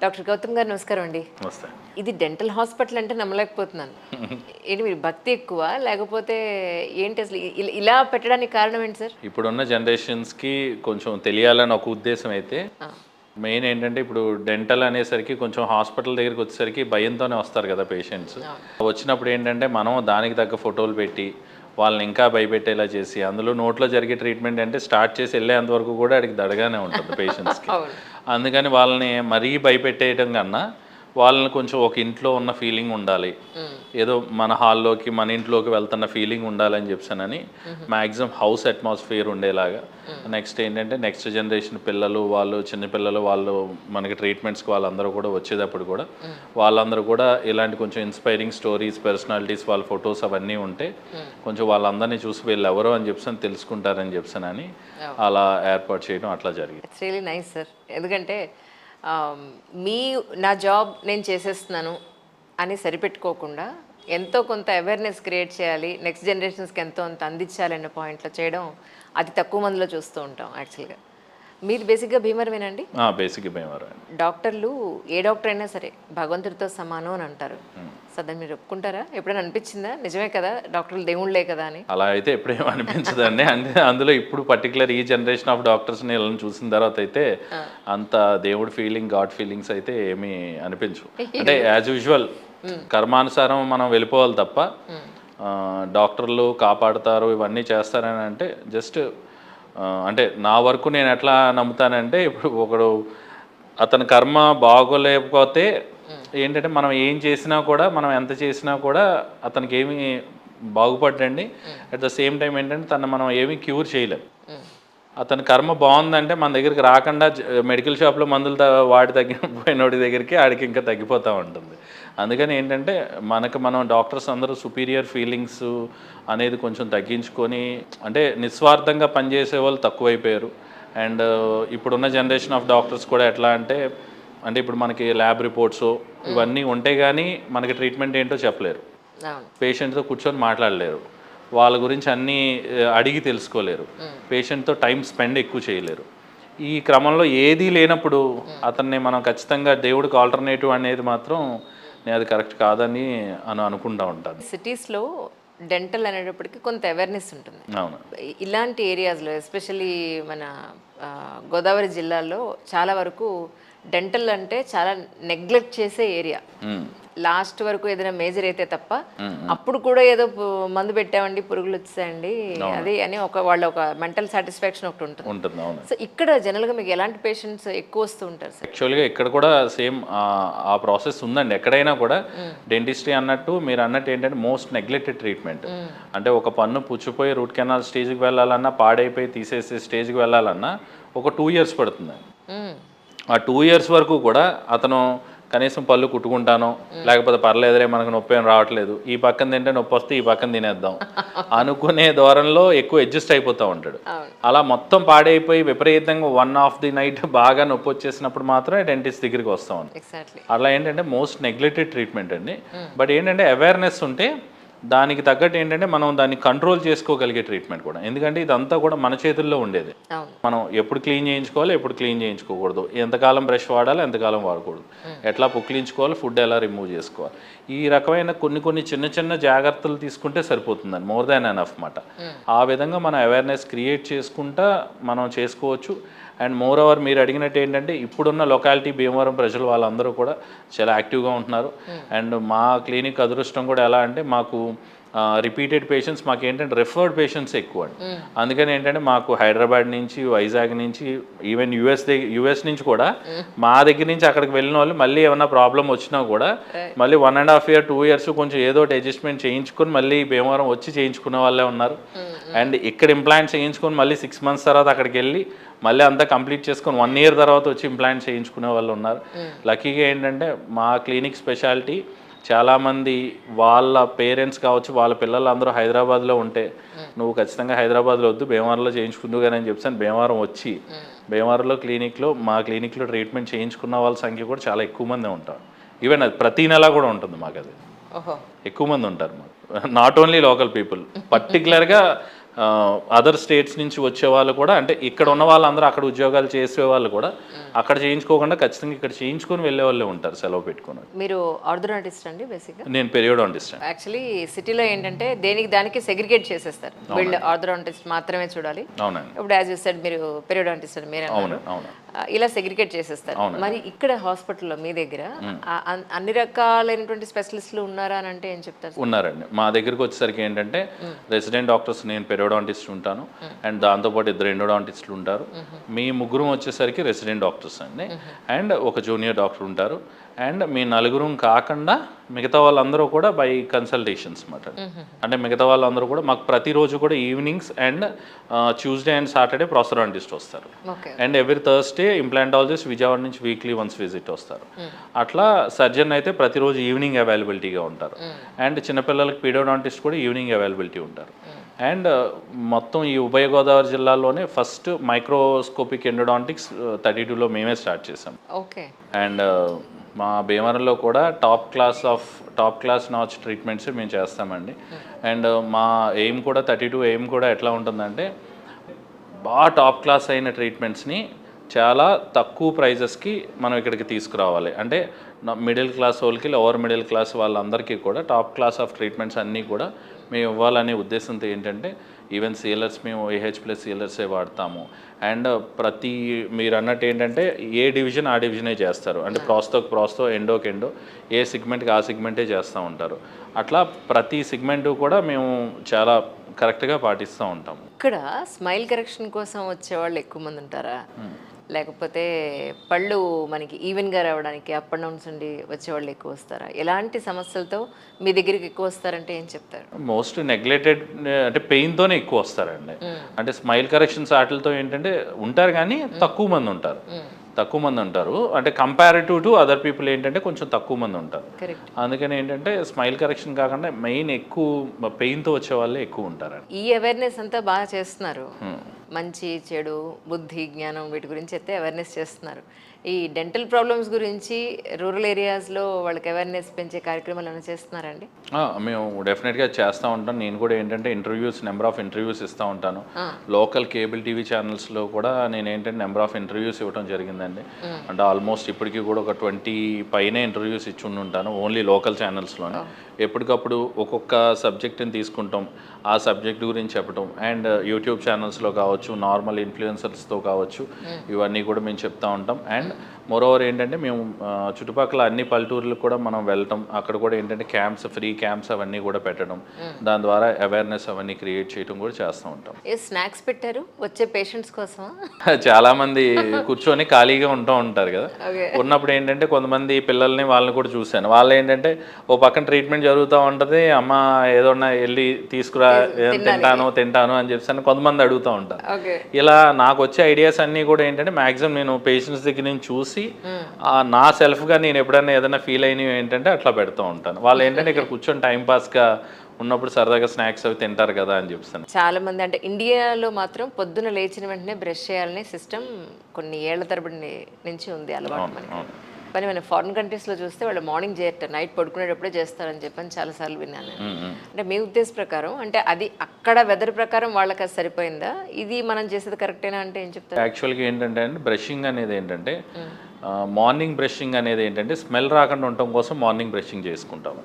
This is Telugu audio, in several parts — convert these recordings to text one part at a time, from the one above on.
డాక్టర్ గౌతమ్ గారు నమస్కారం అండి. నమస్తే. ఇది డెంటల్ హాస్పిటల్ అంటే నమ్మలేకపోతున్నాను. ఏంటి మీరు భక్తి ఎక్కువ లేకపోతే ఏంటి అసలు ఇలా పెట్టడానికి కారణం ఏంటి సార్? ఇప్పుడున్న జనరేషన్స్కి కొంచెం తెలియాలని ఒక ఉద్దేశం అయితే, ఆ, మెయిన్ ఏంటంటే ఇప్పుడు డెంటల్ అనేసరికి కొంచెం హాస్పిటల్ దగ్గరికి వచ్చేసరికి భయంతోనే వస్తారు కదా పేషెంట్స్. వచ్చినప్పుడు ఏంటంటే మనం దానికి తగ్గ ఫోటోలు పెట్టి వాళ్ళని ఇంకా భయపెట్టేలా చేసి, అందులో నోట్లో జరిగే ట్రీట్మెంట్ అంటే స్టార్ట్ చేసి వెళ్ళేంత వరకు కూడా అడిగి దడగానే ఉంటుంది పేషెంట్స్కి. అవును. అందుకని వాళ్ళని మరీ భయపెట్టేయడం కన్నా వాళ్ళని కొంచెం ఒక ఇంట్లో ఉన్న ఫీలింగ్ ఉండాలి, ఏదో మన హాల్లోకి మన ఇంట్లోకి వెళ్తున్న ఫీలింగ్ ఉండాలని చెప్పానని మ్యాక్సిమం హౌస్ అట్మాస్ఫియర్ ఉండేలాగా. నెక్స్ట్ ఏంటంటే నెక్స్ట్ జనరేషన్ పిల్లలు వాళ్ళు చిన్నపిల్లలు వాళ్ళు మనకి ట్రీట్మెంట్స్కి వాళ్ళందరూ కూడా వచ్చేటప్పుడు కూడా వాళ్ళందరూ కూడా ఇలాంటి కొంచెం ఇన్స్పైరింగ్ స్టోరీస్ పర్సనాలిటీస్ వాళ్ళ ఫొటోస్ అవన్నీ ఉంటే కొంచెం వాళ్ళందరినీ చూసి వీళ్ళు ఎవరో అని చెప్పి తెలుసుకుంటారని చెప్పానని అలా ఏర్పాటు చేయడం అట్లా జరిగింది. It's really nice sir. ఎందుకంటే మీ నా జాబ్ నేను చేసేస్తున్నాను అని సరిపెట్టుకోకుండా ఎంతో కొంత అవేర్నెస్ క్రియేట్ చేయాలి, నెక్స్ట్ జనరేషన్స్కి ఎంతో అంత అందించాలి అనే పాయింట్లో చేయడం అతి తక్కువ మందిలో చూస్తూ ఉంటాం యాక్చువల్గా. మీరు బేసిక్గా భీమవరమేనండి? బేసిక్ భీమవరం. డాక్టర్లు ఏ డాక్టర్ అయినా సరే భగవంతుడితో సమానం అని అంటారు. సో దాన్ని మీరు ఒప్పుకుంటారా? ఎప్పుడైనా అనిపించిందా నిజమే కదా డాక్టర్లు దేవుళ్ళే కదా అని? అలా అయితే ఎప్పుడేమో అనిపించదండి. అంటే అందులో ఇప్పుడు పర్టికులర్ ఈ జనరేషన్ ఆఫ్ డాక్టర్స్ని వీళ్ళని చూసిన తర్వాత అయితే అంత దేవుడు ఫీలింగ్ గాడ్ ఫీలింగ్స్ అయితే ఏమీ అనిపించవు. అంటే యాజ్ యూజువల్ కర్మానుసారం మనం వెళ్ళిపోవాలి తప్ప డాక్టర్లు కాపాడుతారు ఇవన్నీ చేస్తారని అంటే జస్ట్ అంటే నా వరకు నేను ఎట్లా నమ్ముతానంటే, ఇప్పుడు ఒకడు అతని కర్మ బాగోలేకపోతే ఏంటంటే మనం ఏం చేసినా కూడా మనం ఎంత చేసినా కూడా అతనికి ఏమీ బాగుపడండి. అట్ ద సేమ్ టైం ఏంటంటే తను మనం ఏమీ క్యూర్ చేయలేం. అతని కర్మ బాగుందంటే మన దగ్గరికి రాకుండా మెడికల్ షాప్లో మందులు వాడి తగ్గిపోయినోడి దగ్గరికి ఆడికి ఇంకా తగ్గిపోతూ ఉంటుంది. అందుకని ఏంటంటే మనం డాక్టర్స్ అందరూ సుపీరియర్ ఫీలింగ్స్ అనేది కొంచెం తగ్గించుకొని, అంటే నిస్వార్థంగా పనిచేసే వాళ్ళు తక్కువైపోయారు. అండ్ ఇప్పుడున్న జనరేషన్ ఆఫ్ డాక్టర్స్ కూడా ఎట్లా అంటే ఇప్పుడు మనకి ల్యాబ్ రిపోర్ట్స్ ఇవన్నీ ఉంటే కానీ మనకి ట్రీట్మెంట్ ఏంటో చెప్పలేరు, పేషెంట్తో కూర్చొని మాట్లాడలేరు, వాళ్ళ గురించి అన్నీ అడిగి తెలుసుకోలేరు, పేషెంట్తో టైం స్పెండ్ ఎక్కువ చేయలేరు. ఈ క్రమంలో ఏదీ లేనప్పుడు అతన్ని మనం ఖచ్చితంగా దేవుడికి ఆల్టర్నేటివ్ అనేది మాత్రం నేను అది కరెక్ట్ కాదని అనుకుంటూ ఉంటాను. సిటీస్లో డెంటల్ అనేటప్పటికి కొంత అవేర్నెస్ ఉంటుంది. అవును. ఇలాంటి ఏరియాస్లో ఎస్పెషల్లీ మన గోదావరి జిల్లాలో చాలా వరకు డెంటల్ అంటే చాలా నెగ్లెక్ట్ చేసే ఏరియా. లాస్ట్ వరకు ఏదైనా మేజర్ అయితే తప్ప అప్పుడు కూడా ఏదో మందు పెట్టామండి పురుగులు వచ్చాయండి అది అని వాళ్ళ ఒక మెంటల్ సాటిస్ఫాక్షన్ ఒకటి ఉంటుంది. సో ఇక్కడ జనరల్గా మీకు ఎలాంటి పేషెంట్స్ ఎక్కువ వస్తూ ఉంటారు సార్? యాక్చువల్గా ఇక్కడ కూడా సేమ్ ఆ ప్రాసెస్ ఉందండి. ఎక్కడైనా కూడా డెంటిస్ట్రీ అన్నట్టు మీరు అన్నట్టు ఏంటంటే మోస్ట్ నెగ్లెక్టెడ్ ట్రీట్మెంట్. అంటే ఒక పన్ను పుచ్చిపోయి రూట్ కెనాల్ స్టేజ్కి వెళ్ళాలన్నా, పాడైపోయి తీసేసే స్టేజ్కి వెళ్ళాలన్నా ఒక 2 years పడుతుంది. ఆ 2 years వరకు కూడా అతను కనీసం పళ్ళు కుట్టుకుంటాను, లేకపోతే పర్లేదురే మనకు నొప్పి ఏం రావట్లేదు, ఈ పక్కన తింటే నొప్పి వస్తే ఈ పక్కన తినేద్దాం అనుకునే ధోరణిలో ఎక్కువ అడ్జస్ట్ అయిపోతూ ఉంటాడు. అలా మొత్తం పాడైపోయి విపరీతంగా 1 of the night బాగా నొప్పి వచ్చేసినప్పుడు మాత్రమే డెంటిస్ట్ దగ్గరికి వస్తూ ఉంటాం. అలా ఏంటంటే మోస్ట్ నెగ్లెక్టెడ్ ట్రీట్మెంట్ అండి. బట్ ఏంటంటే అవేర్నెస్ ఉంటే దానికి తగ్గట్టు ఏంటంటే మనం దాన్ని కంట్రోల్ చేసుకోగలిగే ట్రీట్మెంట్ కూడా. ఎందుకంటే ఇదంతా కూడా మన చేతుల్లో ఉండేది. మనం ఎప్పుడు క్లీన్ చేయించుకోవాలి, ఎప్పుడు క్లీన్ చేయించుకోకూడదు, ఎంతకాలం బ్రష్ వాడాలి, ఎంతకాలం వాడకూడదు, ఎట్లా పుక్కిలించుకోవాలి, ఫుడ్ ఎలా రిమూవ్ చేసుకోవాలి, ఈ రకమైన కొన్ని చిన్న చిన్న జాగ్రత్తలు తీసుకుంటే సరిపోతుందండి. మోర్ దాన్ ఎనఫ్ మాట. ఆ విధంగా మనం అవేర్నెస్ క్రియేట్ చేసుకుంటా మనం చేసుకోవచ్చు. అండ్ మోర్ ఓవర్ మీరు అడిగినట్టు ఏంటంటే ఇప్పుడున్న లొకాలిటీ భీమవరం ప్రజలు వాళ్ళందరూ కూడా చాలా యాక్టివ్గా ఉంటున్నారు. అండ్ మా క్లినిక్ అదృష్టం కూడా ఎలా అంటే మాకు రిపీటెడ్ పేషెంట్స్ మాకు ఏంటంటే రిఫర్డ్ పేషెంట్స్ ఎక్కువ అండి. అందుకని ఏంటంటే మాకు హైదరాబాద్ నుంచి, వైజాగ్ నుంచి, ఈవెన్ యుఎస్ నుంచి కూడా మా దగ్గర నుంచి అక్కడికి వెళ్ళిన వాళ్ళు మళ్ళీ ఏమైనా ప్రాబ్లం వచ్చినా కూడా మళ్ళీ 1.5 year 2 years కొంచెం ఏదో అడ్జస్ట్మెంట్ చేయించుకొని మళ్ళీ భీమవరం వచ్చి చేయించుకునే వాళ్ళే ఉన్నారు. అండ్ ఇక్కడ ఇంప్లాంట్ చేయించుకొని మళ్ళీ 6 months తర్వాత అక్కడికి వెళ్ళి మళ్ళీ అంతా కంప్లీట్ చేసుకొని 1 year తర్వాత వచ్చి ఇంప్లాంట్ చేయించుకునే వాళ్ళు ఉన్నారు. లక్కీగా ఏంటంటే మా క్లినిక్ స్పెషాలిటీ చాలామంది వాళ్ళ పేరెంట్స్ కావచ్చు, వాళ్ళ పిల్లలు అందరూ హైదరాబాద్లో ఉంటే నువ్వు ఖచ్చితంగా హైదరాబాద్లో వద్దు భీమవరంలో చేయించుకుందు కానీ అని చెప్పాను. భీమవరం వచ్చి భీమవరంలో మా క్లినిక్లో ట్రీట్మెంట్ చేయించుకున్న వాళ్ళ సంఖ్య కూడా చాలా ఎక్కువ మంది ఉంటారు. ఈవెన్ అది ప్రతి నెల కూడా ఉంటుంది మాకు. అది ఎక్కువ మంది ఉంటారు మాకు, నాట్ ఓన్లీ లోకల్ పీపుల్. పర్టికులర్గా అదర్ స్టేట్స్ నుంచి వచ్చే వాళ్ళు కూడా, అంటే ఇక్కడ ఉన్న వాళ్ళందరూ అక్కడ ఉద్యోగాలు చేసే వాళ్ళు కూడా అక్కడ చేయించుకోకుండా ఖచ్చితంగా ఇక్కడ చేయించుకొని వెళ్ళే వాళ్ళే ఉంటారు సెలవు పెట్టుకుని. మీరు ఆర్థోడాంటిస్ట్ అండి బేసిక్గా? నేను పెరియోడాంటిస్ట్ అండి. యాక్చువల్లీ సిటీలో ఏంటంటే దేనికి దానికి సెగ్రిగేట్ చేసేస్తారు, వీళ్ళు ఆర్థోడాంటిస్ట్ మాత్రమే చూడాలి. అవునండి. ఇప్పుడు యాజ్ యూ సెడ్ మీరు పెరియోడాంటిస్ట్ అని మీరే అన్నారు. అవును. ఇలా సెగ్రిగేట్ చేసేస్తారు. మరి ఇక్కడ హాస్పిటల్లో మీ దగ్గర అన్ని రకాలైనటువంటి స్పెషలిస్టులు ఉన్నారా అని అంటే ఏం చెప్తారు? ఉన్నారండి. మా దగ్గరికి వచ్చేసరికి ఏంటంటే రెసిడెంట్ డాక్టర్స్, నేను పెరియోడాంటిస్ట్ ఉంటాను అండ్ దాంతోపాటు 2 ఎండోడాంటిస్టులు ఉంటారు. మీ ముగ్గురు వచ్చేసరికి రెసిడెంట్ డాక్టర్స్ అండి, అండ్ ఒక జూనియర్ డాక్టర్ ఉంటారు. అండ్ మీ నలుగురు కాకుండా మిగతా వాళ్ళందరూ కూడా బై కన్సల్టేషన్స్ అన్నమాట. అంటే మిగతా వాళ్ళందరూ కూడా మాకు ప్రతిరోజు కూడా evenings and Tuesday and Saturday prosthodontist వస్తారు. And every Thursday implantologist Vijayawada నుంచి వీక్లీ వన్స్ విజిట్ వస్తారు. అట్లా సర్జన్ అయితే ప్రతిరోజు ఈవినింగ్ అవైలబిలిటీగా ఉంటారు. అండ్ చిన్నపిల్లలకి పీడియోడాంటిస్ట్ కూడా ఈవినింగ్ అవైలబిలిటీ ఉంటారు. అండ్ మొత్తం ఈ ఉభయ గోదావరి జిల్లాలోనే ఫస్ట్ మైక్రోస్కోపిక్ ఎండోడాంటిక్స్ 32లో మేమే స్టార్ట్ చేసాం. ఓకే. అండ్ మా భీమవరంలో కూడా టాప్ క్లాస్ నాచ్ ట్రీట్మెంట్స్ మేము చేస్తామండి. అండ్ మా ఎయిమ్ కూడా 32 ఎయిమ్ కూడా ఎట్లా ఉంటుందంటే బాగా టాప్ క్లాస్ అయిన ట్రీట్మెంట్స్ని చాలా తక్కువ ప్రైజెస్కి మనం ఇక్కడికి తీసుకురావాలి. అంటే మిడిల్ క్లాస్ వాళ్ళకి, లోవర్ మిడిల్ క్లాస్ వాళ్ళందరికీ కూడా టాప్ క్లాస్ ఆఫ్ ట్రీట్మెంట్స్ అన్నీ కూడా మేము ఇవ్వాలనే ఉద్దేశంతో ఏంటంటే ఈవెన్ సీలర్స్ మేము AH+ సీలర్సే వాడతాము. అండ్ మీరు అన్నట్టు ఏంటంటే ఏ డివిజన్ ఆ డివిజనే చేస్తారు. అంటే ప్రాస్తో, ఎండోకి ఎండో, ఏ సిగ్మెంట్కి ఆ సిగ్మెంటే చేస్తూ ఉంటారు. అట్లా ప్రతి సిగ్మెంటు కూడా మేము చాలా కరెక్ట్గా పాటిస్తూ ఉంటాము. ఇక్కడ స్మైల్ కరెక్షన్ కోసం వచ్చేవాళ్ళు ఎక్కువ మంది ఉంటారా, లేకపోతే పళ్ళు మనకి ఈవెన్గా రావడానికి అప్ అండ్ డౌన్స్ ఉండి వచ్చేవాళ్ళు ఎక్కువ వస్తారా? ఎలాంటి సమస్యలతో మీ దగ్గరికి ఎక్కువ వస్తారంటే ఏం చెప్తారు? మోస్ట్ నెగ్లెక్టెడ్ అంటే పెయిన్తోనే ఎక్కువ వస్తారండి. అంటే స్మైల్ కరెక్షన్స్ వాటితో ఏంటంటే ఉంటారు కానీ తక్కువ మంది ఉంటారు. అంటే కంపారిటివ్ టు అదర్ పీపుల్ ఏంటంటే కొంచెం తక్కువ మంది ఉంటారు. అందుకని ఏంటంటే స్మైల్ కరెక్షన్ కాకుండా మెయిన్ ఎక్కువ పెయిన్తో వచ్చే వాళ్ళే ఎక్కువ ఉంటారండి. ఈ అవేర్నెస్ అంతా బాగా చేస్తున్నారు. మంచి చెడు బుద్ధి జ్ఞానం వీటి గురించి అయితే అవేర్నెస్ చేస్తున్నారు. ఈ డెంటల్ ప్రాబ్లమ్స్ గురించి రూరల్ ఏరియాస్లో వాళ్ళకి అవేర్నెస్ పెంచే కార్యక్రమాలు ఏమైనా చేస్తున్నారండి? మేము డెఫినెట్గా చేస్తూ ఉంటాం. నేను కూడా ఏంటంటే నెంబర్ ఆఫ్ ఇంటర్వ్యూస్ ఇస్తూ ఉంటాను. లోకల్ కేబుల్ టీవీ ఛానల్స్లో కూడా నేను ఏంటంటే నెంబర్ ఆఫ్ ఇంటర్వ్యూస్ ఇవ్వడం జరిగిందండి. అంటే ఆల్మోస్ట్ ఇప్పటికీ కూడా ఒక 20 పైనే ఇంటర్వ్యూస్ ఇచ్చి ఉంటాను ఓన్లీ లోకల్ ఛానల్స్లోనే. ఎప్పటికప్పుడు ఒక్కొక్క సబ్జెక్ట్ని తీసుకుంటాం, ఆ సబ్జెక్ట్ గురించి చెప్పడం. అండ్ యూట్యూబ్ ఛానల్స్లో కావచ్చు, నార్మల్ ఇన్ఫ్లుయెన్సర్స్తో కావచ్చు, ఇవన్నీ కూడా మేము చెప్తూ ఉంటాం. అండ్ మోరోవర్ ఏంటంటే మేము చుట్టుపక్కల అన్ని పల్లెటూర్లకు కూడా మనం వెళ్ళటం, అక్కడ కూడా ఏంటంటే ఫ్రీ క్యాంప్స్ అవన్నీ కూడా పెట్టడం, దాని ద్వారా అవేర్నెస్ అవన్నీ క్రియేట్ చేయడం కూడా చేస్తూ ఉంటాం. స్నాక్స్ పెట్టారు వచ్చే పేషెంట్స్ కోసం? చాలా మంది కూర్చొని ఖాళీగా ఉంటారు కదా, ఉన్నప్పుడు ఏంటంటే కొంతమంది పిల్లల్ని వాళ్ళని కూడా చూశాను. వాళ్ళు ఏంటంటే ఓ పక్కన ట్రీట్మెంట్ జరుగుతూ ఉంటుంది, అమ్మ ఏదన్నా వెళ్ళి తీసుకురా తింటాను అని చెప్పి కొంతమంది అడుగుతూ ఉంటారు. ఇలా నాకు వచ్చే ఐడియాస్ అన్నీ కూడా ఏంటంటే మ్యాక్సిమం నేను పేషెంట్స్ దగ్గర నుంచి చూసి నా సెల్ఫ్గా నేను ఎప్పుడైనా ఏదైనా ఫీల్ అయినవి ఏంటంటే అట్లా పెడుతూ ఉంటాను. వాళ్ళు ఏంటంటే ఇక్కడ కూర్చొని టైంపాస్గా ఉన్నప్పుడు సరదాగా స్నాక్స్ అవి తింటారు కదా అని చెప్తాను. చాలా మంది అంటే ఇండియాలో మాత్రం పొద్దున లేచిన వెంటనే బ్రష్ చేయాలనే సిస్టమ్ కొన్ని ఏళ్ల తరబడి నుంచి ఉంది అలవాటు. కానీ మన ఫారిన్ కంట్రీస్లో చూస్తే వాళ్ళు మార్నింగ్ చేయరు, నైట్ పడుకునేటప్పుడే చేస్తారని చెప్పని చాలాసార్లు విన్నాను. అంటే మీ ఉద్దేశ ప్రకారం అంటే అది అక్కడ వెదర్ ప్రకారం వాళ్ళకి అది సరిపోయిందా, ఇది మనం చేసేది కరెక్టేనా అంటే ఏం చెప్తారు? యాక్చువల్గా ఏంటంటే బ్రషింగ్ అనేది ఏంటంటే మార్నింగ్ బ్రషింగ్ అనేది ఏంటంటే స్మెల్ రాకుండా ఉండటం కోసం మార్నింగ్ బ్రషింగ్ చేసుకుంటాము.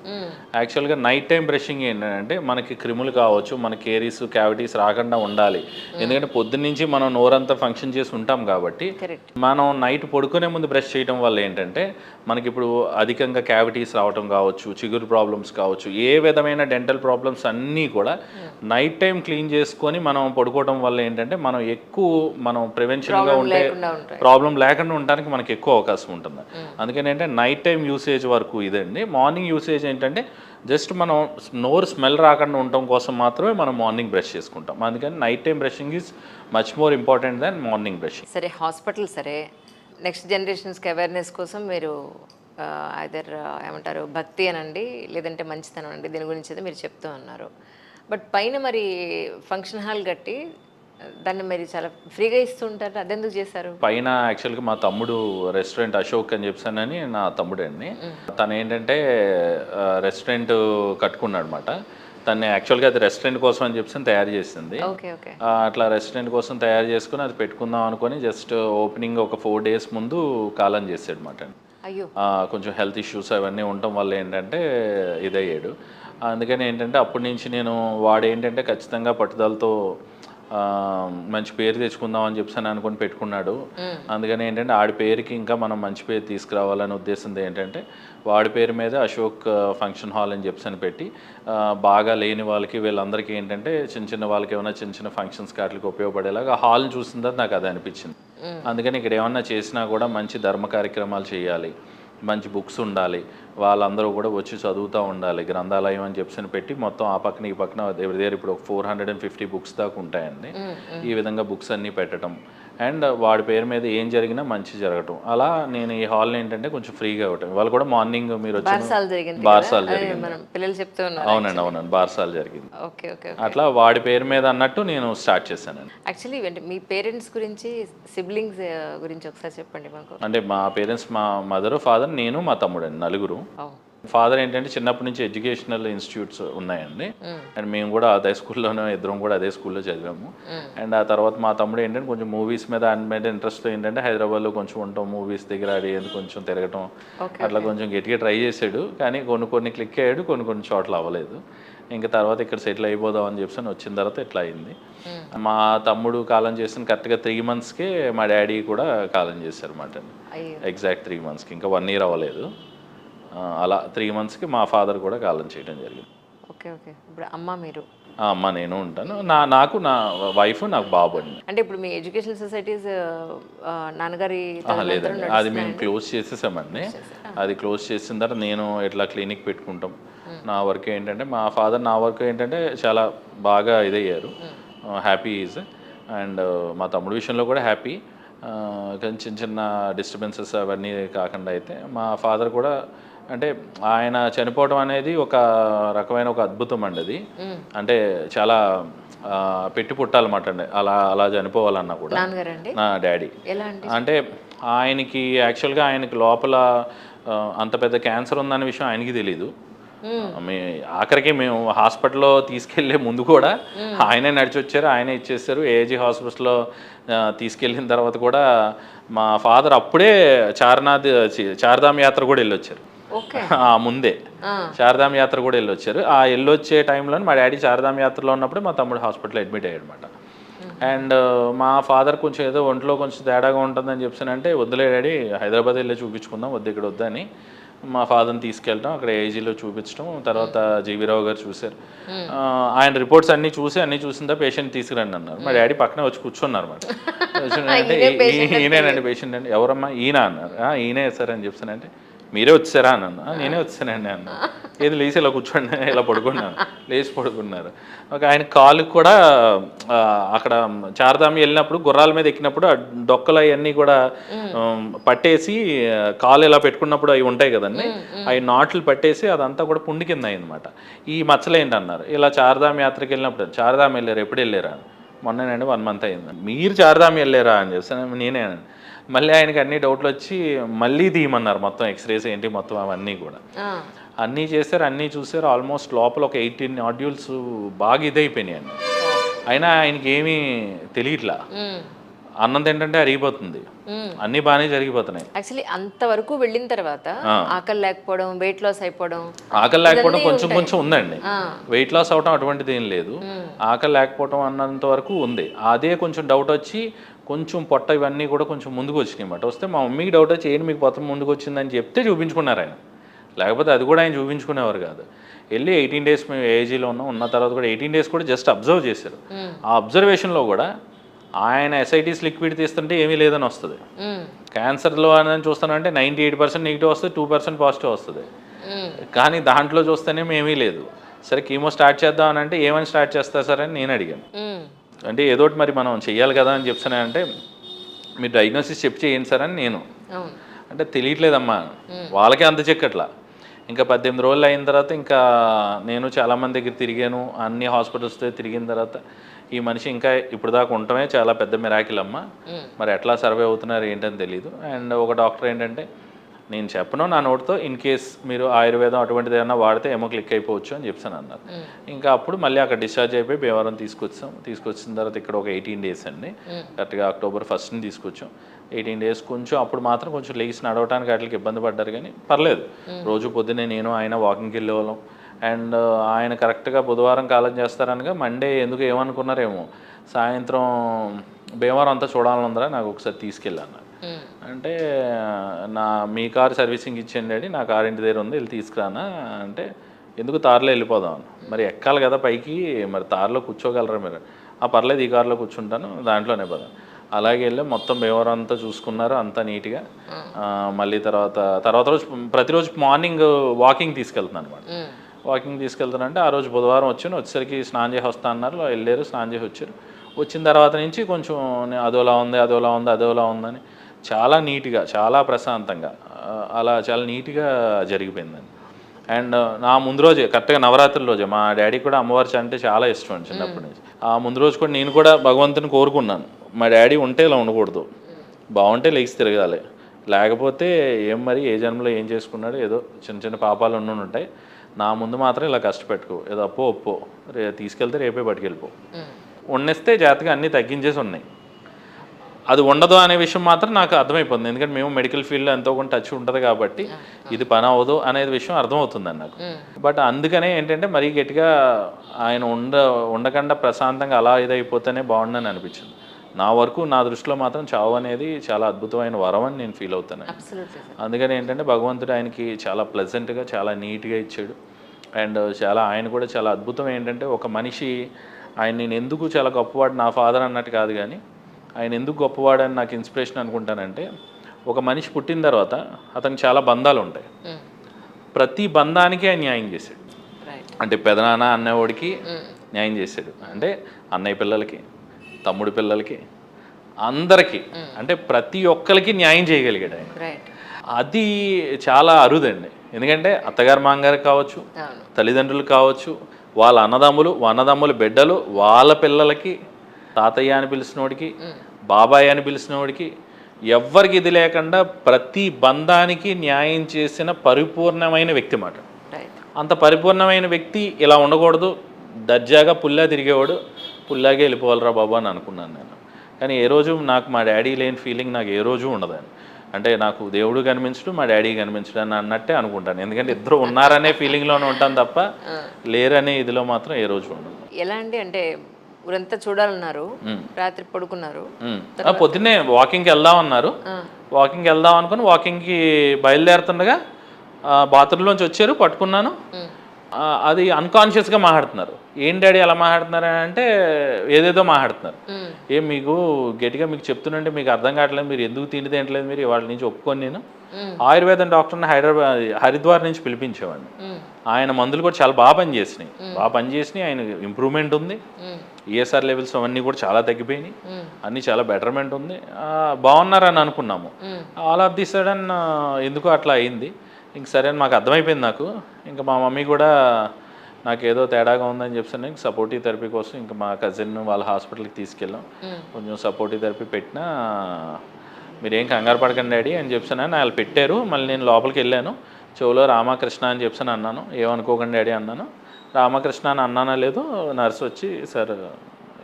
యాక్చువల్గా నైట్ టైం బ్రషింగ్ ఏంటంటే మనకి క్రిములు కావచ్చు, మన కేరీస్ క్యావిటీస్ రాకుండా ఉండాలి. ఎందుకంటే పొద్దున్న నుంచి మనం నోరంతా ఫంక్షన్ చేసి ఉంటాం కాబట్టి మనం నైట్ పడుకునే ముందు బ్రష్ చేయడం వల్ల ఏంటంటే మనకి ఇప్పుడు అధికంగా క్యావిటీస్ రావటం కావచ్చు, చిగురు ప్రాబ్లమ్స్ కావచ్చు, ఏ విధమైన డెంటల్ ప్రాబ్లమ్స్ అన్నీ కూడా నైట్ టైం క్లీన్ చేసుకొని మనం పడుకోవడం వల్ల ఏంటంటే మనం ప్రివెన్షన్గా ఉంటే ప్రాబ్లం లేకుండా ఉండడానికి మనకి ఎక్కువ అవకాశం ఉంటుంది. అందుకని ఏంటంటే నైట్ టైం యూసేజ్ వరకు ఇదండి. మార్నింగ్ యూసేజ్ ఏంటంటే జస్ట్ మనం నోరు స్మెల్ రాకుండా ఉండటం కోసం మాత్రమే మనం మార్నింగ్ బ్రష్ చేసుకుంటాం. అందుకని night time brushing is much more important than morning brushing. సరే, హాస్పిటల్ సరే, నెక్స్ట్ జనరేషన్స్కి అవేర్నెస్ కోసం మీరు ఐదర్ ఏమంటారు భక్తి అనండి, లేదంటే మంచితనం అండి, దీని గురించి అయితే మీరు చెప్తూ ఉన్నారు. బట్ పైన మరి ఫంక్షన్ హాల్ కట్టి దాన్ని మరి చాలా ఫ్రీగా ఇస్తుంటారు, అదెందుకు చేశారు? పైన యాక్చువల్గా మా తమ్ముడు రెస్టారెంట్ అశోక్ అని చెప్పానని నా తమ్ముడు అండి, తను ఏంటంటే రెస్టారెంట్ కట్టుకున్నాడు అనమాట. తను యాక్చువల్గా అది రెస్టారెంట్ కోసం అని చెప్పి తయారు చేసింది. ఓకే ఓకే అట్లా రెస్టారెంట్ కోసం తయారు చేసుకుని అది పెట్టుకుందాం అనుకొని జస్ట్ ఓపెనింగ్ ఒక 4 days ముందు కాలం చేసాడు అనమాట. అయ్యో కొంచెం హెల్త్ ఇష్యూస్ అవన్నీ ఉండటం వల్ల ఏంటంటే ఇదయ్యాడు. అందుకని ఏంటంటే అప్పటి నుంచి నేను వాడేంటంటే ఖచ్చితంగా పట్టుదలతో మంచి పేరు తెచ్చుకుందాం అని చెప్పి అనుకొని పెట్టుకున్నాడు. అందుకని ఏంటంటే ఆడి పేరుకి ఇంకా మనం మంచి పేరు తీసుకురావాలనే ఉద్దేశంతో ఏంటంటే వాడి పేరు మీద అశోక్ ఫంక్షన్ హాల్ అని చెప్పి పెట్టి బాగా లేని వాళ్ళకి వీళ్ళందరికీ ఏంటంటే చిన్న చిన్న వాళ్ళకి ఏమైనా చిన్న చిన్న ఫంక్షన్స్ వాటికి ఉపయోగపడేలాగా హాల్ చూసిన తర్వాత నాకు అది అనిపించింది. అందుకని ఇక్కడ ఏమన్నా చేసినా కూడా మంచి ధర్మ కార్యక్రమాలు చేయాలి, మంచి బుక్స్ ఉండాలి, వాళ్ళందరూ కూడా వచ్చి చదువుతూ ఉండాలి, గ్రంథాలయం అని చెప్పి పెట్టి మొత్తం ఆ పక్కన ఈ పక్కన దగ్గర ఇప్పుడు ఒక 450 బుక్స్ దాకా ఉంటాయండి. ఈ విధంగా బుక్స్ అన్నీ పెట్టడం అండ్ వాడి పేరు మీద ఏం జరిగినా మంచి జరగటం. అలా నేను ఈ హాల్ని ఏంటంటే కొంచెం ఫ్రీగా ఇవ్వటం. వాళ్ళు కూడా మార్నింగ్ మీరు వచ్చి బార్సాల్ జరిగింది. అవునండి బార్సాల్ జరిగింది. అట్లా వాడి పేరు మీద అన్నట్టు నేను స్టార్ట్ చేశానండి. యాక్చువల్లీ అంటే మీ పేరెంట్స్ గురించి, సిబ్లింగ్స్ గురించి ఒకసారి చెప్పండి మాకు. అంటే మా పేరెంట్స్ మా మదర్, ఫాదర్, నేను, మా తమ్ముడు అండి, నలుగురు. ఫాదర్ ఏంటంటే చిన్నప్పటి నుంచి ఎడ్యుకేషనల్ ఇన్స్టిట్యూట్స్ ఉన్నాయండి అండ్ మేము కూడా అదే స్కూల్లోనే ఇద్దరం కూడా అదే స్కూల్లో చదివాము. అండ్ ఆ తర్వాత మా తమ్ముడు ఏంటంటే కొంచెం మూవీస్ మీద మీద ఇంట్రెస్ట్ ఏంటంటే హైదరాబాద్లో కొంచెం ఉంటాం, మూవీస్ దగ్గర ఆడేది కొంచెం తిరగటం అట్లా కొంచెం గట్టిగా ట్రై చేశాడు. కానీ కొన్ని క్లిక్ అయ్యాడు, కొన్ని చోట్ల అవ్వలేదు. ఇంకా తర్వాత ఇక్కడ సెటిల్ అయిపోదాం అని చెప్పి వచ్చిన తర్వాత ఇట్లా అయింది. మా తమ్ముడు కాలం చేసిన కరెక్ట్గా 3 monthsకే మా డాడీ కూడా కాలం చేశారు అన్నమాట. ఎగ్జాక్ట్ 3 monthsకి, ఇంకా 1 year అవ్వలేదు. అలా 3 monthsకి మా ఫాదర్ కూడా కాలం చేయడం జరిగింది. ఓకే ఓకే ఇప్పుడు అమ్మ మీరు? అమ్మ నేను ఉంటాను. నాకు నా వైఫ్, నాకు బాబు అండి. అంటే ఇప్పుడు మీ ఎడ్యుకేషనల్ సొసైటీస్ నాన్నగారి లేదండి, అది మేము క్లోజ్ చేసేసామండి. అది క్లోజ్ చేసిన తర్వాత నేను ఇట్లా క్లినిక్ పెట్టుకుంటాం. నా వర్క్ ఏంటంటే మా ఫాదర్ నా వర్క్ ఏంటంటే చాలా బాగా ఇదయ్యారు, హ్యాపీ ఈజ్. అండ్ మా తమ్ముడు విషయంలో కూడా హ్యాపీ. కానీ చిన్న చిన్న డిస్టర్బెన్సెస్ అవన్నీ కాకుండా అయితే మా ఫాదర్ కూడా అంటే ఆయన చనిపోవడం అనేది ఒక రకమైన ఒక అద్భుతం అండి. అది అంటే చాలా పెట్టి పుట్టాలన్నమాట అండి. అలా చనిపోవాలన్నా కూడా. నా డాడీ అంటే ఆయనకి యాక్చువల్గా ఆయనకి లోపల అంత పెద్ద క్యాన్సర్ ఉందనే విషయం ఆయనకి తెలీదు. ఆఖరికి మేము హాస్పిటల్లో తీసుకెళ్లే ముందు కూడా ఆయనే నడిచి వచ్చారు, ఆయనే ఇచ్చేసారు. ఏజీ హాస్పిటల్లో తీసుకెళ్ళిన తర్వాత కూడా మా ఫాదర్ అప్పుడే చార్ధామ్ యాత్ర కూడా వెళ్ళొచ్చారు. ముందే చార్ధామ్ యాత్ర కూడా వెళ్ళొచ్చారు. ఆ వెళ్ళొచ్చే టైంలో మా డాడీ చార్ధామ్ యాత్రలో ఉన్నప్పుడు మా తమ్ముడు హాస్పిటల్లో అడ్మిట్ అయ్యాడు అనమాట. అండ్ మా ఫాదర్ కొంచెం ఏదో ఒంట్లో కొంచెం తేడాగా ఉంటుందని చెప్పానంటే వద్దులే డాడీ, హైదరాబాద్ వెళ్ళి చూపించుకుందాం, వద్దు ఇక్కడ వద్దని మా ఫాదర్ని తీసుకెళ్ళడం, అక్కడ ఏజీలో చూపించడం. తర్వాత జీవీరావు గారు చూశారు. ఆయన రిపోర్ట్స్ అన్నీ చూసిన తర్వాత పేషెంట్ తీసుకురండి అన్నారు. మా డాడీ పక్కనే వచ్చి కూర్చున్నారు అన్నమాట. అంటే ఈయనేనండి పేషెంట్ అండి. ఎవరమ్మా? ఈయన అన్నారు. ఈయనే సార్ అని చెప్తానంటే మీరే వచ్చారా అని అన్న. నేనే వచ్చానండి అన్న. ఏది లేచి ఇలా కూర్చోండి, ఇలా పడుకున్నాను. లేచి పడుకున్నారు. ఒక ఆయన కాలు కూడా అక్కడ చార్ధామ్ వెళ్ళినప్పుడు గుర్రాల మీద ఎక్కినప్పుడు ఆ డొక్కలు అవన్నీ కూడా పట్టేసి కాలు ఇలా పెట్టుకున్నప్పుడు అవి ఉంటాయి కదండి, అవి నాట్లు పట్టేసి అదంతా కూడా పుండి కింద అయిందన్నమాట. ఈ మచ్చలేంటి అన్నారు. ఇలా చార్ధామ్ యాత్రకి వెళ్ళినప్పుడు, చార్ధామ్ వెళ్ళారు, ఎప్పుడు వెళ్ళారా? మొన్ననండి 1 month అయింది. మీరు చార్ధామ్ వెళ్ళారా అని చెప్పాను. నేనే. మళ్ళీ ఆయనకి అన్ని డౌట్లు వచ్చి మళ్ళీ తీయమన్నారు మొత్తం ఎక్స్రేస్ ఏంటి మొత్తం అవన్నీ కూడా. అన్నీ చేశారు, అన్నీ చూసారు. ఆల్మోస్ట్ లోపల ఒక 18 nodules బాగా ఇదైపోయినాయండి. అయినా ఆయనకి ఏమీ తెలియట్లా. అన్నం ఏంటంటే అరిగిపోతుంది, అన్నీ బాగానే జరిగిపోతున్నాయి. యాక్చువల్లీ అంతవరకు వెళ్ళిన తర్వాత ఆకలి లేకపోవడం, వెయిట్ లాస్ అయిపోవడం, ఆకలి లేకపోవడం కొంచెం ఉందండి. వెయిట్ లాస్ అవడం అటువంటిది ఏం లేదు. ఆకలి లేకపోవడం అన్నంత వరకు ఉంది. అదే కొంచెం డౌట్ వచ్చి కొంచెం పొట్ట ఇవన్నీ కూడా కొంచెం ముందుకు వచ్చినాయి అన్నమాట. వస్తే మా మమ్మీకి డౌట్ వచ్చి ఏంటి మీకు పొట్ట ముందుకు వచ్చిందని చెప్తే చూపించుకున్నారు ఆయన. లేకపోతే అది కూడా ఆయన చూపించుకునేవారు కాదు. వెళ్ళి 18 days మేము ఏజీలో ఉన్న తర్వాత కూడా 18 days కూడా జస్ట్ అబ్జర్వ్ చేశారు. ఆ అబ్జర్వేషన్లో కూడా ఆయన ఎస్ఐటీస్ లిక్విడ్ తీస్తుంటే ఏమీ లేదని వస్తుంది. క్యాన్సర్లో అని చూస్తానంటే 98% నెగిటివ్ వస్తుంది, 2% పాజిటివ్ వస్తుంది. కానీ దాంట్లో చూస్తేనేమో ఏమీ లేదు. సరే కీమో స్టార్ట్ చేద్దాం అని అంటే ఏమని స్టార్ట్ చేస్తారు సార్ అని నేను అడిగాను. అంటే ఏదోటి మరి మనం చెయ్యాలి కదా అని చెప్తానంటే మీరు డయాగ్నోసిస్ చెప్పి చేయండి సార్ అని నేను అంటే తెలియట్లేదమ్మా, వాళ్ళకే అంత చెక్కట్లా. ఇంకా 18 రోజులు అయిన తర్వాత ఇంకా నేను చాలామంది దగ్గర తిరిగాను, అన్ని హాస్పిటల్స్తో తిరిగిన తర్వాత ఈ మనిషి ఇంకా ఇప్పుడు దాకా ఉండటమే చాలా పెద్ద మిరాకిల్ అమ్మ, మరి ఎట్లా సర్వే అవుతున్నారు ఏంటని తెలీదు. అండ్ ఒక డాక్టర్ ఏంటంటే నేను చెప్పను నా నోటితో, ఇన్ కేస్ మీరు ఆయుర్వేదం అటువంటిది ఏమన్నా వాడితే ఏమో క్లిక్ అయిపోవచ్చు అని చెప్పాను అన్నారు. ఇంకా అప్పుడు మళ్ళీ అక్కడ డిశ్చార్జ్ అయిపోయి భీమవరం తీసుకొచ్చిన తర్వాత ఇక్కడ ఒక 18 days అండి, కరెక్ట్గా October 1st తీసుకొచ్చాం. 18 days కొంచెం అప్పుడు మాత్రం కొంచెం లేచి నడవడానికి వాటికి ఇబ్బంది పడ్డారు, కానీ పర్లేదు. రోజు పొద్దున్నే నేను ఆయన వాకింగ్కి వెళ్ళేవాళ్ళం. అండ్ ఆయన కరెక్ట్గా బుధవారం కాలం చేస్తారనగా మండే ఎందుకు ఏమనుకున్నారేమో సాయంత్రం భీమవరం అంతా చూడాలనుందరా నాకు ఒకసారి తీసుకెళ్ళాను. అంటే మీ కారు సర్వీసింగ్ ఇచ్చేయండి డాడీ, నా కారు ఇంటి దగ్గర ఉంది, వెళ్ళి తీసుకురానా అంటే ఎందుకు తారులో వెళ్ళిపోదాం. మరి ఎక్కాలి కదా పైకి, మరి తారులో కూర్చోగలరా మీరు? పర్లేదు ఈ కారులో కూర్చుంటాను, దాంట్లోనే పదా. అలాగే వెళ్ళి మొత్తం భీమవరం అంతా చూసుకున్నారు, అంతా నీట్గా. మళ్ళీ తర్వాత రోజు ప్రతిరోజు మార్నింగ్ వాకింగ్ తీసుకెళ్తున్నాను అనమాట. వాకింగ్ తీసుకెళ్తానంటే ఆ రోజు బుధవారం వచ్చేసరికి స్నానం చేసి వస్తా అన్నారు, వెళ్ళారు, స్నానం చేసి వచ్చారు. వచ్చిన తర్వాత నుంచి కొంచెం అదోలా ఉందని చాలా నీట్గా, చాలా ప్రశాంతంగా, అలా చాలా నీట్గా జరిగిపోయిందండి. అండ్ నా ముందు రోజే కరెక్ట్గా నవరాత్రుల రోజే మా డాడీ కూడా అమ్మవారి అంటే చాలా ఇష్టం అండి చిన్నప్పటి నుంచి. ఆ ముందు రోజు కూడా నేను కూడా భగవంతుని కోరుకున్నాను, మా డాడీ ఉంటే ఇలా ఉండకూడదు, బాగుంటే లేచి తిరగాలి, లేకపోతే ఏం మరి ఏ జన్మలో ఏం చేసుకున్నాడు, ఏదో చిన్న చిన్న పాపాలు ఉంటాయి, నా ముందు మాత్రం ఇలా కష్టపెట్టుకో, ఏదో ఒప్పో తీసుకెళ్తే రేపే పట్టుకెళ్ళిపో. వండిస్తే జాగ్రత్తగా అన్నీ తగ్గించేసి ఉన్నాయి. అది ఉండదు అనే విషయం మాత్రం నాకు అర్థమైపోతుంది, ఎందుకంటే మేము మెడికల్ ఫీల్డ్లో ఎంతో కొంత టచ్ ఉంటుంది కాబట్టి ఇది పని అవ్వదు అనేది విషయం అర్థమవుతుందండి నాకు. బట్ అందుకనే ఏంటంటే మరీ గట్టిగా ఆయన ఉండకుండా ప్రశాంతంగా అలా ఇదైపోతేనే బాగుండని అనిపించింది. నా వరకు నా దృష్టిలో మాత్రం చావు అనేది చాలా అద్భుతమైన వరం అని నేను ఫీల్ అవుతాను. అందుకని ఏంటంటే భగవంతుడు ఆయనకి చాలా ప్లెజెంట్గా, చాలా నీట్గా ఇచ్చాడు. అండ్ ఆయన కూడా చాలా అద్భుతం ఏంటంటే ఒక మనిషి ఆయన నేను ఎందుకు చాలా గొప్పవాడు నా ఫాదర్ అన్నట్టు కాదు, కానీ ఆయన ఎందుకు గొప్పవాడని నాకు ఇన్స్పిరేషన్ అనుకుంటానంటే ఒక మనిషి పుట్టిన తర్వాత అతనికి చాలా బంధాలు ఉంటాయి, ప్రతి బంధానికి ఆయన న్యాయం చేశాడు. అంటే పెదనాన్న అన్నవాడికి న్యాయం చేశాడు, అంటే అన్నయ్య పిల్లలకి, తమ్ముడి పిల్లలకి, అందరికీ, అంటే ప్రతి ఒక్కరికి న్యాయం చేయగలిగాడు ఆయన. అది చాలా అరుదండి, ఎందుకంటే అత్తగారు మామగారు కావచ్చు, తల్లిదండ్రులు కావచ్చు, వాళ్ళ అన్నదమ్ములు బిడ్డలు, వాళ్ళ పిల్లలకి తాతయ్య అని పిలిచినోడికి, బాబాయ్ అని పిలిచినోడికి, ఎవ్వరికి ఇది లేకుండా ప్రతి బంధానికి న్యాయం చేసిన పరిపూర్ణమైన వ్యక్తి మాట. అంత పరిపూర్ణమైన వ్యక్తి ఇలా ఉండకూడదు, దర్జాగా పుల్లా తిరిగేవాడు, పుల్లాగే వెళ్ళిపోవాలరా బాబు అని అనుకున్నాను నేను. కానీ ఏ రోజు నాకు మా డాడీ లేని ఫీలింగ్ నాకు ఏ రోజు ఉండదని, అంటే నాకు దేవుడు కనిపించడు, మా డాడీ కనిపించడు అని అన్నట్టే అనుకుంటాను, ఎందుకంటే ఇద్దరు ఉన్నారనే ఫీలింగ్లోనే ఉంటాను తప్ప లేరనే ఇదిలో మాత్రం ఏ రోజు ఉండదు. ఎలా అండి అంటే ఊరంతా చూడాలన్నారు, రాత్రి పడుకున్నారు, పొద్దున్నే వాకింగ్కి వెళ్దాం అన్నారు, వాకింగ్కి వెళ్దాం అనుకుని వాకింగ్కి బయలుదేరుతుండగా బాత్రూంలోంచి వచ్చారు, పట్టుకున్నాను. అది అన్కాన్షియస్గా మాట్లాడుతున్నారు. ఏం డాడీ అలా మాట్లాడుతున్నారు అంటే ఏదేదో మాట్లాడుతున్నారు. ఏం మీకు గట్టిగా మీకు చెప్తుంటే మీకు అర్థం కావట్లేదు, మీరు ఎందుకు తిండి తినట్లేదు, మీరు ఇవాళ నుంచి ఒప్పుకొని నేను ఆయుర్వేదం డాక్టర్ని హరిద్వార్ నుంచి పిలిపించేవాడిని. ఆయన మందులు కూడా చాలా బాగా పనిచేసినాయి, ఆయన ఇంప్రూవ్మెంట్ ఉంది, ఈఎస్ఆర్ లెవెల్స్ అవన్నీ కూడా చాలా తగ్గిపోయినాయి, అన్నీ చాలా బెటర్మెంట్ ఉంది, బాగున్నారని అనుకున్నాము. ఆల్ ఆఫ్ ది సడన్ ఎందుకు అట్లా అయింది. ఇంక సరే అని మాకు అర్థమైపోయింది నాకు. ఇంకా మా మమ్మీ కూడా నాకు ఏదో తేడాగా ఉందని చెప్పాను, ఇంక సపోర్టివ్ థెరపీ కోసం ఇంకా మా కజిన్ వాళ్ళ హాస్పిటల్కి తీసుకెళ్ళాం, కొంచెం సపోర్టివ్ థెరపీ పెట్టినా మీరేం కంగారు పడకండి డాడీ అని చెప్పాను. వాళ్ళు పెట్టారు. మళ్ళీ నేను లోపలికి వెళ్ళాను, చెవులో రామకృష్ణ అని చెప్పాను అన్నాను, ఏమనుకోకండి డాడీ అన్నాను. రామకృష్ణ అని అన్నానా లేదు, నర్సు వచ్చి సార్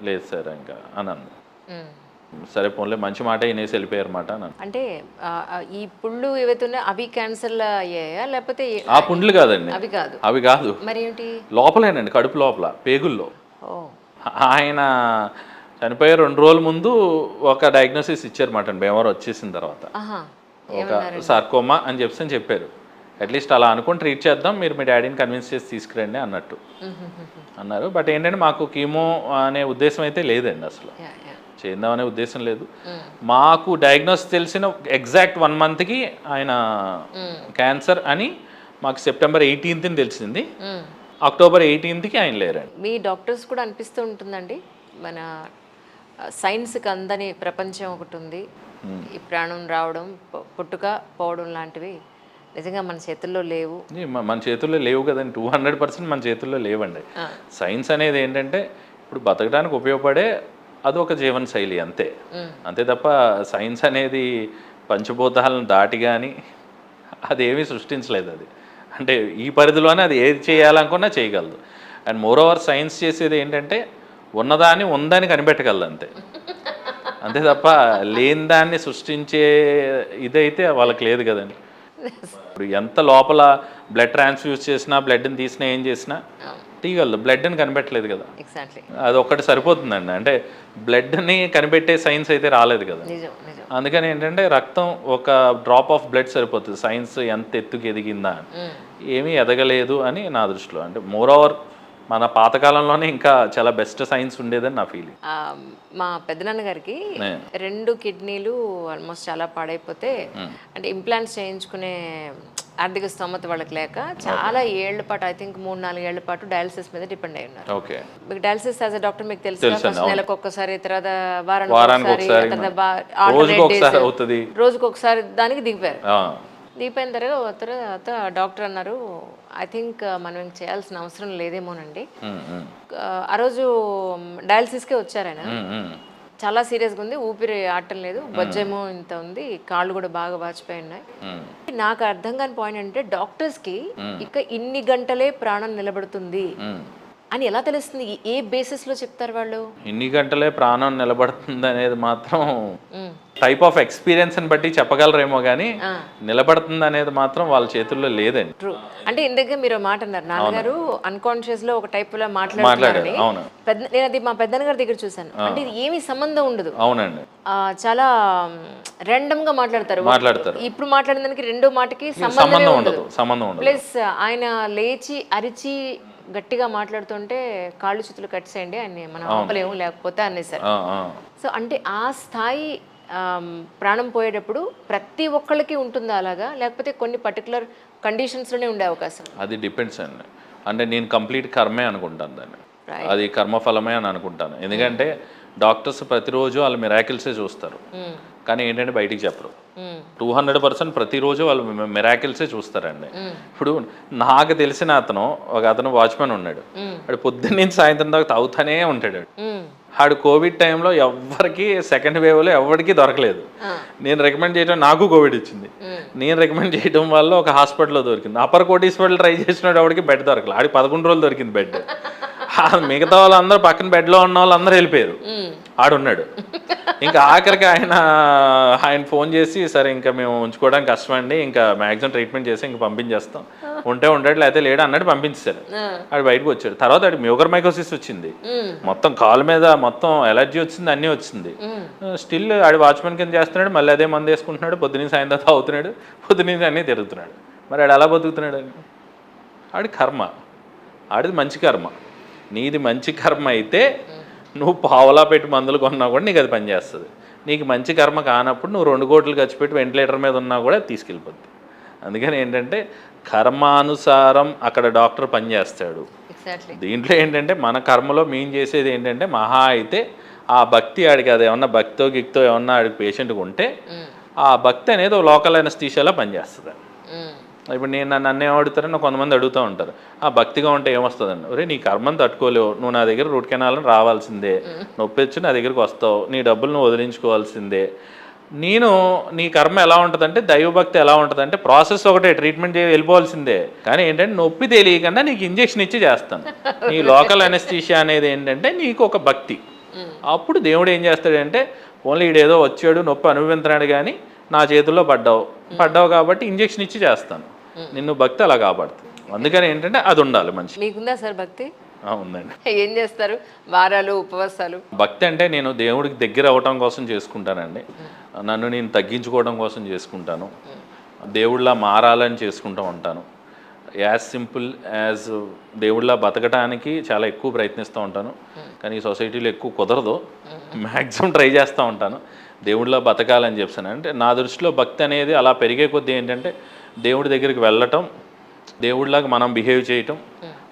లేదు సార్ ఇంకా అన్నాను. సరే పోన్లే మంచి మాట వినేసి వెళ్ళిపోయారు మాట అన్నాను. అంటే ఈ పుండ్లు ఏవైతే ఉన్నాయో అవి క్యాన్సర్లా అయ్యాయా లేకపోతే? ఆ పుండ్లు కాదండి, అవి కాదు, మరి ఏంటి లోపలేనండి, కడుపు లోపల పేగుల్లో. ఆయన చనిపోయే 2 రోజుల ముందు ఒక డయాగ్నోసిస్ ఇచ్చారన్నమాట భీమవరం వచ్చేసిన తర్వాత. ఒక సార్కోమా అని చెప్పారు. అట్లీస్ట్ అలా అనుకుని ట్రీట్ చేద్దాం, మీరు మీ డాడీని కన్విన్స్ చేసి తీసుకురండి అన్నట్టు అన్నారు. బట్ ఏంటంటే మాకు కీమో అనే ఉద్దేశం అయితే లేదండి, అసలు చేద్దామనే ఉద్దేశం లేదు. మాకు డయాగ్నోస్ తెలిసిన ఎగ్జాక్ట్ 1 monthకి ఆయన క్యాన్సర్ అని మాకు September 18th తెలిసింది. October 18th ఆయన లేరండి. మీ డాక్టర్స్ కూడా అనిపిస్తూ ఉంటుందండి, మన సైన్స్కి అందని ప్రపంచం ఒకటి ఉంది, ఈ ప్రాణం రావడం పుట్టుక పోవడం లాంటివి నిజంగా మన చేతుల్లో లేవు. మన చేతుల్లో లేవు కదండి, 200% మన చేతుల్లో లేవండి. సైన్స్ అనేది ఏంటంటే ఇప్పుడు బతకడానికి ఉపయోగపడే అదొక జీవన శైలి అంతే తప్ప సైన్స్ అనేది పంచభూతాలను దాటి కానీ అదేమీ సృష్టించలేదు అది. అంటే ఈ పరిధిలోనే అది ఏది చేయాలనుకున్నా చేయగలదు. అండ్ మోర్ ఓవర్ సైన్స్ చేసేది ఏంటంటే ఉన్నదాన్ని ఉందని కనిపెట్టగలదు అంతే. అంతే తప్ప లేని దాన్ని సృష్టించే ఇదైతే వాళ్ళకి లేదు కదండి. ఇప్పుడు ఎంత లోపల బ్లడ్ ట్రాన్స్ఫ్యూజ్ చేసినా బ్లడ్ని తీసినా ఏం చేసినా తీయగలదు, బ్లడ్ని కనిపెట్టలేదు కదా. ఎగ్జాక్ట్లీ. అది ఒక్కటి సరిపోతుందండి. అంటే బ్లడ్ని కనిపెట్టే సైన్స్ అయితే రాలేదు కదా. నిజం నిజం. అందుకని ఏంటంటే రక్తం ఒక డ్రాప్ ఆఫ్ బ్లడ్ సరిపోతుంది సైన్స్ ఎంత ఎత్తుకు ఎదిగిందా ఏమీ ఎదగలేదు అని నా దృష్టిలో. అంటే మోర్ ఓవర్ మన పాతకాలంలోనే ఇంకా చాలా బెస్ట్ సైన్స్ ఉండేదని నా ఫీలింగ్. మా పెద్దనాన్న గారికి 2 కిడ్నీలు ఆల్మోస్ట్ చాలా పాడైపోతే అంటే ఇంప్లాంట్స్ చేయించుకునే ఆర్థిక స్తోమత వాళ్ళకి లేక చాలా ఏళ్ల పాటు ఐ థింక్ 3-4 ఏళ్ల పాటు డయాలసిస్ మీద డిపెండ్ అయి ఉన్నారు. ఓకే. మీకు డయాలసిస్ యాజ్ అ డాక్టర్ మీకు తెలుసు, నెలకు ఒక్కసారి, తర్వాత వారానికి ఒకసారి, రోజుకి ఒకసారి దానికి దిగిపోయారు. దిగిపోయిన తర్వాత డాక్టర్ అన్నారు ఐ థింక్ మనం ఇంక చేయాల్సిన అవసరం లేదేమోనండి. ఆ రోజు డయాలసిస్కే వచ్చారు ఆయన. చాలా సీరియస్గా ఉంది, ఊపిరి ఆడటం లేదు, బొజ్జేమో ఇంత ఉంది, కాళ్ళు కూడా బాగా వాచిపోయి ఉన్నాయి. నాకు అర్థం కాని పాయింట్ అంటే డాక్టర్స్కి ఇక ఇన్ని గంటలే ప్రాణం నిలబడుతుంది అని ఎలా తెలుస్తుంది? ఏ బేసిస్లో చెప్తారు వాళ్ళు? ఇన్ని గంటలే ప్రాణం నిలబడుతుంది అనేది మాత్రం టైప్ ఆఫ్ ఎక్స్పీరియన్స్ ని బట్టి చెప్పగలరేమో కానీ నిలబడుతుంది అనేది మాత్రం వాళ్ళ చేతుల్లో లేదండి. ట్రూ. అంటే ఇందాక మీరు మాట అన్నారు, నాన్నగారు అన్కాన్షియస్ లో ఒక టైప్ లో మాట్లాడారు. నేను అది మా పెద్దన్న గారి దగ్గర చూసాను. అంటే ఇది ఏమీ సంబంధం ఉండదు. అవునండి. చాలా ర్యాండమ్ గా మాట్లాడతారు. ఇప్పుడు మాట్లాడిన దానికి రెండో మాటకి సంబంధం ఉండదు. ప్లస్ ఆయన లేచి అరిచి గట్టిగా మాట్లాడుతుంటే కాళ్ళు చేతులు కట్టేయండి ఆయన్ని మనం ఆపలేము లేకపోతే అనేసారు. సో అంటే ఆ స్థాయి ప్రాణం పోయేటప్పుడు ప్రతి ఒక్కళ్ళకి ఉంటుందా అలాగా, లేకపోతే కొన్ని పర్టికులర్ కండిషన్స్లోనే ఉండే అవకాశం? అది డిపెండ్స్ అండి. అంటే నేను కంప్లీట్ కర్మే అనుకుంటాను దాన్ని, అది కర్మఫలమే అని అనుకుంటాను. ఎందుకంటే డాక్టర్స్ ప్రతిరోజు వాళ్ళు మిరాకిల్సే చూస్తారు, కానీ ఏంటంటే బయటికి చెప్పరు. 200% ప్రతిరోజు వాళ్ళు మిరాకిల్సే చూస్తారండి. ఇప్పుడు నాకు తెలిసిన అతను వాచ్మెన్ ఉన్నాడు, వాడు పొద్దున్న నుంచి సాయంత్రం దాకా తాగుతానే ఉంటాడు. ఆడు కోవిడ్ టైంలో ఎవరికి సెకండ్ వేవ్లో ఎవరికి దొరకలేదు. నేను రికమెండ్ చేయడం, నాకు కోవిడ్ వచ్చింది, నేను రికమెండ్ చేయడం వల్ల ఒక హాస్పిటల్లో దొరికింది. అప్పర్ కోటీశ్వరులు ట్రై చేసినాడు, ఎవరికి బెడ్ దొరకలేదు. ఆడికి 11 రోజులు దొరికింది బెడ్. మిగతా వాళ్ళందరూ పక్కన బెడ్లో ఉన్న వాళ్ళందరూ వెళ్ళిపోయారు, ఆడున్నాడు. ఇంకా ఆఖరికి ఆయన ఫోన్ చేసి సరే ఇంకా మేము ఉంచుకోవడానికి కష్టమండి, ఇంకా మ్యాక్సిమం ట్రీట్మెంట్ చేసి ఇంకా పంపించేస్తాం, ఉంటే ఉంటాడు లేకపోతే లేడు అన్నట్టు పంపించారు. ఆడు బయటకు వచ్చాడు. తర్వాత ఆడికి మ్యూకర్మైకోసిస్ వచ్చింది, మొత్తం కాలు మీద మొత్తం ఎలర్జీ వచ్చింది, అన్నీ వచ్చింది. స్టిల్ ఆడి వాచ్మెన్ కింద చేస్తున్నాడు, మళ్ళీ అదే మందు వేసుకుంటున్నాడు, పొద్దున్నీ సాయంత్రం తాగుతున్నాడు, పొద్దున్నీ అన్నీ తిరుగుతున్నాడు. మరి ఆడు ఎలా బతుకుతున్నాడు? ఆడి కర్మ, ఆడిది మంచి కర్మ. నీది మంచి కర్మ అయితే నువ్వు పావలా పెట్టి మందులు కొన్నా కూడా నీకు అది పనిచేస్తుంది. నీకు మంచి కర్మ కానప్పుడు నువ్వు 2 కోట్లు ఖర్చు పెట్టి వెంటిలేటర్ మీద ఉన్నా కూడా తీసుకెళ్ళిపోద్ది. అందుకని ఏంటంటే కర్మానుసారం అక్కడ డాక్టర్ పనిచేస్తాడు. దీంట్లో ఏంటంటే మన కర్మలో మేము చేసేది ఏంటంటే మహా అయితే ఆ భక్తి ఆడికి, అది ఏమన్నా భక్తో గిక్తో ఏమన్నా ఆడికి పేషెంట్గా ఉంటే ఆ భక్తి అనేది లోకల్ అనస్థీషియాలో పనిచేస్తుంది. ఇప్పుడు నన్ను ఏం అడుగుతారని కొంతమంది అడుగుతూ ఉంటారు, ఆ భక్తిగా ఉంటే ఏమొస్తుందండి? ఒరే నీ కర్మను తట్టుకోలేవు, నువ్వు నా దగ్గర రూట్ కెనాల్ని రావాల్సిందే, నొప్పి వచ్చి నా దగ్గరికి వస్తావు, నీ డబ్బులు నువ్వు వదిలించుకోవాల్సిందే. నీ కర్మ ఎలా ఉంటుందంటే, దైవభక్తి ఎలా ఉంటుందంటే ప్రాసెస్ ఒకటే, ట్రీట్మెంట్ వెళ్ళిపోవాల్సిందే. కానీ ఏంటంటే నొప్పి తెలియకుండా నీకు ఇంజెక్షన్ ఇచ్చి చేస్తాను. నీ లోకల్ అనస్థీషియా అనేది ఏంటంటే నీకు ఒక భక్తి. అప్పుడు దేవుడు ఏం చేస్తాడంటే ఓన్లీ ఈడేదో వచ్చాడు నొప్పి అనుభవించినాడు కానీ నా చేతుల్లో పడ్డావు కాబట్టి ఇంజెక్షన్ ఇచ్చి చేస్తాను, నిన్ను భక్తి అలా కాపాడుతుంది. అందుకని ఏంటంటే అది ఉండాలి మంచి. మీకుందా సార్ భక్తి? ఉందండి. ఏం చేస్తారు? వారాలు, ఉపవాసాలు? భక్తి అంటే నేను దేవుడికి దగ్గర అవ్వటం కోసం చేసుకుంటానండి, నన్ను నేను తగ్గించుకోవడం కోసం చేసుకుంటాను, దేవుళ్ళ మారాలని చేసుకుంటూ ఉంటాను. యాజ్ సింపుల్ యాజ్ దేవుళ్ళ బతకడానికి చాలా ఎక్కువ ప్రయత్నిస్తూ ఉంటాను, కానీ ఈ సొసైటీలో ఎక్కువ కుదరదు, మ్యాక్సిమం ట్రై చేస్తూ ఉంటాను దేవుళ్ళ బతకాలని చెప్పాను. అంటే నా దృష్టిలో భక్తి అనేది అలా పెరిగే కొద్దీ ఏంటంటే దేవుడి దగ్గరికి వెళ్ళటం, దేవుడిలాగా మనం బిహేవ్ చేయటం,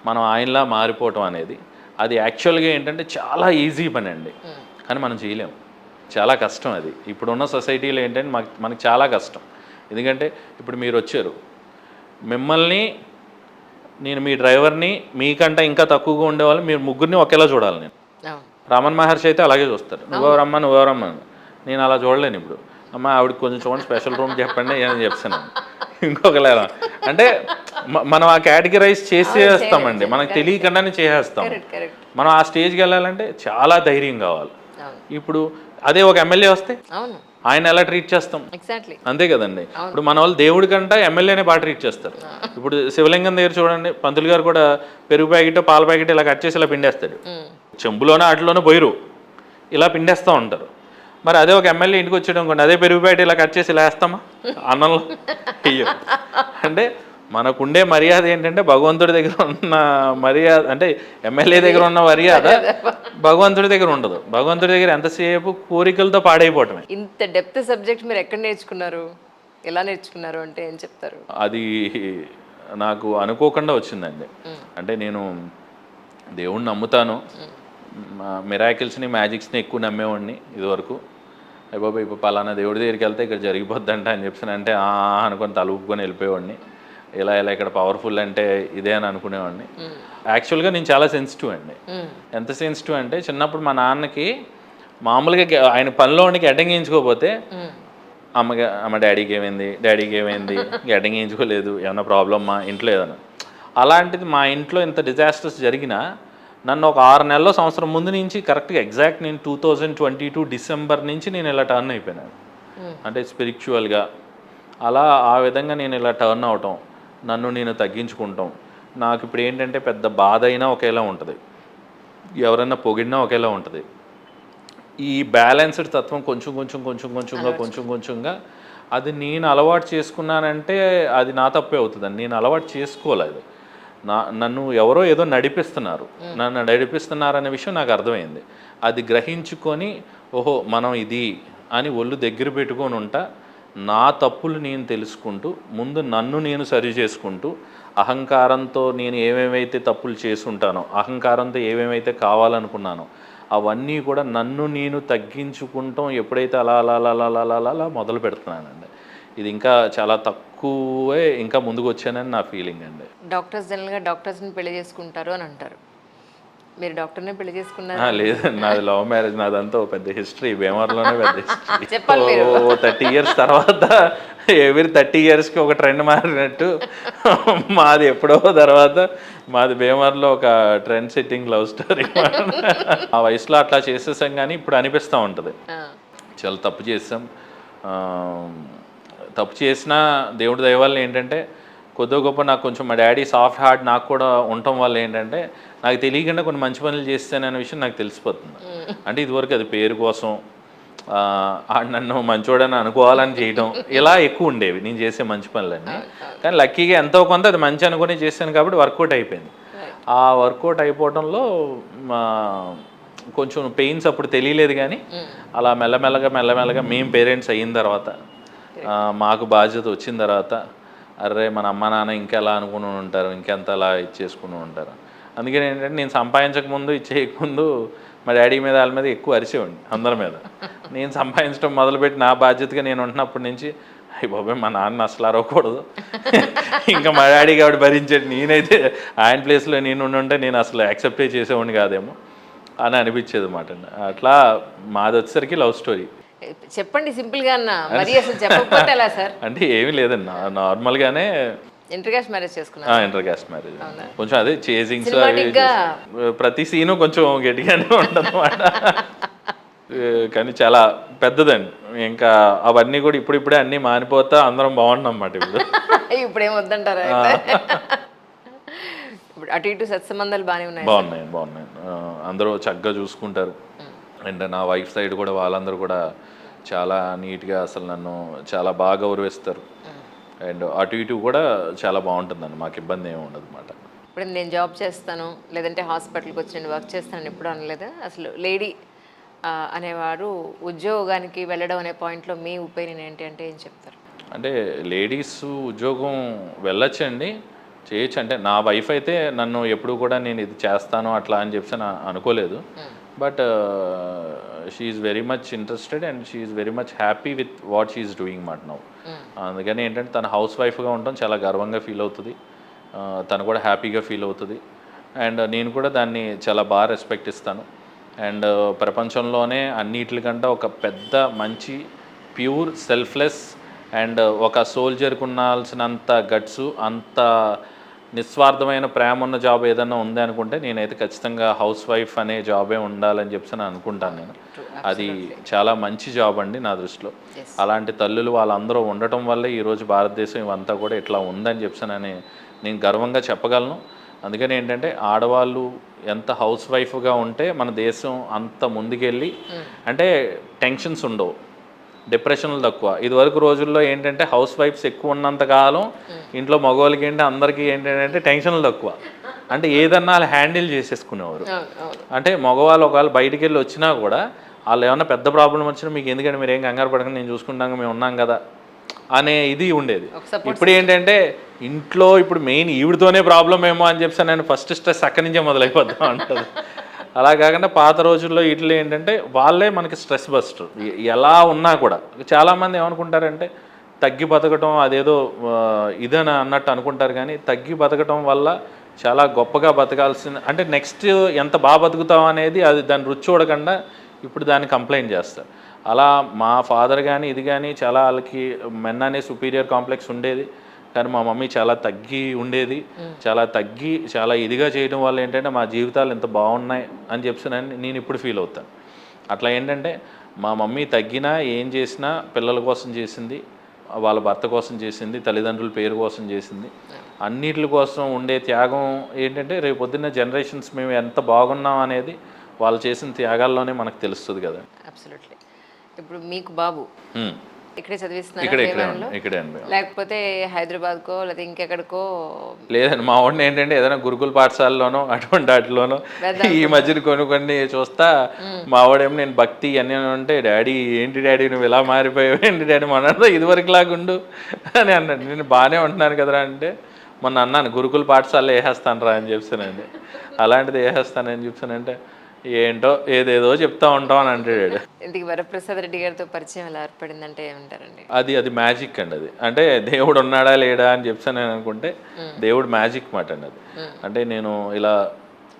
మనం ఆయనలా మారిపోవటం అనేది అది యాక్చువల్గా ఏంటంటే చాలా ఈజీ పని అండి, కానీ మనం చేయలేము, చాలా కష్టం అది. ఇప్పుడున్న సొసైటీలో ఏంటంటే మనకి చాలా కష్టం. ఎందుకంటే ఇప్పుడు మీరు వచ్చారు, మిమ్మల్ని నేను మీ డ్రైవర్ని మీకంటే ఇంకా తక్కువగా ఉండేవాళ్ళు మీరు ముగ్గురిని ఒకేలా చూడాలి. నేను రమణ మహర్షి అయితే అలాగే చూస్తారు, నువ్వెవరమ్మా నేను అలా చూడలేను. ఇప్పుడు అమ్మ ఆవిడకి కొంచెం చూడండి, స్పెషల్ రూమ్ చెప్పండి అని చెప్తాను. ఇంకొకరు ఎలా అంటే మనం ఆ కేటగిరైజ్ చేసేస్తామండి, మనకు తెలియకుండానే చేసేస్తాం. కరెక్ట్. మనం ఆ స్టేజ్కి వెళ్ళాలంటే చాలా ధైర్యం కావాలి. అవును. ఇప్పుడు అదే ఒక ఎమ్మెల్యే వస్తే అవును, ఆయన ఎలా ట్రీట్ చేస్తాం, ఎగ్జాక్ట్లీ. అంతే కదండి. ఇప్పుడు మన వాళ్ళు దేవుడి కంటే ఎమ్మెల్యేనే బాగా ట్రీట్ చేస్తారు. ఇప్పుడు శివలింగం దగ్గర చూడండి, పంతులు గారు కూడా పెరుగు ప్యాకెట్ పాల ప్యాకెట్ ఇలా కట్ చేసి ఇలా పిండేస్తాడు. చెంబులోనే వాటిలోనే పోయిరు ఇలా పిండేస్తూ ఉంటారు. మరి అదే ఒక ఎమ్మెల్యే ఇంటికి వచ్చాడు అనుకోండి, అదే పెరుగు ప్యాకెట్ ఇలా కట్ చేసి ఇలా వేస్తామా అన్నంలో? అయ్యో. అంటే మనకుండే మర్యాద ఏంటంటే భగవంతుడి దగ్గర ఉన్న మర్యాద, అంటే ఎమ్మెల్యే దగ్గర ఉన్న మర్యాద భగవంతుడి దగ్గర ఉండదు. భగవంతుడి దగ్గర ఎంతసేపు కోరికలతో పాడైపోవటమే. ఇంత డెప్త్ సబ్జెక్ట్ మీరు ఎక్కడ నేర్చుకున్నారు, ఎలా నేర్చుకున్నారు అంటే ఏం చెప్తారు? అది నాకు అనుకోకుండా వచ్చిందండి. అంటే నేను దేవుణ్ణి నమ్ముతాను, మిరాకిల్స్ని మ్యాజిక్స్ని ఎక్కువ నమ్మేవాడిని ఇదివరకు. అయిపోయి ఇప్పుడు పలానా దేవుడి దగ్గరికి వెళ్తే ఇక్కడ జరిగిపోద్దంట అని చెప్పి అంటే అనుకొని తల ఊపుకొని వెళ్ళిపోయేవాడిని. ఇలా ఇక్కడ పవర్ఫుల్ అంటే ఇదే అని అనుకునేవాడిని. యాక్చువల్గా నేను చాలా సెన్సిటివ్ అండి. ఎంత సెన్సిటివ్ అంటే చిన్నప్పుడు మా నాన్నకి మామూలుగా ఆయన పనిలోనికి అడ్డంగించుకోకపోతే అమ్మ డాడీకి ఏమైంది అడ్డంగించుకోలేదు, ఏమన్నా ప్రాబ్లమ్మా ఇంట్లో ఏదన్నా. అలాంటిది మా ఇంట్లో ఇంత డిజాస్టర్స్ జరిగినా నన్ను ఒక 6 నెలల సంవత్సరం ముందు నుంచి కరెక్ట్గా ఎగ్జాక్ట్ నేను 2022 డిసెంబర్ నుంచి నేను ఇలా టర్న్ అయిపోయినాను. అంటే స్పిరిచువల్గా అలా ఆ విధంగా నేను ఇలా టర్న్ అవటం, నన్ను నేను తగ్గించుకుంటాం. నాకు ఇప్పుడు ఏంటంటే పెద్ద బాధ అయినా ఒకేలా ఉంటుంది, ఎవరైనా పొగిడినా ఒకేలా ఉంటుంది. ఈ బ్యాలెన్స్డ్ తత్వం కొంచెంగా అది నేను అలవాటు చేసుకున్నానంటే అది నా తప్పే అవుతుందండి. నేను అలవాటు చేసుకోలేదు. నన్ను ఎవరో ఏదో నన్ను నడిపిస్తున్నారనే విషయం నాకు అర్థమైంది. అది గ్రహించుకొని ఓహో మనం ఇది అని ఒళ్ళు దగ్గర పెట్టుకొని ఉంటా, నా తప్పులు నేను తెలుసుకుంటూ ముందు నన్ను నేను సరి చేసుకుంటూ, అహంకారంతో నేను ఏమేమైతే తప్పులు చేసుంటానో, అహంకారంతో ఏమేమైతే కావాలనుకున్నానో అవన్నీ కూడా నన్ను నేను తగ్గించుకుంటాం ఎప్పుడైతే అలా మొదలు పెడుతున్నానండి. ఇది ఇంకా చాలా తక్కువే ఇంకా ముందుకు వచ్చానని నా ఫీలింగ్ అండి. డాక్టర్స్ జనరల్గా డాక్టర్స్ని పెళ్లి చేసుకుంటారు అని అంటారు, మీరు డాక్టర్నే పెళ్లి చేసుకున్నారు? లేదండి, నాది లవ్ మ్యారేజ్. నాదంతా పెద్ద హిస్టరీ, భీమవరంలోనే పెద్ద హిస్టరీ. చెప్పాలి మీరు. 30 years తర్వాత ఎవ్రీ 30 yearsకి ఒక ట్రెండ్ మారినట్టు మాది ఎప్పుడో తర్వాత మాది భీమవరంలో ఒక ట్రెండ్ సెట్టింగ్ లవ్ స్టోరీ. ఆ వయసులో అట్లా చేసేసాం, కానీ ఇప్పుడు అనిపిస్తూ ఉంటుంది చాలా తప్పు చేసాం. తప్పు చేసినా దేవుడి దయ వల్ల ఏంటంటే కొద్దిగా గొప్ప నాకు కొంచెం మా డాడీ సాఫ్ట్ హార్ట్ నాకు కూడా ఉండటం వల్ల ఏంటంటే నాకు తెలియకుండా కొన్ని మంచి పనులు చేస్తాననే విషయం నాకు తెలిసిపోతుంది. అంటే ఇదివరకు అది పేరు కోసం నన్ను మంచోడని అనుకోవాలని చేయడం ఇలా ఎక్కువ ఉండేవి నేను చేసే మంచి పనులన్నీ. కానీ లక్కీగా ఎంతో కొంత అది మంచి అనుకుని చేశాను కాబట్టి వర్కౌట్ అయిపోయింది. ఆ వర్కౌట్ అయిపోవడంలో కొంచెం పెయిన్స్ అప్పుడు తెలియలేదు, కానీ అలా మెల్లమెల్లగా మేము పేరెంట్స్ అయిన తర్వాత, మాకు బాధ్యత వచ్చిన తర్వాత, అర్రే మన అమ్మ నాన్న ఇంకెలా అనుకుని ఉంటారు, ఇంకెంత అలా ఇచ్చేసుకుని ఉంటారు. అందుకని ఏంటంటే నేను సంపాదించకముందు ఇచ్చేయకముందు మా డాడీ మీద వాళ్ళ మీద ఎక్కువ అరిచేవాడిని అందరి మీద. నేను సంపాదించడం మొదలుపెట్టి నా బాధ్యతగా నేను ఉంటున్నప్పటి నుంచి అయ్యి బాబాయ్ మా నాన్న అసలు అరవకూడదు, ఇంకా మా డాడీ కాబట్టి భరించేది, నేనైతే ఆయన ప్లేస్లో నేను ఉంటే నేను అసలు యాక్సెప్టే చేసేవాడిని కాదేమో అని అనిపించేది అన్నమాట. అట్లా మాది వచ్చేసరికి లవ్ స్టోరీ. చెప్పండి సింపుల్గా అన్న, మరి అసలు చెప్పకపోతే ఎలా సార్? అంటే ఏమీ లేదండి, నార్మల్గానే ఇంటర్ క్యాస్ట్ మ్యారేజ్ చేసుకున్నాను. ఇంటర్ క్యాస్ట్ మ్యారేజ్ కొంచెం అదే చేజింగ్స్, ప్రతి సీను కొంచెం గట్టిగానే ఉంటుంది అన్నమాట. కానీ చాలా పెద్దదండి. ఇంకా అవన్నీ కూడా ఇప్పుడిప్పుడే అన్నీ మానిపోతా అందరం బాగుంటాం అన్నమాట. ఇప్పుడేం వద్దంటారా? ఇప్పుడు అటు ఇటు సత్సంబంధాలు బాగున్నాయి. అందరూ చక్కగా చూసుకుంటారు. అండ్ నా వైఫ్ సైడ్ కూడా వాళ్ళందరూ కూడా చాలా నీట్గా అసలు నన్ను చాలా బాగా గౌరవిస్తారు. అండ్ అటు ఇటు కూడా చాలా బాగుంటుందండి, మాకు ఇబ్బంది ఏమి ఉండదు అన్నమాట. ఇప్పుడు నేను జాబ్ చేస్తాను లేదంటే హాస్పిటల్కి వచ్చి నేను వర్క్ చేస్తానని ఎప్పుడు అనలేదు. అసలు లేడీ అనేవారు ఉద్యోగానికి వెళ్ళడం అనే పాయింట్లో మీ ఒపీనియన్ ఏంటి అంటే ఏం చెప్తారు? అంటే లేడీస్ ఉద్యోగం వెళ్ళొచ్చండి, చేయొచ్చు. అంటే నా వైఫ్ అయితే నన్ను ఎప్పుడు కూడా నేను ఇది చేస్తాను అట్లా అని చెప్పి అనుకోలేదు. But she is very much interested and she is very much happy with what she is doing మాట నౌ. అందుకని ఏంటంటే తన హౌస్ వైఫ్గా ఉండటం చాలా గర్వంగా ఫీల్ అవుతుంది, తను కూడా హ్యాపీగా ఫీల్ అవుతుంది. అండ్ నేను కూడా దాన్ని చాలా బాగా రెస్పెక్ట్ ఇస్తాను. అండ్ ప్రపంచంలోనే అన్నిటికంటే ఒక పెద్ద మంచి ప్యూర్ సెల్ఫ్లెస్ అండ్ ఒక సోల్జర్కి ఉండాల్సినంత గట్స్, అంత నిస్వార్థమైన ప్రేమ ఉన్న జాబ్ ఏదైనా ఉంది అనుకుంటే నేనైతే ఖచ్చితంగా హౌస్ వైఫ్ అనే జాబే ఉండాలని చెప్పి అనుకుంటాను నేను. అది చాలా మంచి జాబ్ అండి నా దృష్టిలో. అలాంటి తల్లులు వాళ్ళందరూ ఉండటం వల్లే ఈరోజు భారతదేశం ఇవంతా కూడా ఇట్లా ఉందని చెప్పి నేను గర్వంగా చెప్పగలను. అందుకని ఏంటంటే ఆడవాళ్ళు ఎంత హౌస్ వైఫ్గా ఉంటే మన దేశం అంత ముందుకెళ్ళి, అంటే టెన్షన్స్ ఉండవు, డిప్రెషన్లు తక్కువ. ఇదివరకు రోజుల్లో ఏంటంటే హౌస్ వైఫ్స్ ఎక్కువ ఉన్నంత కాలం ఇంట్లో మగవాళ్ళకి ఏంటి అందరికీ ఏంటంటే టెన్షన్లు తక్కువ, అంటే ఏదన్నా వాళ్ళు హ్యాండిల్ చేసేసుకునేవారు. అంటే మగవాళ్ళు ఒకవేళ బయటికి వెళ్ళి వచ్చినా కూడా వాళ్ళు ఏమన్నా పెద్ద ప్రాబ్లం వచ్చినా మీకు ఎందుకంటే మీరు ఏం కంగారు పడకండి, నేను చూసుకుంటాక మేము ఉన్నాం కదా అనే ఇది ఉండేది. ఇప్పుడు ఏంటంటే ఇంట్లో ఇప్పుడు మెయిన్ ఈవిడితోనే ప్రాబ్లం ఏమో అని చెప్పి నేను ఫస్ట్ స్ట్రెస్ అక్కడి నుంచే మొదలైపోతా ఉంటుంది. అలా కాకుండా పాత రోజుల్లో వీటిలో ఏంటంటే వాళ్ళే మనకి స్ట్రెస్ బస్టర్. ఎలా ఉన్నా కూడా చాలామంది ఏమనుకుంటారంటే తగ్గి బతకటం అదేదో ఇదని అన్నట్టు అనుకుంటారు, కానీ తగ్గి బతకటం వల్ల చాలా గొప్పగా బతకాల్సిన, అంటే నెక్స్ట్ ఎంత బాగా బతుకుతాం అనేది అది దాన్ని రుచి చూడకుండా ఇప్పుడు దాన్ని కంప్లైంట్ చేస్తారు. అలా మా ఫాదర్ కానీ ఇది కానీ చాలా వాళ్ళకి మెన్ అనే సుపీరియర్ కాంప్లెక్స్ ఉండేది, కానీ మా మమ్మీ చాలా తగ్గి ఉండేది. చాలా ఇదిగా చేయడం వల్ల ఏంటంటే మా జీవితాలు ఎంత బాగున్నాయి అని చెప్పి నేను ఇప్పుడు ఫీల్ అవుతాను. అట్లా ఏంటంటే మా మమ్మీ తగ్గినా ఏం చేసినా పిల్లల కోసం చేసింది, వాళ్ళ భర్త కోసం చేసింది, తల్లిదండ్రుల పేరు కోసం చేసింది. అన్నిటి కోసం ఉండే త్యాగం ఏంటంటే రేపు పొద్దున్న జనరేషన్స్ మేము ఎంత బాగున్నాం అనేది వాళ్ళు చేసిన త్యాగాల్లోనే మనకు తెలుస్తుంది కదా. అబ్సల్యూట్లీ. ఇప్పుడు మీకు బాబు ఇక్కడే చదివిస్తున్నారు ఇక్కడే లేకపోతే హైదరాబాద్కో లేదా ఇంకెక్కడికో? లేదండి, మా వాడిని ఏంటంటే ఏదైనా గురుకుల పాఠశాలలోనో అటువంటి వాటిలోనో ఈ మధ్యన కొన్ని చూస్తా మా వాడేమో నేను భక్తి అన్నీ అంటే డాడీ ఏంటి డాడీ నువ్వు ఇలా మారిపోయావు ఏంటి డాడీ మన ఇదివరకు లాగుండు అని అన్నాడు. నేను బాగానే ఉంటున్నాను కదరా అంటే మొన్న అన్నాను గురుకుల పాఠశాలలో వేసేస్తాను రా అని చెప్తానండి. అలాంటిది వేసేస్తానని చెప్తానంటే ఏంటో ఏదేదో చెప్తా ఉంటాం అని అంటాడు. ఇంటికి వరప్రసాద్ రెడ్డి గారితో పరిచయం ఎలా ఏర్పడిందంటే ఏమంటారండి? అది మ్యాజిక్ అండి. అది అంటే దేవుడు ఉన్నాడా లేడా అని చెప్పాను నేను అనుకుంటే దేవుడు మ్యాజిక్ మాట అండి అది. అంటే నేను ఇలా